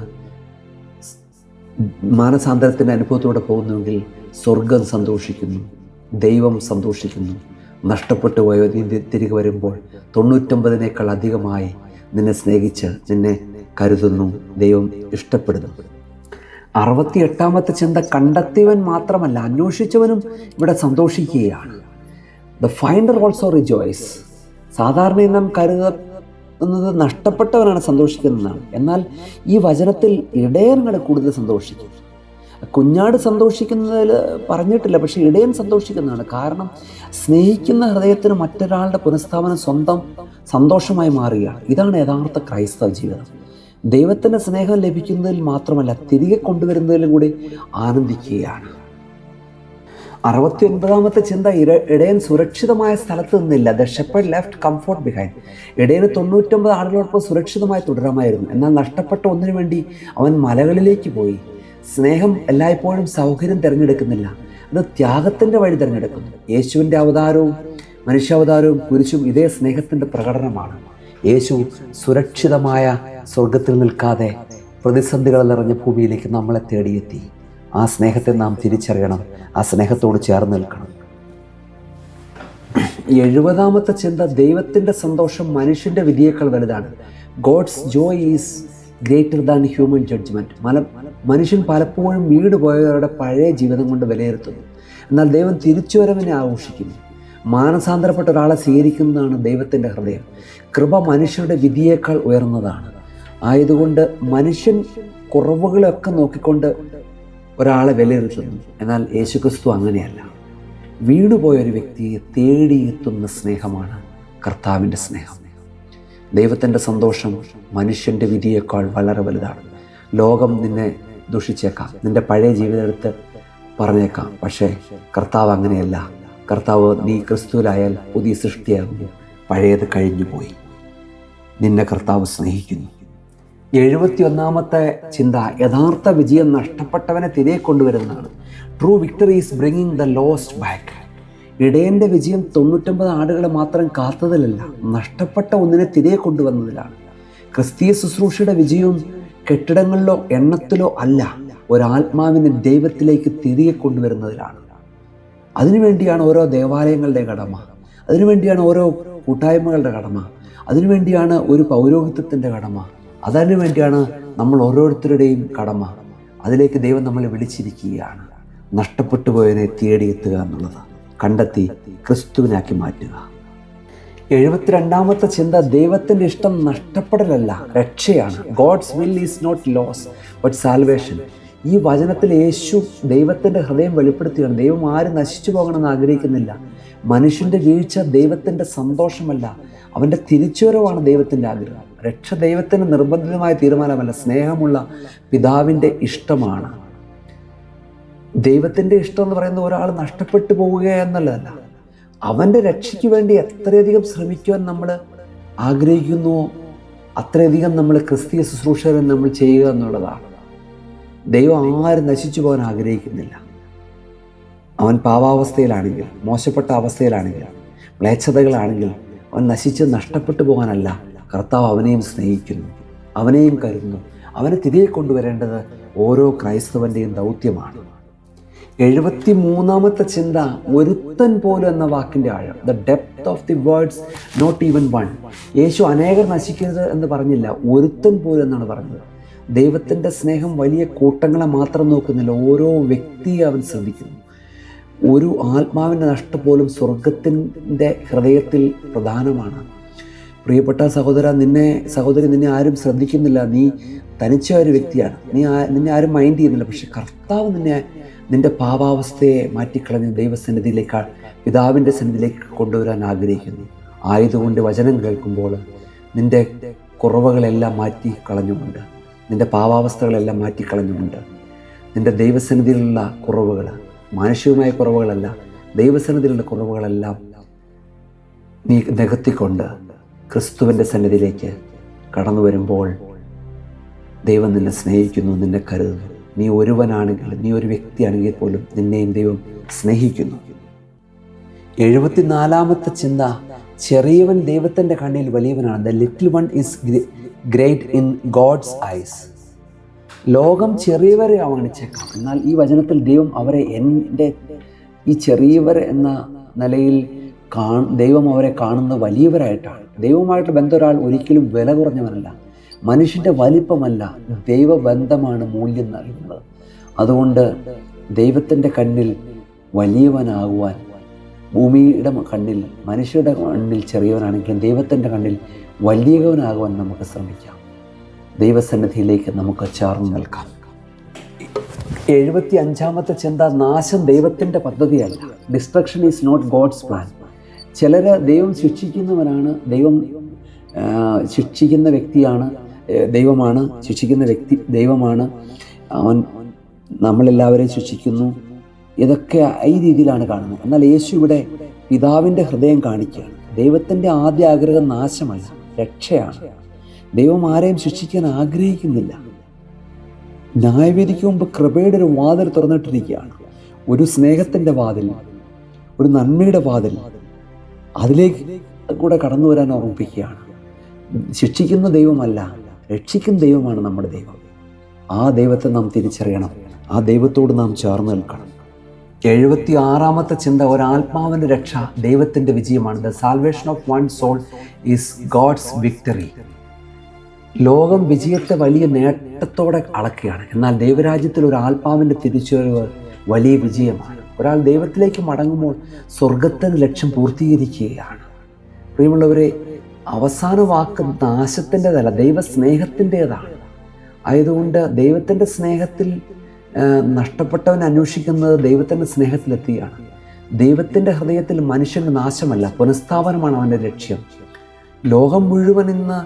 മാനസാന്തരത്തിൻ്റെ അനുഭവത്തോടെ പോകുന്നുവെങ്കിൽ സ്വർഗം സന്തോഷിക്കുന്നു, ദൈവം സന്തോഷിക്കുന്നു. നഷ്ടപ്പെട്ടു പോയ നീ തിരികെ വരുമ്പോൾ 99-നേക്കാൾ അധികമായി നിന്നെ സ്നേഹിച്ച് നിന്നെ കരുതുന്നു, ദൈവം ഇഷ്ടപ്പെടുന്നു. 68-ാമത്തെ ചിന്ത, കണ്ടെത്തിയവൻ മാത്രമല്ല അന്വേഷിച്ചവനും ഇവിടെ സന്തോഷിക്കുകയാണ്. The finder also rejoices. സാധാരണ നാം കരുതുന്നത് നഷ്ടപ്പെട്ടവനാണ് സന്തോഷിക്കുന്നതാണ്. എന്നാൽ ഈ വചനത്തിൽ ഇടയനുകൾ കൂടുതൽ സന്തോഷിക്കും. കുഞ്ഞാട് സന്തോഷിക്കുന്നതിൽ പറഞ്ഞിട്ടില്ല, പക്ഷേ ഇടയൻ സന്തോഷിക്കുന്നതാണ്. കാരണം സ്നേഹിക്കുന്ന ഹൃദയത്തിന് മറ്റൊരാളുടെ പുനഃസ്ഥാപനം സ്വന്തം സന്തോഷമായി മാറുകയാണ്. ഇതാണ് യഥാർത്ഥ ക്രൈസ്തവ ജീവിതം. ദൈവത്തിൻ്റെ സ്നേഹം ലഭിക്കുന്നതിൽ മാത്രമല്ല, തിരികെ കൊണ്ടുവരുന്നതിലും കൂടി ആനന്ദിക്കുകയാണ്. 69-ാമത്തെ ചിന്ത, ഇടയൻ സുരക്ഷിതമായ സ്ഥലത്ത് നിന്നില്ല. The shepherd left comfort behind. ഇടയന് 99 ആടുകളോടൊപ്പം സുരക്ഷിതമായി തുടരാമായിരുന്നു. എന്നാൽ നഷ്ടപ്പെട്ട ഒന്നിനു വേണ്ടി അവൻ മലകളിലേക്ക് പോയി. സ്നേഹം എല്ലായ്പ്പോഴും സൗകര്യം തിരഞ്ഞെടുക്കുന്നില്ല, അത് ത്യാഗത്തിൻ്റെ വഴി തിരഞ്ഞെടുക്കുന്നു. യേശുവിൻ്റെ അവതാരവും മനുഷ്യാവതാരവും കുരിശും ഇതേ സ്നേഹത്തിൻ്റെ പ്രകടനമാണ്. യേശു സുരക്ഷിതമായ സ്വർഗത്തിൽ നിൽക്കാതെ പ്രതിസന്ധികൾ നിറഞ്ഞ ഭൂമിയിലേക്ക് നമ്മളെ തേടിയെത്തി. ആ സ്നേഹത്തെ നാം തിരിച്ചറിയണം, ആ സ്നേഹത്തോട് ചേർന്ന് നിൽക്കണം. 70-ാമത്തെ ചിന്ത, ദൈവത്തിൻ്റെ സന്തോഷം മനുഷ്യൻ്റെ വിധിയേക്കാൾ വലുതാണ്. God's joy is greater than human judgment. മനുഷ്യൻ പലപ്പോഴും വീടുപോയവരുടെ പഴയ ജീവിതം കൊണ്ട് വിലയിരുത്തുന്നു. എന്നാൽ ദൈവം തിരിച്ചുവരവിനെ ആഘോഷിക്കുന്നു. മാനസാന്തരപ്പെട്ട ഒരാളെ സ്വീകരിക്കുന്നതാണ് ദൈവത്തിൻ്റെ ഹൃദയം. കൃപ മനുഷ്യരുടെ വിധിയേക്കാൾ ഉയർന്നതാണ്. ആയതുകൊണ്ട് മനുഷ്യൻ കുറവുകളൊക്കെ നോക്കിക്കൊണ്ട് ഒരാളെ വിലയിരുത്തുന്നു. എന്നാൽ യേശുക്രിസ്തു അങ്ങനെയല്ല. വീണുപോയൊരു വ്യക്തിയെ തേടിയെത്തുന്ന സ്നേഹമാണ് കർത്താവിൻ്റെ സ്നേഹം. ദൈവത്തിൻ്റെ സന്തോഷം മനുഷ്യൻ്റെ വിധിയേക്കാൾ വളരെ വലുതാണ്. ലോകം നിന്നെ ദുഷിച്ചേക്കാം, നിൻ്റെ പഴയ ജീവിതത്തെ പറഞ്ഞേക്കാം, പക്ഷേ കർത്താവ് അങ്ങനെയല്ല. കർത്താവ്, നീ ക്രിസ്തുവിലായാൽ പുതിയ സൃഷ്ടിയാകുന്നു, പഴയത് കഴിഞ്ഞുപോയി. നിന്നെ കർത്താവ് സ്നേഹിക്കുന്നു. 71-ാമത്തെ ചിന്ത, യഥാർത്ഥ വിജയം നഷ്ടപ്പെട്ടവനെ തിരികെ കൊണ്ടുവരുന്നതാണ്. True victory is bringing the lost back. ഇടയൻ്റെ വിജയം 99 ആടുകളെ മാത്രം കാത്തതിലല്ല, നഷ്ടപ്പെട്ട ഒന്നിനെ തിരികെ കൊണ്ടുവന്നതിലാണ്. ക്രിസ്തീയ ശുശ്രൂഷയുടെ വിജയവും കെട്ടിടങ്ങളിലോ എണ്ണത്തിലോ അല്ല, ഒരാത്മാവിനെ ദൈവത്തിലേക്ക് തിരികെ കൊണ്ടുവരുന്നതിലാണ്. അതിനുവേണ്ടിയാണ് ഓരോ ദേവാലയങ്ങളുടെ കടമ, അതിനുവേണ്ടിയാണ് ഓരോ കൂട്ടായ്മകളുടെ കടമ, അതിനുവേണ്ടിയാണ് ഒരു പൗരോഹിത്യത്തിൻ്റെ കടമ, അതിനു വേണ്ടിയാണ് നമ്മൾ ഓരോരുത്തരുടെയും കടമ. അതിലേക്ക് ദൈവം നമ്മളെ വിളിച്ചിരിക്കുകയാണ്. നഷ്ടപ്പെട്ടു പോയതിനെ തേടിയെത്തുക എന്നുള്ളത്, കണ്ടെത്തി ക്രിസ്തുവിനാക്കി മാറ്റുക. 72ാമത്തെ ചിന്ത, ദൈവത്തിൻ്റെ ഇഷ്ടം നഷ്ടപ്പെടലല്ല, രക്ഷയാണ്. God's will is not loss but salvation. ഈ വചനത്തിൽ യേശു ദൈവത്തിൻ്റെ ഹൃദയം വെളിപ്പെടുത്തുകയാണ്. ദൈവം ആരും നശിച്ചു പോകണമെന്ന് ആഗ്രഹിക്കുന്നില്ല. മനുഷ്യൻ്റെ വീഴ്ച ദൈവത്തിൻ്റെ സന്തോഷമല്ല, അവൻ്റെ തിരിച്ചുവരവാണ് ദൈവത്തിൻ്റെ ആഗ്രഹം. രക്ഷ ദൈവത്തിന് നിർബന്ധിതമായ തീരുമാനമല്ല, സ്നേഹമുള്ള പിതാവിൻ്റെ ഇഷ്ടമാണ്. ദൈവത്തിൻ്റെ ഇഷ്ടം എന്ന് പറയുന്നത് ഒരാൾ നഷ്ടപ്പെട്ടു പോവുക എന്നുള്ളതല്ല, അവൻ്റെ രക്ഷയ്ക്ക് വേണ്ടി എത്രയധികം ശ്രമിക്കുവാൻ നമ്മൾ ആഗ്രഹിക്കുന്നുവോ അത്രയധികം നമ്മൾ ക്രിസ്തീയ ശുശ്രൂഷകരെ നമ്മൾ ചെയ്യുക എന്നുള്ളതാണ്. ദൈവം ആരും നശിച്ചു പോകാൻ ആഗ്രഹിക്കുന്നില്ല. അവൻ പാവാവസ്ഥയിലാണെങ്കിൽ, മോശപ്പെട്ട അവസ്ഥയിലാണെങ്കിൽ, മ്ലേച്ഛതകളാണെങ്കിൽ അവൻ നശിച്ച് നഷ്ടപ്പെട്ടു പോകാനല്ല, കർത്താവ് അവനെയും സ്നേഹിക്കുന്നു, അവനെയും കരുതുന്നു. അവനെ തിരികെ കൊണ്ടുവരേണ്ടത് ഓരോ ക്രൈസ്തവൻ്റെയും ദൗത്യമാണ്. 73ാമത്തെ ചിന്ത, ഒരുത്തൻ പോലും എന്ന വാക്കിൻ്റെ ആഴം. The depth of the words not even one. യേശു അനേകർ നശിക്കരുത് എന്ന് പറഞ്ഞില്ല, ഒരുത്തൻ പോലും എന്നാണ് പറഞ്ഞത്. ദൈവത്തിൻ്റെ സ്നേഹം വലിയ കൂട്ടങ്ങളെ മാത്രം നോക്കുന്നില്ല, ഓരോ വ്യക്തിയെ അവൻ ശ്രദ്ധിക്കുന്നു. ഒരു ആത്മാവിൻ്റെ നഷ്ടം പോലും സ്വർഗത്തിൻ്റെ ഹൃദയത്തിൽ പ്രധാനമാണ്. പ്രിയപ്പെട്ട സഹോദരി, നിന്നെ ആരും ശ്രദ്ധിക്കുന്നില്ല, നീ തനിച്ച ഒരു വ്യക്തിയാണ്, നിന്നെ ആരും മൈൻഡ് ചെയ്യുന്നില്ല. പക്ഷെ കർത്താവ് നിൻ്റെ പാവാവസ്ഥയെ മാറ്റിക്കളഞ്ഞ് ദൈവസന്നിധിയിലേക്ക്, പിതാവിൻ്റെ സന്നിധിയിലേക്ക് കൊണ്ടുവരാൻ ആഗ്രഹിക്കുന്നു. ആയതുകൊണ്ട് വചനം കേൾക്കുമ്പോൾ നിൻ്റെ കുറവുകളെല്ലാം മാറ്റിക്കളഞ്ഞുകൊണ്ട്, നിൻ്റെ പാവാവസ്ഥകളെല്ലാം മാറ്റിക്കളഞ്ഞുകൊണ്ട്, നിൻ്റെ ദൈവസന്നിധിയിലുള്ള കുറവുകൾ, മാനുഷികമായ കുറവുകളല്ല, ദൈവസന്നിധിയിലുള്ള കുറവുകളെല്ലാം നീ നികത്തിക്കൊണ്ട് ക്രിസ്തുവിൻ്റെ സന്നിധിയിലേക്ക് കടന്നു വരുമ്പോൾ ദൈവം നിന്നെ സ്നേഹിക്കുന്നു, നിന്നെ കരുതുന്നു. നീ ഒരുവനാണെങ്കിൽ, നീ ഒരു വ്യക്തിയാണെങ്കിൽ പോലും നിന്നെയും ദൈവം സ്നേഹിക്കുന്നു. 74ാമത്തെ ചിന്ത, ചെറിയവൻ ദൈവത്തിൻ്റെ കണ്ണിൽ വലിയവനാണ്. The little one is great in God's eyes. ലോകം ചെറിയവരെ അവഗണിച്ചേക്കാം, എന്നാൽ ഈ വചനത്തിൽ ദൈവം അവരെ ഈ ചെറിയവർ എന്ന നിലയിൽ ദൈവം അവരെ കാണുന്നത് വലിയവരായിട്ടാണ്. ദൈവവുമായിട്ടുള്ള ബന്ധം ഒരാൾ ഒരിക്കലും വില കുറഞ്ഞവനല്ല, മനുഷ്യൻ്റെ വലിപ്പമല്ല, ദൈവബന്ധമാണ് മൂല്യം നൽകുന്നത്. അതുകൊണ്ട് ദൈവത്തിൻ്റെ കണ്ണിൽ വലിയവനാകുവാൻ, ഭൂമിയുടെ കണ്ണിൽ, മനുഷ്യരുടെ കണ്ണിൽ ചെറിയവനാണെങ്കിലും ദൈവത്തിൻ്റെ കണ്ണിൽ വലിയവനാകുവാൻ നമുക്ക് ശ്രമിക്കാം. ദൈവസന്നിധിയിലേക്ക് നമുക്ക് ചേർന്ന് നിൽക്കാം. 75ാമത്തെ ചിന്ത, നാശം ദൈവത്തിൻ്റെ പദ്ധതിയല്ല. Destruction is not God's plan. ചിലർ ദൈവം ശിക്ഷിക്കുന്നവനാണ്, ദൈവം ശിക്ഷിക്കുന്ന വ്യക്തിയാണ്, ദൈവമാണ് ശിക്ഷിക്കുന്ന വ്യക്തി, ദൈവമാണ്, അവൻ നമ്മളെല്ലാവരെയും ശിക്ഷിക്കുന്നു. ഇതൊക്കെ ഈ രീതിയിലാണ് കാണുന്നത്. എന്നാൽ യേശു ഇവിടെ പിതാവിൻ്റെ ഹൃദയം കാണിക്കുകയാണ്. ദൈവത്തിൻ്റെ ആദ്യ ആഗ്രഹം നാശമല്ല, രക്ഷയാണ്. ദൈവം ആരെയും ശിക്ഷിക്കാൻ ആഗ്രഹിക്കുന്നില്ല. ന്യായവിധിക്ക് മുമ്പ് കൃപയുടെ ഒരു വാതിൽ തുറന്നിട്ടിരിക്കുകയാണ്. ഒരു സ്നേഹത്തിൻ്റെ വാതിൽ, ഒരു നന്മയുടെ വാതിൽ, അതിലേക്ക് കൂടെ കടന്നു വരാൻ ഓർമ്മിപ്പിക്കുകയാണ്. ശിക്ഷിക്കുന്ന ദൈവമല്ല, രക്ഷിക്കുന്ന ദൈവമാണ് നമ്മുടെ ദൈവം. ആ ദൈവത്തെ നാം തിരിച്ചറിയണം, ആ ദൈവത്തോട് നാം ചേർന്ന് നിൽക്കണം. 76ാമത്തെ ചിന്ത, ഒരാത്മാവിൻ്റെ രക്ഷ ദൈവത്തിൻ്റെ വിജയമാണ്. The salvation of one soul is God's victory. ലോകം വിജയത്തെ വലിയ നേട്ടത്തോടെ അളക്കുകയാണ്, എന്നാൽ ദൈവരാജ്യത്തിൽ ഒരു ആത്മാവിൻ്റെ തിരിച്ചുവരവ് വലിയ വിജയമാണ്. ഒരാൾ ദൈവത്തിലേക്ക് മടങ്ങുമ്പോൾ സ്വർഗത്തിൻ്റെ ലക്ഷ്യം പൂർത്തീകരിക്കുകയാണ്. പ്രിയമുള്ളവരെ, അവസാന വാക്ക് നാശത്തിൻ്റെതല്ല, ദൈവസ്നേഹത്തിൻ്റേതാണ്. ആയതുകൊണ്ട് ദൈവത്തിൻ്റെ സ്നേഹത്തിൽ നഷ്ടപ്പെട്ടവൻ അന്വേഷിക്കുന്നത് ദൈവത്തിൻ്റെ സ്നേഹത്തിലെത്തിയാണ്. ദൈവത്തിൻ്റെ ഹൃദയത്തിൽ മനുഷ്യൻ്റെ നാശമല്ല, പുനഃസ്ഥാപനമാണ് അവൻ്റെ ലക്ഷ്യം. ലോകം മുഴുവൻ ഇന്ന്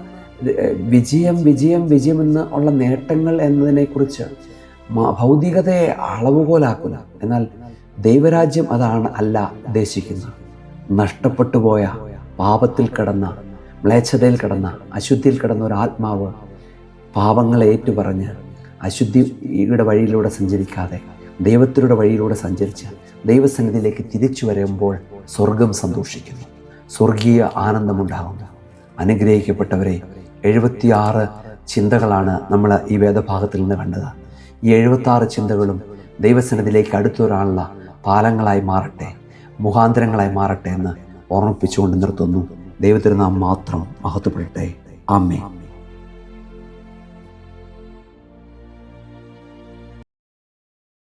വിജയം വിജയം വിജയം എന്ന് ഉള്ള നേട്ടങ്ങൾ എന്നതിനെക്കുറിച്ച് ഭൗതികതയെ അളവുകോലാക്കുന്ന, എന്നാൽ ദൈവരാജ്യം അല്ല ഉദ്ദേശിക്കുന്നത്. നഷ്ടപ്പെട്ടു പോയ, പാപത്തിൽ കിടന്ന, മ്ലേച്ഛതയിൽ കിടന്ന, അശുദ്ധിയിൽ കിടന്ന ഒരു ആത്മാവ് പാപങ്ങളെ ഏറ്റുപറഞ്ഞ് അശുദ്ധിയുടെ വഴിയിലൂടെ സഞ്ചരിക്കാതെ ദൈവത്തിൻ്റെ വഴിയിലൂടെ സഞ്ചരിച്ച് ദൈവസന്നിധിയിലേക്ക് തിരിച്ചു വരുമ്പോൾ സ്വർഗം സന്തോഷിക്കുന്നു, സ്വർഗീയ ആനന്ദമുണ്ടാകുന്നു. അനുഗ്രഹിക്കപ്പെട്ടവരെ, 76 ചിന്തകളാണ് നമ്മൾ ഈ വേദഭാഗത്തിൽ നിന്ന് കണ്ടത്. ഈ 76 ചിന്തകളും ദൈവസന്നിധിയിലേക്ക് അടുത്തൊരാളുള്ള പാലങ്ങളായി മാറട്ടെ. മുഖാന്തരങ്ങളായി മാറട്ടെ എന്ന് ഓർമ്മിപ്പിച്ചുകൊണ്ട് നിർത്തുന്നു. ദൈവത്തിരുനാമം മാത്രം മഹത്വപ്പെടട്ടെ. ആമേൻ.